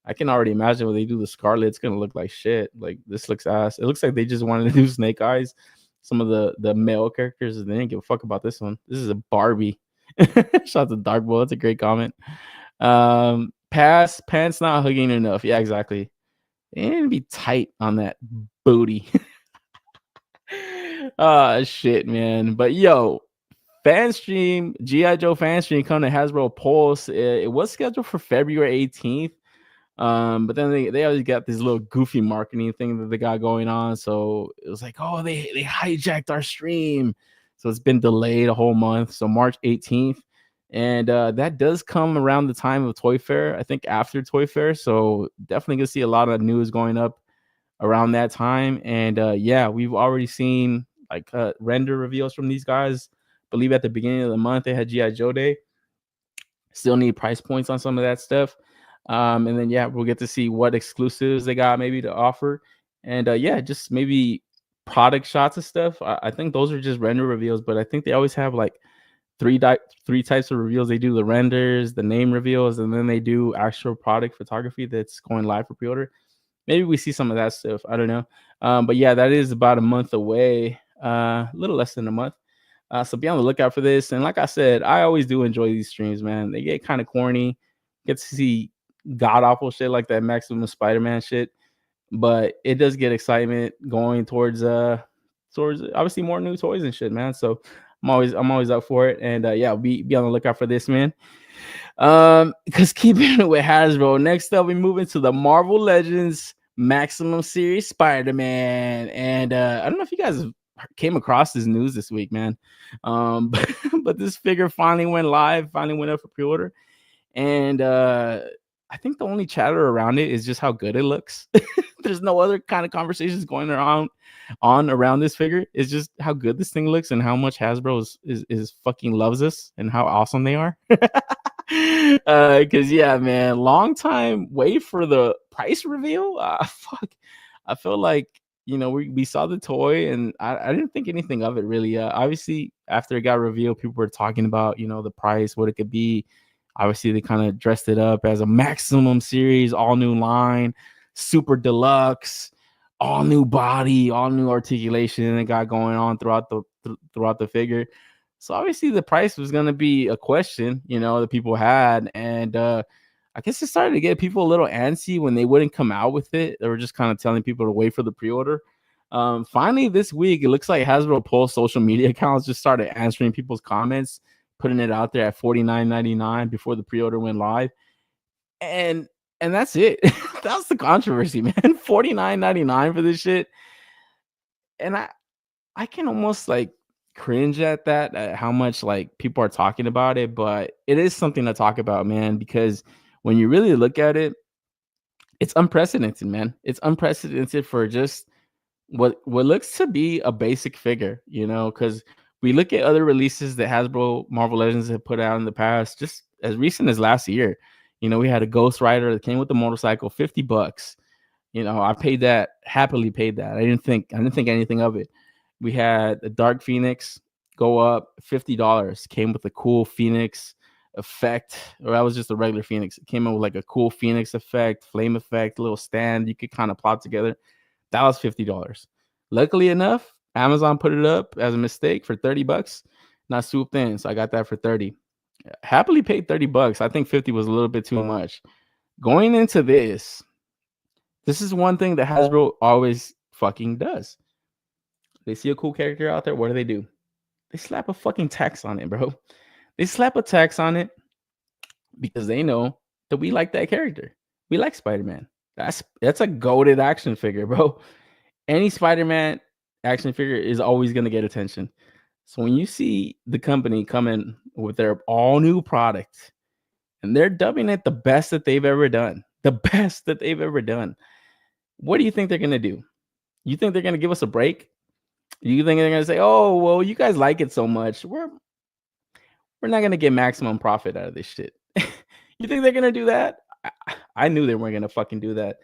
I can already imagine when they do the Scarlet, it's gonna look like shit. Like this looks ass. It looks like they just wanted to do Snake Eyes. Some of the male characters, they didn't give a fuck about this one. This is a Barbie. Shout out to Dark Bull. That's a great comment. Pass pants not hugging enough. Yeah, exactly. They need to be tight on that booty. Shit, man. But yo, fan stream, G.I. Joe fan stream coming to Hasbro Pulse. It was scheduled for February 18th. But then they always got this little goofy marketing thing that they got going on. So it was like, oh, they hijacked our stream. So it's been delayed a whole month. So March 18th. And that does come around the time of Toy Fair, I think after Toy Fair. So definitely gonna see a lot of news going up around that time. And yeah, we've already seen like render reveals from these guys. I believe at the beginning of the month they had G.I. Joe Day. Still need price points on some of that stuff. And then yeah, we'll get to see what exclusives they got maybe to offer. And yeah, just maybe product shots of stuff. I think those are just render reveals, but I think they always have like three types of reveals. They do the renders, the name reveals, and then they do actual product photography that's going live for pre-order. Maybe we see some of that stuff. I don't know. But yeah, that is about a month away, a little less than a month. So be on the lookout for this. And like I said, I always do enjoy these streams, man. They get kind of corny. Get to see god awful shit like that Maximum Spider-Man shit, but it does get excitement going towards obviously more new toys and shit, man. So I'm always up for it. And yeah, be on the lookout for this, man. Because keeping it with Hasbro, next up we move into the Marvel Legends Maximum Series Spider-Man. And I don't know if you guys came across this news this week, man. But this figure finally went live, finally went up for pre-order. And I think the only chatter around it is just how good it looks. There's no other kind of conversations going around this figure. It's just how good this thing looks and how much Hasbro is fucking loves us and how awesome they are. Because yeah, man, long time wait for the price reveal. Fuck, I feel like we saw the toy and I didn't think anything of it really. Obviously, after it got revealed, people were talking about the price, what it could be. Obviously, they kind of dressed it up as a Maximum Series, all new line, super deluxe, all new body, all new articulation it got going on throughout the figure. So obviously, the price was gonna be a question, that people had, and I guess it started to get people a little antsy when they wouldn't come out with it. They were just kind of telling people to wait for the pre-order. Finally, this week, it looks like Hasbro Pulse social media accounts just started answering people's comments, putting it out there at $49.99 before the pre-order went live. And that's it. That's the controversy, man. $49.99 for this shit. And I can almost like cringe at that, at how much like people are talking about it, but it is something to talk about, man, because when you really look at it, it's unprecedented, man. It's unprecedented for just what looks to be a basic figure, because we look at other releases that Hasbro Marvel Legends have put out in the past, just as recent as last year. We had a Ghost Rider that came with the motorcycle, $50. I happily paid that. I didn't think anything of it. We had the Dark Phoenix go up $50. Came with a cool Phoenix effect, or that was just a regular Phoenix. It came in with like a cool Phoenix effect, flame effect, little stand you could kind of plot together. That was $50. Luckily enough, Amazon put it up as a mistake for $30. And I swooped in, so I got that for $30. Happily paid $30. I think $50 was a little bit too much. Going into this is one thing that Hasbro always fucking does. They see a cool character out there. What do? They slap a fucking tax on it, bro. They slap a tax on it because they know that we like that character. We like Spider-Man. That's a goated action figure, bro. Any Spider-Man action figure is always going to get attention. So when you see the company come in with their all new product and they're dubbing it the best that they've ever done, what do you think they're going to do? You think they're going to give us a break? You think they're going to say, oh, well, you guys like it so much. We're not going to get maximum profit out of this shit. You think they're going to do that? I knew they weren't going to fucking do that.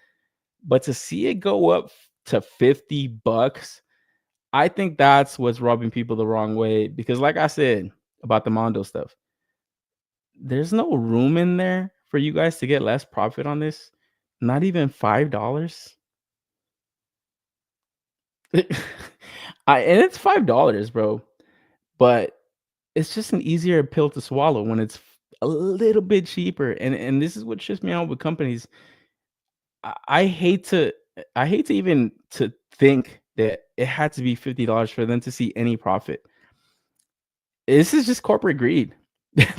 But to see it go up to $50, I think that's what's rubbing people the wrong way. Because like I said about the Mondo stuff, there's no room in there for you guys to get less profit on this. Not even $5. And it's $5, bro. But it's just an easier pill to swallow when it's a little bit cheaper. And this is what trips me out with companies. I hate to even to think that it had to be $50 for them to see any profit. This is just corporate greed.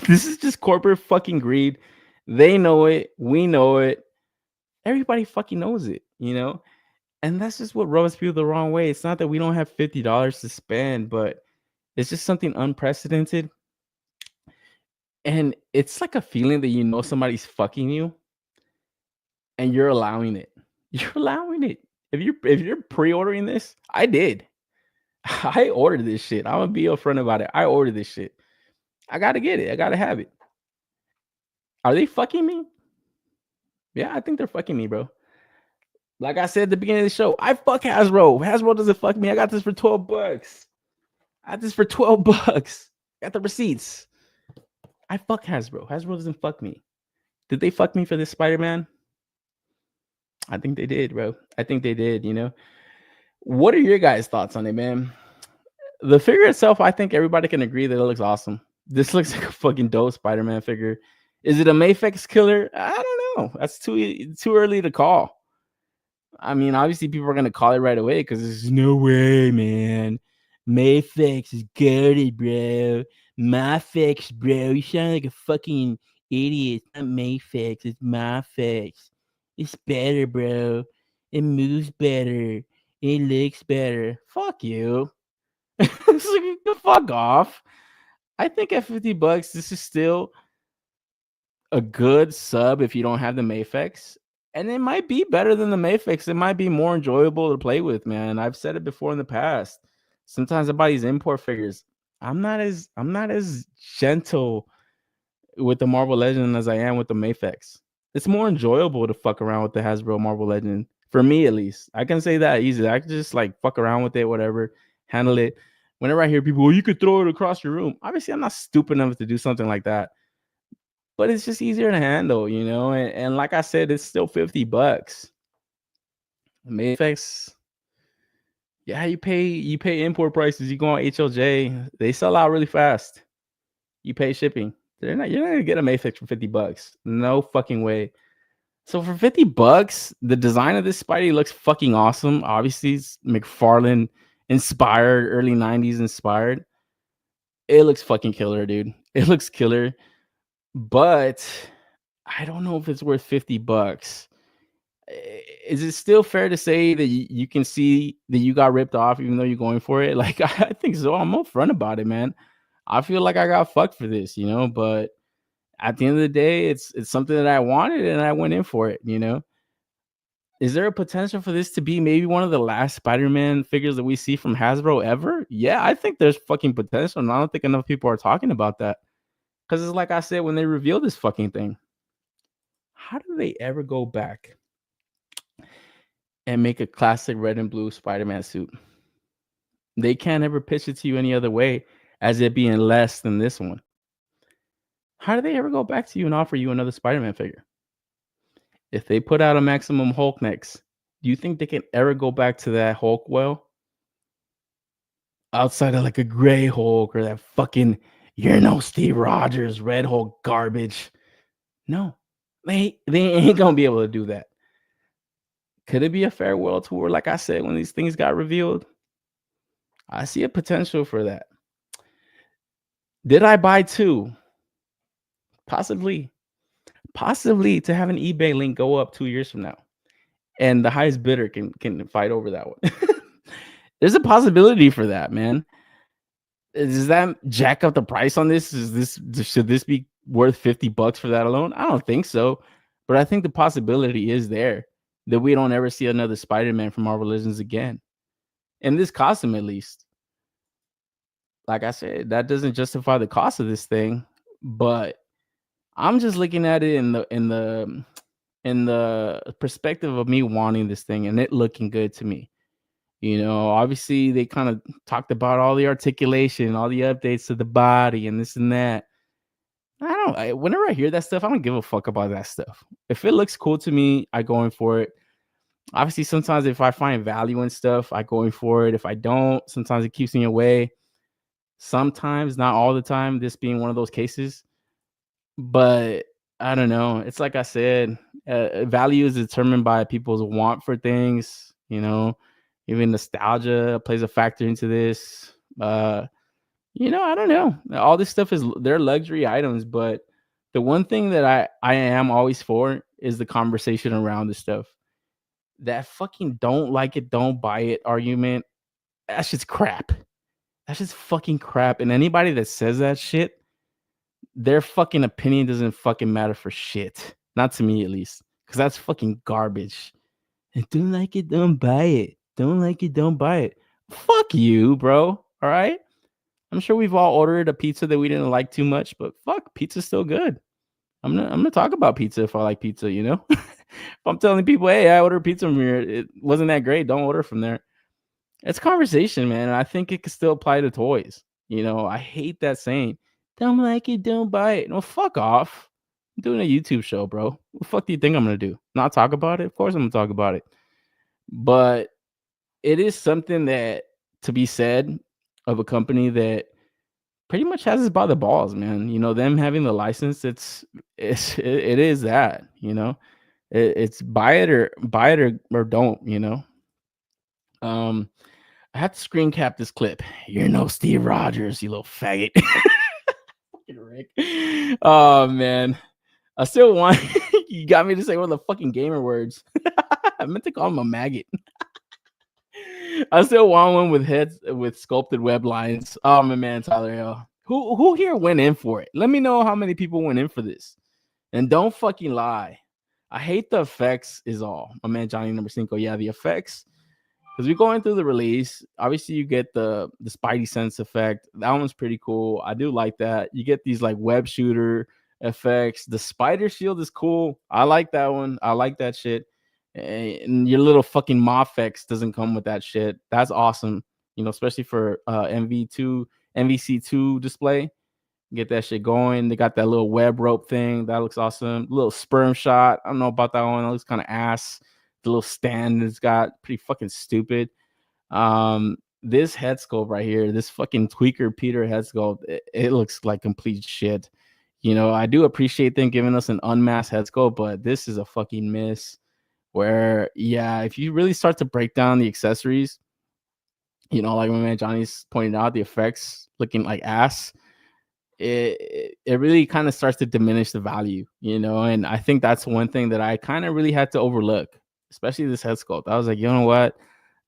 This is just corporate fucking greed. They know it. We know it. Everybody fucking knows it, you know? And that's just what rubs people the wrong way. It's not that we don't have $50 to spend, but it's just something unprecedented. And it's like a feeling that you know somebody's fucking you and you're allowing it. You're allowing it. If you're pre-ordering this, I did. I ordered this shit. I'm gonna be upfront about it. I ordered this shit. I gotta get it. I gotta have it. Are they fucking me? Yeah, I think they're fucking me, bro. Like I said at the beginning of the show, I fuck Hasbro. Hasbro doesn't fuck me. I got this for $12. I got this for $12. Got the receipts. I fuck Hasbro. Hasbro doesn't fuck me. Did they fuck me for this Spider-Man? I think they did, bro. I think they did, you know. What are your guys' thoughts on it, man? The figure itself, I think everybody can agree that it looks awesome. This looks like a fucking dope Spider-Man figure. Is it a Mafex killer? I don't know. That's too early to call. I mean, obviously people are gonna call it right away because there's no way, man. Mafex is gutted, bro. Mafex, bro. You sound like a fucking idiot. It's not Mafex, it's Mafex. It's better, bro. It moves better. It looks better. Fuck you. It's like, fuck off. I think at $50, this is still a good sub if you don't have the Mafex. And it might be better than the Mafex. It might be more enjoyable to play with, man. I've said it before in the past. Sometimes I buy these import figures. I'm not as gentle with the Marvel Legend as I am with the Mafex. It's more enjoyable to fuck around with the Hasbro Marvel Legend. For me, at least. I can say that easily. I can just like fuck around with it, whatever, handle it. Whenever I hear people, well, you could throw it across your room. Obviously, I'm not stupid enough to do something like that. But it's just easier to handle, you know? And like I said, it's still $50. Mafex, yeah, you pay import prices. You go on HLJ, they sell out really fast. You pay shipping. You're not gonna get a Mafex for $50. No fucking way. So for $50, the design of this Spidey looks fucking awesome. Obviously, it's McFarlane inspired, early 90s inspired. It looks fucking killer, dude. It looks killer. But I don't know if it's worth $50. Is it still fair to say that you can see that you got ripped off even though you're going for it? Like, I think so. I'm upfront about it, man. I feel like I got fucked for this, you know, but at the end of the day, it's something that I wanted and I went in for it, you know. Is there a potential for this to be maybe one of the last Spider-Man figures that we see from Hasbro ever? Yeah, I think there's fucking potential, and I don't think enough people are talking about that. Because it's like I said, when they reveal this fucking thing, how do they ever go back and make a classic red and blue Spider-Man suit? They can't ever pitch it to you any other way as it being less than this one. How do they ever go back to you and offer you another Spider-Man figure? If they put out a Maximum Hulk next, do you think they can ever go back to that Hulk well? Outside of like a gray Hulk or that fucking, Steve Rogers Red Hulk garbage. No, they ain't gonna be able to do that. Could it be a farewell tour? Like I said, when these things got revealed, I see a potential for that. Did I buy 2? Possibly to have an eBay link go up 2 years from now, and the highest bidder can fight over that one. There's a possibility for that, man. Does that jack up the price on this? Should this be worth $50 for that alone? I don't think so, but I think the possibility is there that we don't ever see another Spider-Man from Marvel Legends again, in this costume at least. Like I said, that doesn't justify the cost of this thing, but I'm just looking at it in the perspective of me wanting this thing and it looking good to me. You know, obviously they kind of talked about all the articulation, all the updates to the body and this and that. Whenever I hear that stuff, I don't give a fuck about that stuff. If it looks cool to me, I go in for it. Obviously, sometimes if I find value in stuff, I go in for it. If I don't, sometimes it keeps me away. Sometimes, not all the time, this being one of those cases. But I don't know. It's like I said, value is determined by people's want for things. You know, even nostalgia plays a factor into this. You know, I don't know. All this stuff they're luxury items, but the one thing that I am always for is the conversation around this stuff. That fucking don't like it, don't buy it argument, that's just crap. That's just fucking crap. And anybody that says that shit, their fucking opinion doesn't fucking matter for shit. Not to me, at least. Because that's fucking garbage. And don't like it, don't buy it. Don't like it, don't buy it. Fuck you, bro. All right? I'm sure we've all ordered a pizza that we didn't like too much, but fuck, pizza's still good. I'm gonna talk about pizza if I like pizza, you know? If I'm telling people, hey, I ordered pizza from here, it wasn't that great, don't order from there. It's conversation, man. And I think it could still apply to toys. You know, I hate that saying, don't like it, don't buy it. No, fuck off. I'm doing a YouTube show, bro. What the fuck do you think I'm gonna do? Not talk about it? Of course I'm gonna talk about it. But it is something that to be said of a company that pretty much has us by the balls, man. You know, them having the license, it is that, you know. It's buy it or don't, you know. I have to screen cap this clip. You're no Steve Rogers, you little faggot. Fucking Rick. Oh man. I still want you got me to say one of the fucking gamer words. I meant to call him a maggot. I still want one with heads with sculpted web lines. Oh my man, Tyler Hill. Who here went in for it? Let me know how many people went in for this. And don't fucking lie. I hate the effects is all. My man Johnny number 5. Yeah, the effects. Because we're going through the release. Obviously, you get the Spidey sense effect. That one's pretty cool. I do like that. You get these like web shooter effects. The spider shield is cool. I like that one. I like that shit. And your little fucking Mofex doesn't come with that shit. That's awesome. You know, especially for MVC2 display. Get that shit going. They got that little web rope thing. That looks awesome. Little sperm shot. I don't know about that one. That looks kind of ass. The little stand it's got pretty fucking stupid. This head sculpt right here, this fucking tweaker Peter head sculpt, it looks like complete shit. You know, I do appreciate them giving us an unmasked head sculpt, but this is a fucking miss. Where, yeah, if you really start to break down the accessories, you know, like my man Johnny's pointed out, the effects looking like ass. It really kind of starts to diminish the value, you know, and I think that's one thing that I kind of really had to overlook, especially this head sculpt. I was like, you know what?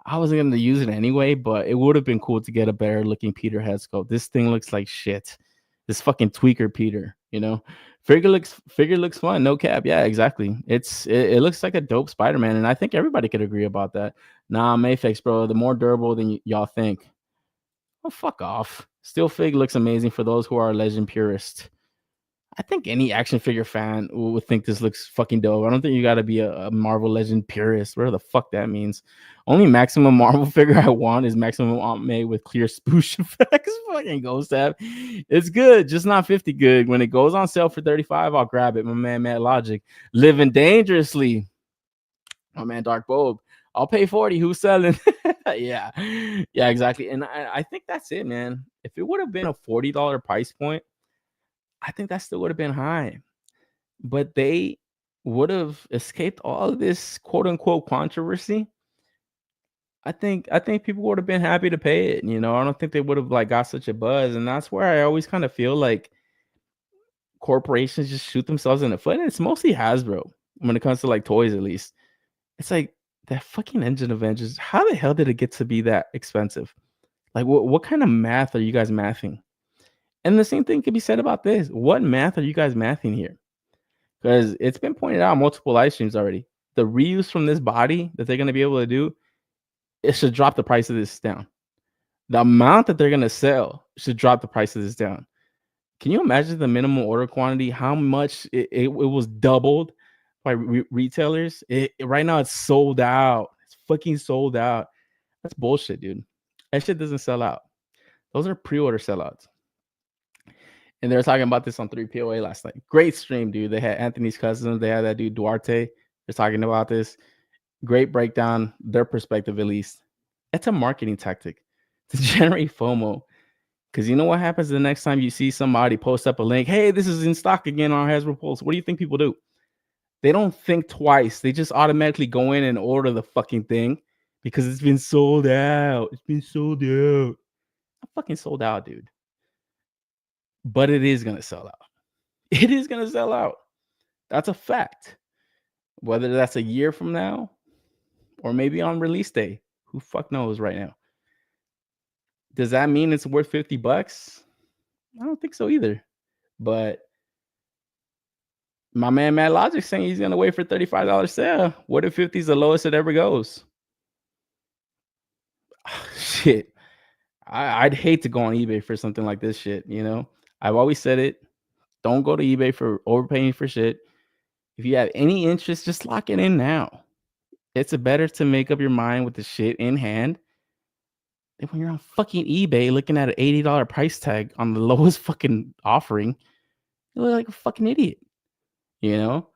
I wasn't going to use it anyway, but it would have been cool to get a better looking Peter head sculpt. This thing looks like shit. This fucking tweaker Peter, you know, figure looks fun. No cap. Yeah, exactly. It looks like a dope Spider-Man. And I think everybody could agree about that. Nah, Mayfix, bro, the more durable than y'all think. Oh, fuck off. Still Fig looks amazing for those who are legend purists. I think any action figure fan would think this looks fucking dope. I don't think you got to be a Marvel Legend purist. Where the fuck that means. Only maximum Marvel figure I want is maximum Aunt May with clear spoosh effects. Fucking Ghost Tab. It's good, just not 50 good. When it goes on sale for 35, I'll grab it. My man, Matt Logic. Living dangerously. My man, Dark Bulb. I'll pay 40. Who's selling? Yeah, exactly. And I think that's it, man. If it would have been a $40 price point, I think that still would have been high. But they would have escaped all of this quote unquote controversy, I think people would have been happy to pay it. You know, I don't think they would have like got such a buzz, and that's where I always kind of feel like corporations just shoot themselves in the foot. And it's mostly Hasbro when it comes to like toys, at least. It's like that fucking engine Avengers. How the hell did it get to be that expensive? Like, what kind of math are you guys mathing? And the same thing could be said about this. What math are you guys mathing here? Because it's been pointed out on multiple live streams already. The reuse from this body that they're going to be able to do, it should drop the price of this down. The amount that they're going to sell should drop the price of this down. Can you imagine the minimum order quantity? How much it was doubled by retailers? Right now, it's sold out. It's fucking sold out. That's bullshit, dude. That shit doesn't sell out. Those are pre-order sellouts. And they were talking about this on 3POA last night. Great stream, dude. They had Anthony's cousins. They had that dude Duarte. They're talking about this. Great breakdown, their perspective at least. It's a marketing tactic to generate FOMO. Because you know what happens the next time you see somebody post up a link? Hey, this is in stock again on Hasbro Pulse. What do you think people do? They don't think twice. They just automatically go in and order the fucking thing because it's been sold out. It's been sold out. I'm fucking sold out, dude. But it is going to sell out. It is going to sell out. That's a fact. Whether that's a year from now or maybe on release day, who fuck knows right now? Does that mean it's worth $50? I don't think so either. But my man Mad Logic saying he's gonna wait for $35 sale. What if 50 is the lowest it ever goes? Shit. I'd hate to go on eBay for something like this shit, you know? I've always said it. Don't go to eBay for overpaying for shit. If you have any interest, just lock it in now. It's better to make up your mind with the shit in hand than when you're on fucking eBay looking at an $80 price tag on the lowest fucking offering. You look like a fucking idiot, you know?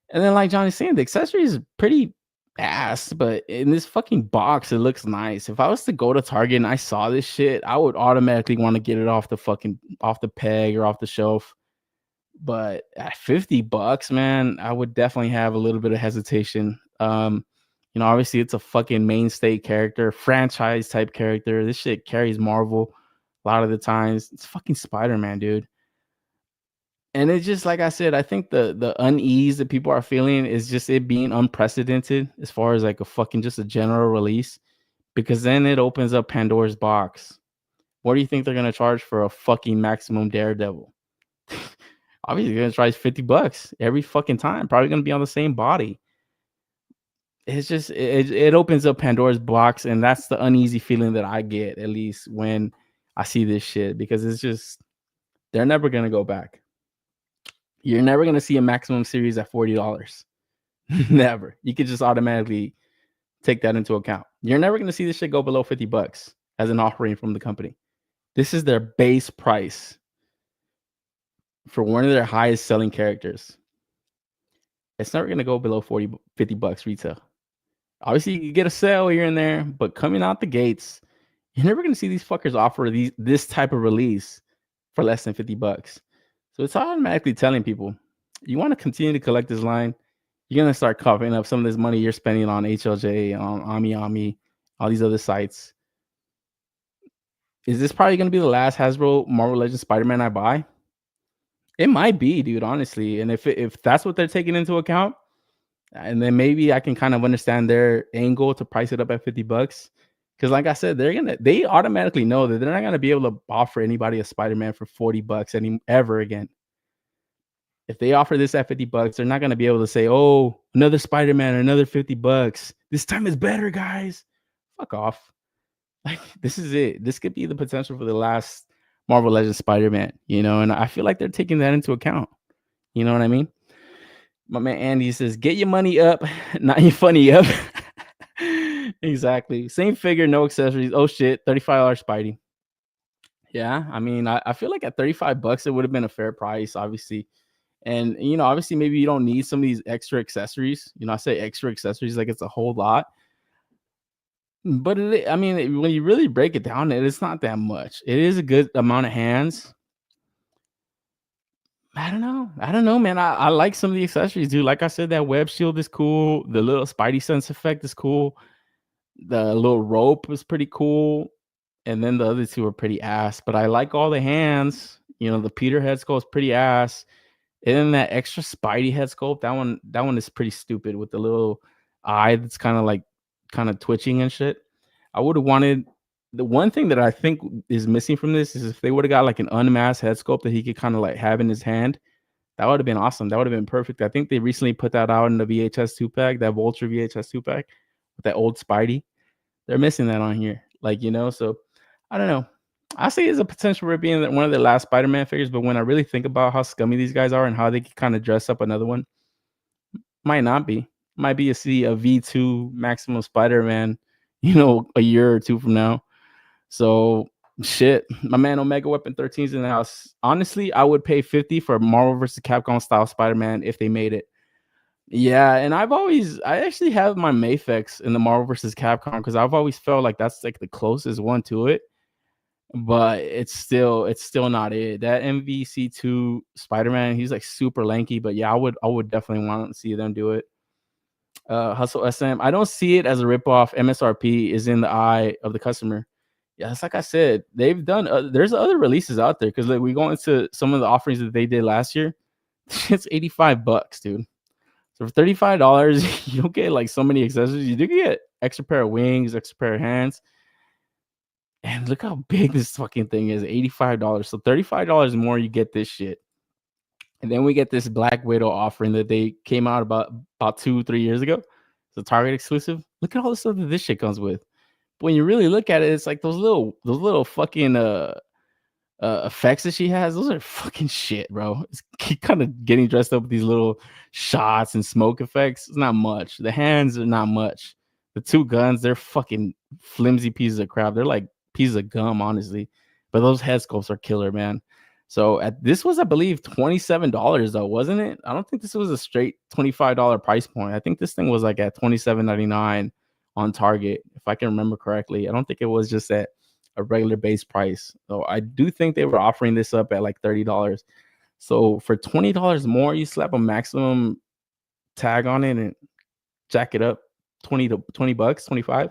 And then like Johnny's saying, the accessory is pretty ass, but in this fucking box, it looks nice. If I was to go to Target and I saw this shit, I would automatically want to get it off the peg or off the shelf. But at $50, man, I would definitely have a little bit of hesitation. You know, obviously it's a fucking mainstay character, franchise type character. This shit carries Marvel a lot of the times. It's fucking Spider-Man, dude. And it's just like I said, I think the unease that people are feeling is just it being unprecedented as far as like a fucking just a general release, because then it opens up Pandora's box. What do you think they're gonna charge for a fucking maximum Daredevil? Obviously, they're gonna charge $50 every fucking time. Probably gonna be on the same body. It's just it opens up Pandora's box, and that's the uneasy feeling that I get at least when I see this shit, because it's just they're never gonna go back. You're never gonna see a maximum series at $40. Never. You could just automatically take that into account. You're never gonna see this shit go below $50 as an offering from the company. This is their base price for one of their highest selling characters. It's never gonna go below $50 retail. Obviously, you get a sale here and there, but coming out the gates, you're never gonna see these fuckers offer this type of release for less than $50. So it's automatically telling people, you want to continue to collect this line, you're going to start covering up some of this money you're spending on HLJ, on Ami, all these other sites. Is this probably going to be the last Hasbro Marvel Legends Spider-Man I buy? It might be, dude, honestly. And if that's what they're taking into account, and then maybe I can kind of understand their angle to price it up at $50. Because like I said, they automatically know that they're not gonna be able to offer anybody a Spider-Man for $40 ever again. If they offer this at $50, they're not gonna be able to say, "Oh, another Spider-Man, another $50. This time is better, guys." Fuck off. Like, this is it. This could be the potential for the last Marvel Legends Spider-Man, you know, and I feel like they're taking that into account. You know what I mean? My man Andy says, "Get your money up, not your funny up." Exactly. Same figure, no accessories. Oh shit, $35 Spidey. Yeah, I mean, I feel like at $35 it would have been a fair price, obviously. And you know, obviously, maybe you don't need some of these extra accessories. You know, I say extra accessories like it's a whole lot. But I mean, when you really break it down, it's not that much. It is a good amount of hands. I don't know, man. I like some of the accessories, dude. Like I said, that web shield is cool. The little Spidey sense effect is cool. The little rope was pretty cool. And then the other two are pretty ass. But I like all the hands. You know, the Peter head sculpt is pretty ass. And then that extra Spidey head sculpt, that one is pretty stupid with the little eye that's kind of twitching and shit. I would have wanted the one thing that I think is missing from this is if they would have got like an unmasked head sculpt that he could kind of like have in his hand. That would have been awesome. That would have been perfect. I think they recently put that out in the VHS 2-pack, that Vulture VHS 2-pack with that old Spidey. They're missing that on here. Like, you know, so I don't know. I see it's a potential for it being one of the last Spider-Man figures, but when I really think about how scummy these guys are and how they can kind of dress up another one, might not be. Might be a V2 Maximum Spider-Man, you know, a year or two from now. So shit, my man Omega Weapon 13 is in the house. Honestly, I would pay 50 for Marvel vs. Capcom style Spider-Man if they made it. Yeah, and I actually have my Mafex in the Marvel vs. Capcom because I've always felt like that's like the closest one to it. But it's still not it. That MVC2 Spider-Man, he's like super lanky, but yeah, I would definitely want to see them do it. Hustle SM, I don't see it as a ripoff. MSRP is in the eye of the customer. Yeah, it's like I said, they've done there's other releases out there because like we go into some of the offerings that they did last year. It's $85, dude. So for $35, you don't get like so many accessories. You do get extra pair of wings, extra pair of hands. And look how big this fucking thing is, $85. So $35 more, you get this shit. And then we get this Black Widow offering that they came out about 2-3 years ago. It's a Target exclusive. Look at all the stuff that this shit comes with. But when you really look at it, it's like those little fucking effects that she has. Those are fucking shit, bro. It's kind of getting dressed up with these little shots and smoke effects. It's not much. The hands are not much. The two guns, they're fucking flimsy pieces of crap. They're like pieces of gum, honestly. But those head sculpts are killer, man. So this was, I believe, $27 though, wasn't it? I don't think this was a straight $25 price point. I think this thing was like at $27.99 on Target, if I can remember correctly. I don't think it was just at a regular base price. So I do think they were offering this up at like $30. So for $20 more, you slap a maximum tag on it and jack it up $20 bucks, 25.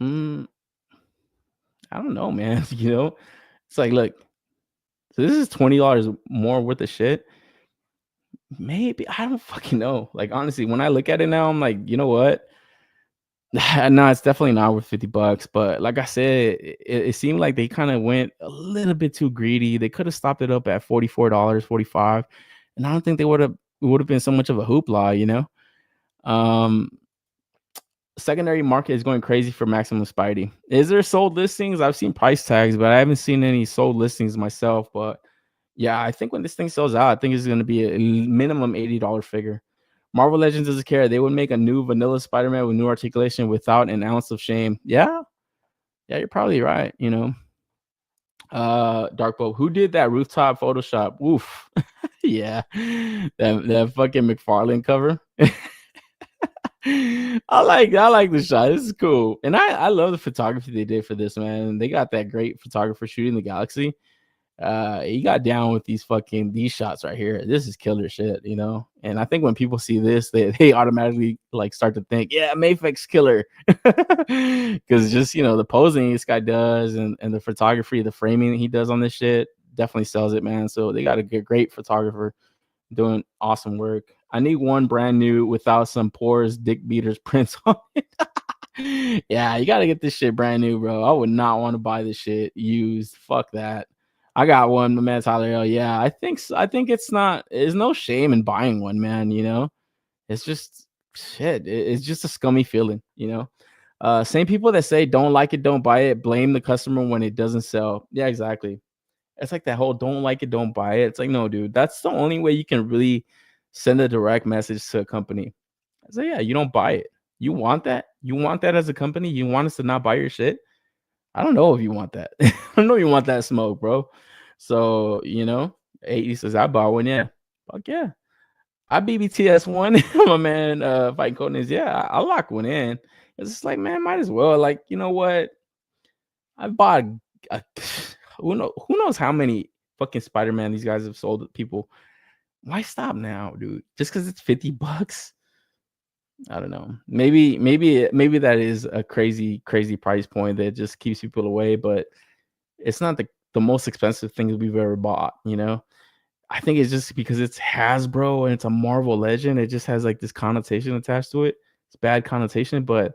I don't know, man. You know, it's like, look, so this is $20 more worth of shit. Maybe I don't fucking know. Like honestly, when I look at it now, I'm like, you know what? No, it's definitely not worth $50. But like I said, it seemed like they kind of went a little bit too greedy. They could have stopped it up at $44, $45, and I don't think they would have been so much of a hoopla, you know. Secondary market is going crazy for Maximum Spidey. Is there sold listings? I've seen price tags, but I haven't seen any sold listings myself. But yeah, I think when this thing sells out, I think it's going to be a minimum $80 figure. Marvel Legends doesn't care. They would make a new vanilla Spider-Man with new articulation without an ounce of shame. Yeah, you're probably right. You know, Dark Bolt, who did that rooftop Photoshop? Woof. Yeah, that fucking McFarlane cover. I like the shot. This is cool, and I love the photography they did for this, man. They got that great photographer shooting the galaxy. He got down with ththese shots right here. This is killer shit, you know. And I think when people see this, they automatically like start to think, yeah, Mafex killer, because just, you know, the posing this guy does and the photography, the framing that he does on this shit definitely sells it, man. So they got a great photographer doing awesome work. I need one brand new without some pores, dick beaters prints on it. Yeah, you gotta get this shit brand new, bro. I would not want to buy this shit used. Fuck that. I got one, my man Tyler. Yeah, I think it's not. There's no shame in buying one, man. You know, it's just shit. It's just a scummy feeling, you know. Same people that say don't like it, don't buy it, blame the customer when it doesn't sell. Yeah, exactly. It's like that whole don't like it, don't buy it. It's like, no, dude, that's the only way you can really send a direct message to a company. I say, yeah, you don't buy it. You want that? You want that as a company? You want us to not buy your shit? I don't know if you want that. I don't know if you want that smoke, bro. So, you know, he says, I bought one. Yeah. Fuck yeah. I BBTS one. My man, Fighting Coden is, yeah, I'll lock one in. It's just like, man, might as well. Like, you know what? I bought who knows how many fucking Spider-Man these guys have sold people. Why stop now, dude? Just because it's $50? I don't know. Maybe that is a crazy price point that just keeps people away, but it's not the most expensive thing we've ever bought, you know? I think it's just because it's Hasbro and it's a Marvel Legend. It just has like this connotation attached to it. It's bad connotation, but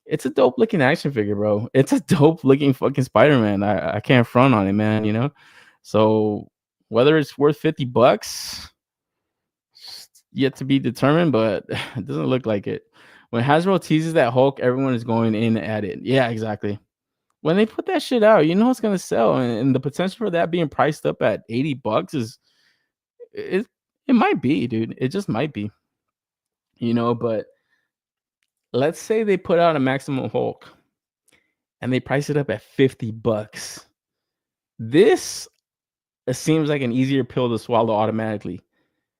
it's a dope looking action figure, bro. It's a dope looking fucking Spider-Man. I can't front on it, man, you know? So whether it's worth $50, yet to be determined, but it doesn't look like it. When Hasbro teases that Hulk, everyone is going in at it. Yeah, exactly. When they put that shit out, you know it's gonna sell, and the potential for that being priced up at $80 is it might be, dude. It just might be, you know. But let's say they put out a Maximum Hulk and they price it up at $50. This seems like an easier pill to swallow automatically.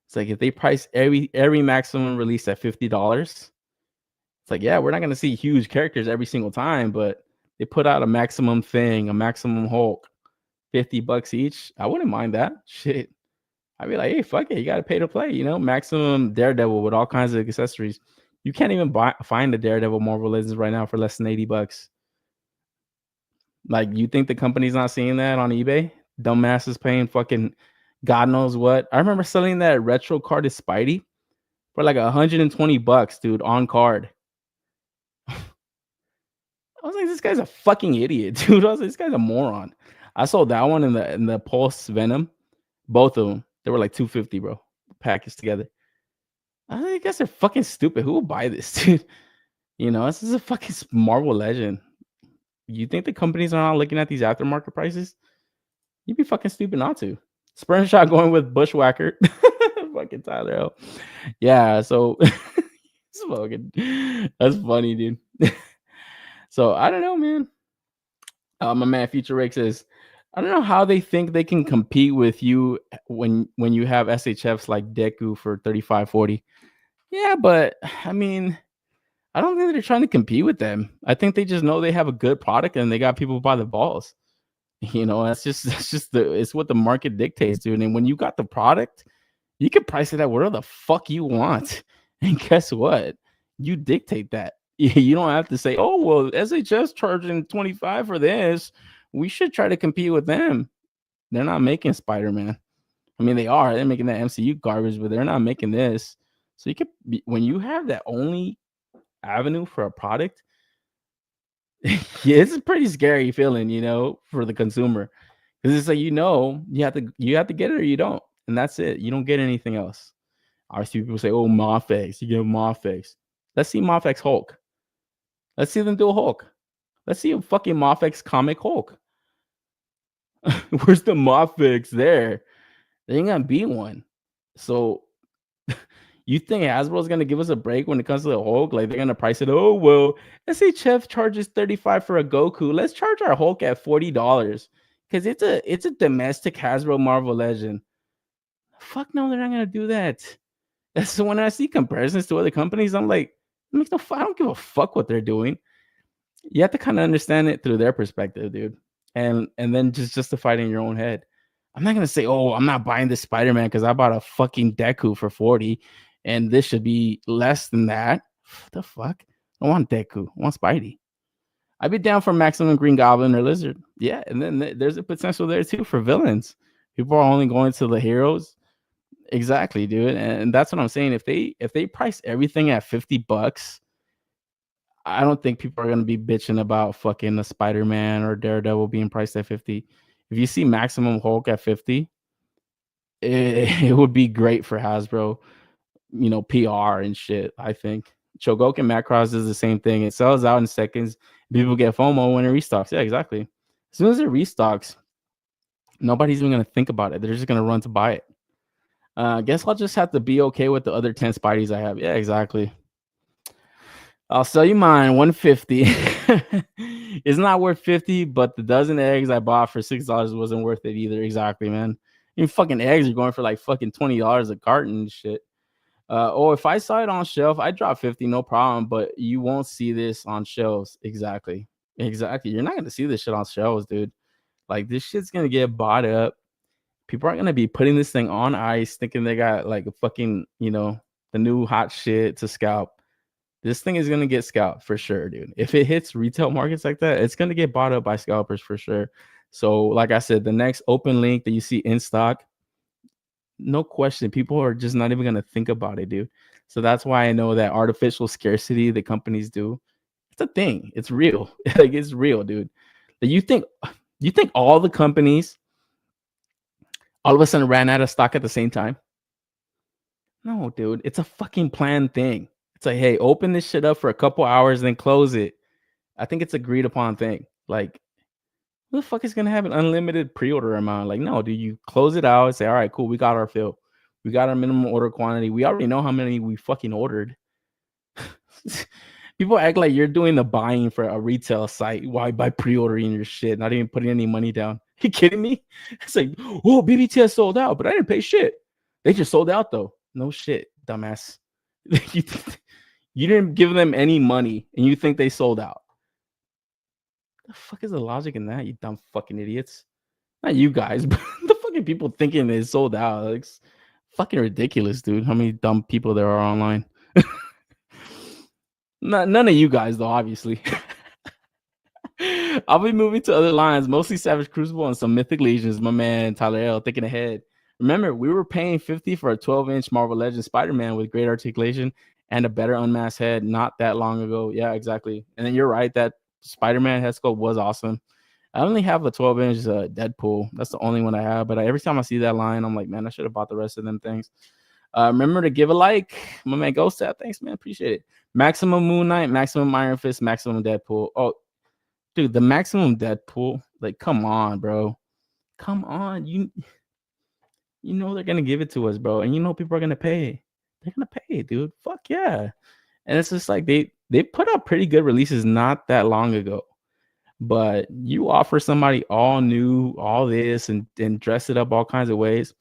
It's like if they price every Maximum release at $50, it's like, yeah, we're not gonna see huge characters every single time, but they put out a Maximum thing, a Maximum Hulk, $50 each. I wouldn't mind that shit. I'd be like, hey, fuck it, you gotta pay to play, you know. Maximum Daredevil with all kinds of accessories. You can't even find a Daredevil Marvel Legends right now for less than $80. Like, you think the company's not seeing that on eBay? Dumbasses paying fucking God knows what. I remember selling that retro carded Spidey for like $120, dude, on card. I was like, this guy's a fucking idiot, dude. I was like, this guy's a moron. I sold that one in the Pulse Venom, both of them. They were like $250, bro, packaged together. I think you guys are fucking stupid. Who will buy this, dude? You know, this is a fucking Marvel Legend. You think the companies are not looking at these aftermarket prices? You'd be fucking stupid not to. Sperm shot going with Bushwhacker. Fucking Tyler L. Yeah, so that's funny, dude. So I don't know, man. My man Future Rake says, I don't know how they think they can compete with you when you have SHFs like Deku for $35-$40. Yeah, but I mean, I don't think they're trying to compete with them. I think they just know they have a good product and they got people by the balls. You know, it's what the market dictates, dude. And when you got the product, you can price it at whatever the fuck you want. And guess what? You dictate that. You don't have to say, oh, well, SHS charging $25 for this. We should try to compete with them. They're not making Spider-Man. I mean, they are. They're making that MCU garbage, but they're not making this. So you could, when you have that only avenue for a product, yeah, it's a pretty scary feeling, you know, for the consumer. Because it's like, you know, you have to get it or you don't. And that's it. You don't get anything else. I see people say, oh, Mofex. You get Mofex. Let's see Mofex Hulk. Let's see them do a Hulk. Let's see a fucking Mofex comic Hulk. Where's the Mofex there? There ain't gonna be one. So you think Hasbro's gonna give us a break when it comes to the Hulk? Like, they're gonna price it? Oh, well, SHF charges $35 for a Goku. Let's charge our Hulk at $40 because it's a domestic Hasbro Marvel Legend. Fuck no, they're not gonna do that. So when I see comparisons to other companies, I'm like, I don't give a fuck what they're doing. You have to kind of understand it through their perspective, dude, and then just justify it in your own head. I'm not gonna say, oh, I'm not buying this Spider-Man because I bought a fucking Deku for $40, and this should be less than that. What the fuck? I want Deku. I want Spidey. I'd be down for Maximum Green Goblin or Lizard. Yeah, and then there's a potential there too for villains. People are only going to the heroes. Exactly, dude. And that's what I'm saying. If they price everything at $50, I don't think people are gonna be bitching about fucking the Spider-Man or Daredevil being priced at $50. If you see Maximum Hulk at $50, it would be great for Hasbro, you know, PR and shit. I think Chogokin Macross does the same thing. It sells out in seconds. People get FOMO when it restocks. Yeah, exactly. As soon as it restocks, nobody's even gonna think about it. They're just gonna run to buy it. Guess I'll just have to be okay with the other 10 Spideys I have. Yeah, exactly. I'll sell you mine, $150. It's not worth $50, but the dozen eggs I bought for $6 wasn't worth it either. Exactly, man. Even fucking eggs are going for like fucking $20 a carton and shit. Or if I saw it on shelf, I'd drop $50, no problem. But you won't see this on shelves. Exactly. You're not gonna see this shit on shelves, dude. Like, this shit's gonna get bought up people aren't gonna be putting this thing on ice thinking they got like a fucking, you know, the new hot shit to scalp. This thing is gonna get scalped for sure, dude. If it hits retail markets like that, it's gonna get bought up by scalpers for sure. So, like I said, the next open link that you see in stock, no question, people are just not even gonna think about it, dude. So that's why I know that artificial scarcity that companies do, it's a thing. It's real. Like it's real, dude. Like you think all the companies all of a sudden ran out of stock at the same time? No, dude. It's a fucking planned thing. It's like, hey, open this shit up for a couple hours, then close it. I think it's agreed upon thing. Like, who the fuck is gonna have an unlimited pre-order amount? Like, no, dude, you close it out and say, all right, cool, we got our fill. We got our minimum order quantity. We already know how many we fucking ordered. People act like you're doing the buying for a retail site. Why by pre-ordering your shit, not even putting any money down? You kidding me? It's like, oh, BBTS sold out, but I didn't pay shit. They just sold out though. No shit, dumbass. You didn't give them any money, and you think they sold out. The fuck is the logic in that, you dumb fucking idiots? Not you guys, but the fucking people thinking they sold out. Like, it's fucking ridiculous, dude. How many dumb people there are online? None of you guys, though, obviously. I'll be moving to other lines, mostly Savage Crucible and some Mythic Legions. My man Tyler L thinking ahead. Remember, we were paying $50 for a 12-inch Marvel Legends Spider-Man with great articulation and a better unmasked head not that long ago. Yeah, exactly. And then you're right, that Spider-Man head sculpt was awesome. I only have a 12-inch Deadpool. That's the only one I have. But every time I see that line, I'm like, man, I should have bought the rest of them things. Remember to give a like. My man Ghost Tab, thanks, man. Appreciate it. Maximum Moon Knight, Maximum Iron Fist, Maximum Deadpool. Oh, dude, the Maximum Deadpool. Like, come on, bro. Come on. You know they're gonna give it to us, bro. And you know people are gonna pay. They're gonna pay, dude. Fuck yeah. And it's just like they put out pretty good releases not that long ago. But you offer somebody all new, all this, and dress it up all kinds of ways.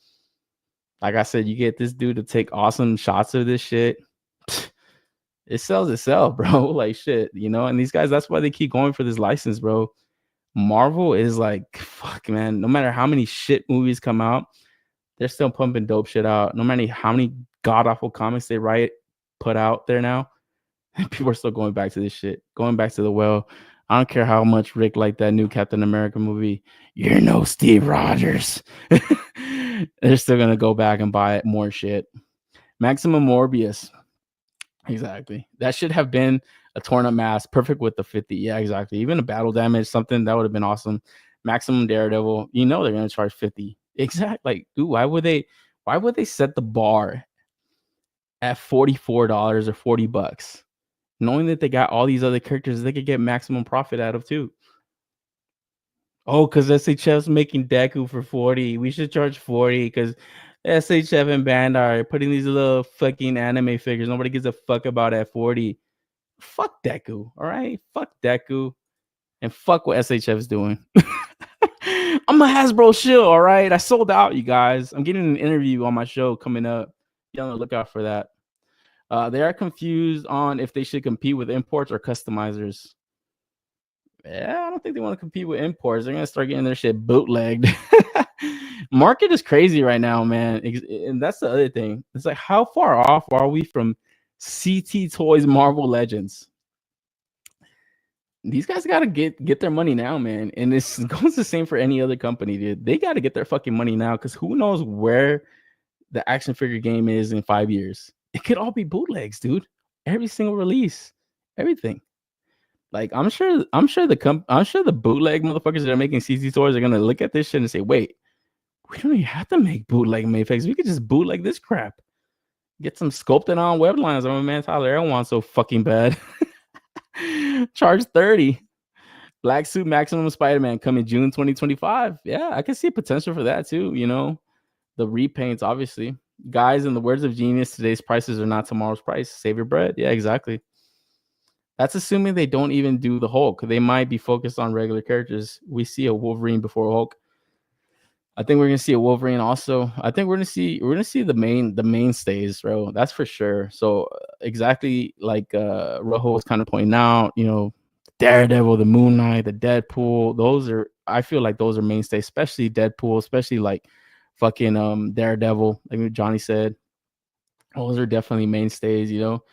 Like I said, you get this dude to take awesome shots of this shit. It sells itself, bro. Like shit, you know. And these guys, that's why they keep going for this license, bro. Marvel is like, fuck, man. No matter how many shit movies come out, they're still pumping dope shit out. No matter how many god awful comics they put out there now, people are still going back to this shit, going back to the well. I don't care how much Rick liked that new Captain America movie. You're no Steve Rogers. They're still gonna go back and buy more shit. Maximum Morbius. Exactly. That should have been a torn up mask, perfect with the 50. Yeah, exactly. Even a battle damage, something that would have been awesome. Maximum Daredevil. You know they're gonna charge 50. Exactly. Like, dude, why would they set the bar at $44 or $40? Knowing that they got all these other characters they could get maximum profit out of too. Oh, because SHF's making Deku for 40. We should charge 40 because SHF and Bandai are putting these little fucking anime figures nobody gives a fuck about at 40. Fuck Deku, all right? Fuck Deku. And fuck what SHF's doing. I'm a Hasbro shill, all right? I sold out, you guys. I'm getting an interview on my show coming up. Be on the lookout for that. They are confused on if they should compete with imports or customizers. Yeah, I don't think they want to compete with imports. They're going to start getting their shit bootlegged. Market is crazy right now, man. And that's the other thing. It's like, how far off are we from CT Toys Marvel Legends? These guys got to get their money now, man. And this goes the same for any other company, dude. They got to get their fucking money now because who knows where the action figure game is in 5 years. It could all be bootlegs, dude. Every single release, everything. Like I'm sure the bootleg motherfuckers that are making CC toys are gonna look at this shit and say, "Wait, we don't even have to make bootleg Mayfax. We could just bootleg this crap. Get some sculpted on web lines." Oh, my man Tyler L wants so fucking bad. Charge 30. Black Suit Maximum Spider-Man coming June 2025. Yeah, I can see potential for that too. You know, the repaints, obviously. Guys, in the words of Genius, today's prices are not tomorrow's price. Save your bread. Yeah, exactly. That's assuming they don't even do the Hulk. They might be focused on regular characters. We see a Wolverine before Hulk. I think we're gonna see a Wolverine also. I think we're gonna see the mainstays, bro. That's for sure. So exactly like Rojo was kind of pointing out, you know, Daredevil, the Moon Knight, the Deadpool. I feel like those are mainstays, especially Deadpool, especially like fucking Daredevil, like what Johnny said. Those are definitely mainstays, you know.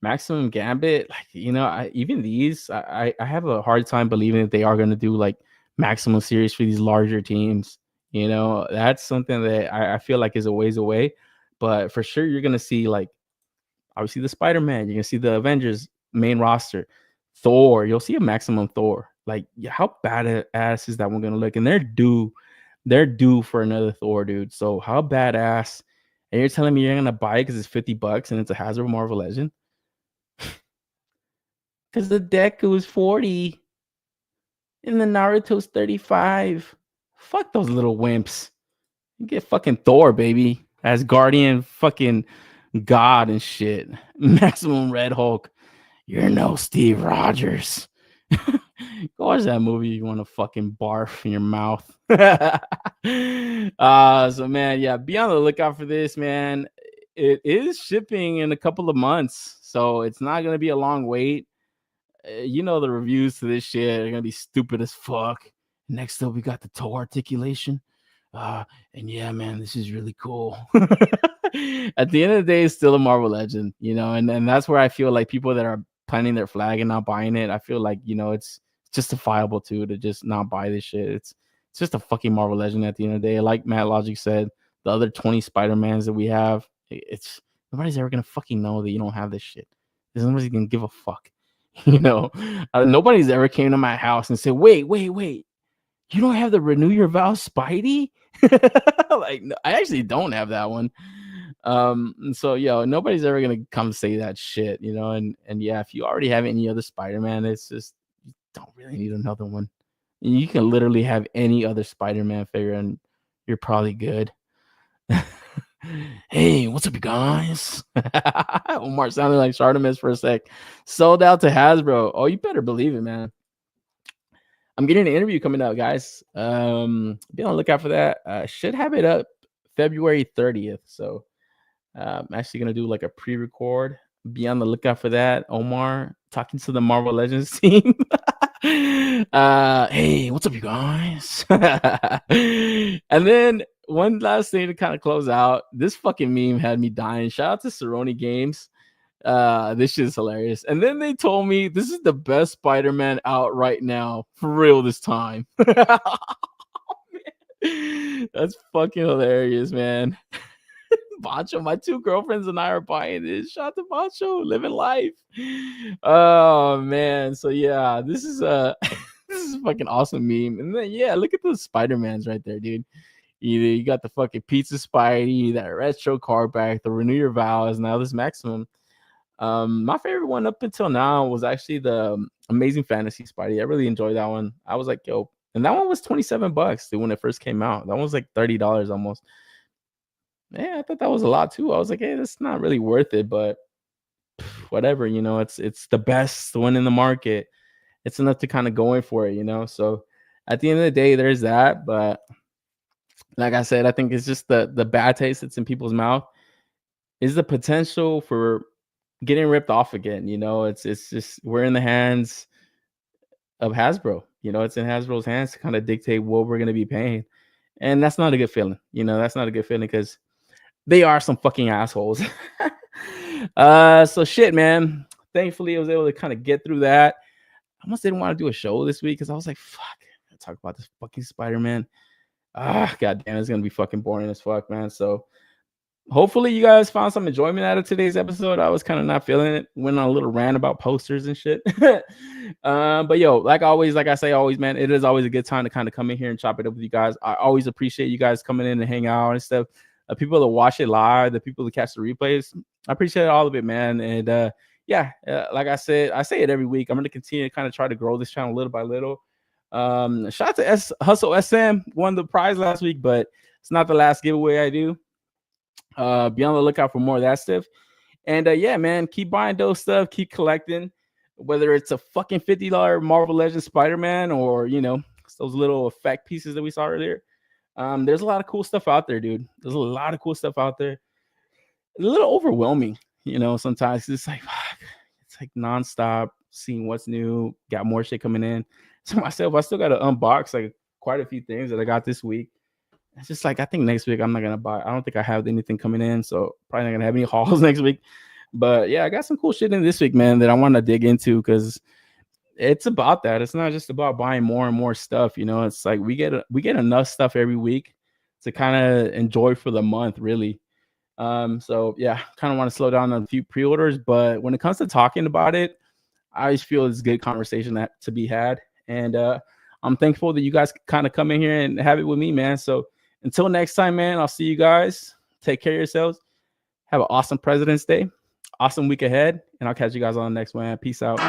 Maximum Gambit, like, you know, even these, I have a hard time believing that they are going to do like maximum series for these larger teams. You know, that's something that I feel like is a ways away. But for sure, you're going to see like, obviously, the Spider-Man, you're going to see the Avengers main roster, Thor, you'll see a maximum Thor. Like, how badass is that one going to look? And they're due for another Thor, dude. So how badass? And you're telling me you're going to buy it because it's $50 and it's a Hasbro Marvel Legend? Because the Deku is 40 and the Naruto's 35. Fuck those little wimps. You get fucking Thor, baby. As Guardian fucking God and shit. Maximum Red Hulk. You're no Steve Rogers. Go watch that movie. You want to fucking barf in your mouth. So man, yeah, be on the lookout for this, man. It is shipping in a couple of months, so it's not gonna be a long wait. You know the reviews to this shit are gonna be stupid as fuck. Next up, we got the toe articulation. And yeah, man, this is really cool. At the end of the day, it's still a Marvel Legend, you know, and that's where I feel like people that are planting their flag and not buying it, I feel like, you know, it's justifiable to just not buy this shit. It's just a fucking Marvel Legend at the end of the day. Like Matt Logic said, the other 20 Spider-Mans that we have, it's nobody's ever gonna fucking know that you don't have this shit. There's nobody's gonna give a fuck. You know, nobody's ever came to my house and said, wait, you don't have the Renew Your Vows Spidey? Like, no, I actually don't have that one. So yo, nobody's ever gonna come say that shit, you know. And yeah, if you already have any other Spider-Man, it's just, you don't really need another one. You can literally have any other Spider-Man figure and you're probably good. Hey, what's up, you guys? Omar sounded like Chartemis for a sec. Sold out to Hasbro. Oh, you better believe it, man. I'm getting an interview coming out, guys. Be on the lookout for that. Should have it up February 30th. So I'm actually gonna do like a pre-record. Be on the lookout for that. Omar talking to the Marvel Legends team. Hey, what's up, you guys? And then one last thing to kind of close out. This fucking meme had me dying. Shout out to Cerrone Games. This shit is hilarious. And then they told me this is the best Spider-Man out right now, for real this time. Man. That's fucking hilarious, man. Bacho, my two girlfriends and I are buying this. Shout out to Bacho, living life. Oh man, so yeah, this is a fucking awesome meme. And then yeah, look at those Spider-Mans right there, dude. You got the fucking Pizza Spidey, that retro card back, the Renew Your Vows, now this Maximum. My favorite one up until now was actually the Amazing Fantasy Spidey. I really enjoyed that one. I was like, yo, and that one was $27 when it first came out. That one was like $30 almost. Yeah, I thought that was a lot too. I was like, hey, that's not really worth it, but whatever, you know, it's the best one in the market. It's enough to kind of go in for it, you know. So at the end of the day, there's that. But like I said, I think it's just the bad taste that's in people's mouth is the potential for getting ripped off again. You know, it's just, we're in the hands of Hasbro. You know, it's in Hasbro's hands to kind of dictate what we're going to be paying. And that's not a good feeling. You know, that's not a good feeling because they are some fucking assholes. So shit, man. Thankfully, I was able to kind of get through that. I almost didn't want to do a show this week because I was like, fuck, I talk about this fucking Spider-Man. God damn, it's gonna be fucking boring as fuck, man. So hopefully you guys found some enjoyment out of today's episode. I was kind of not feeling it. Went on a little rant about posters and shit. But yo, like always, like I say always, man, it is always a good time to kind of come in here and chop it up with you guys. I always appreciate you guys coming in and hang out and stuff. People that watch it live, the people that catch the replays, I appreciate all of it, man. And yeah, like I said, I say it every week. I'm going to continue to kind of try to grow this channel little by little. Shout out to Hustle SM, won the prize last week, but it's not the last giveaway I do. Be on the lookout for more of that stuff. And yeah, man, keep buying those stuff, keep collecting, whether it's a fucking $50 Marvel Legends Spider-Man or, you know, those little effect pieces that we saw earlier. There's a lot of cool stuff out there, dude. There's a lot of cool stuff out there. It's a little overwhelming, you know, sometimes it's like, fuck, it's like nonstop seeing what's new, got more shit coming in. So myself, I still got to unbox like quite a few things that I got this week. it's just like I think next week I'm not gonna buy. I don't think I have anything coming in, so probably not gonna have any hauls next week. But yeah, I got some cool shit in this week, man, that I want to dig into because it's about that. It's not just about buying more and more stuff. You know, it's like we get enough stuff every week to kind of enjoy for the month, really. So yeah, kind of want to slow down on a few pre-orders, but when it comes to talking about it, I always feel it's a good conversation to be had. And I'm thankful that you guys kind of come in here and have it with me, man. So until next time, man, I'll see you guys. Take care of yourselves. Have an awesome President's Day. Awesome week ahead. And I'll catch you guys on the next one. Peace out.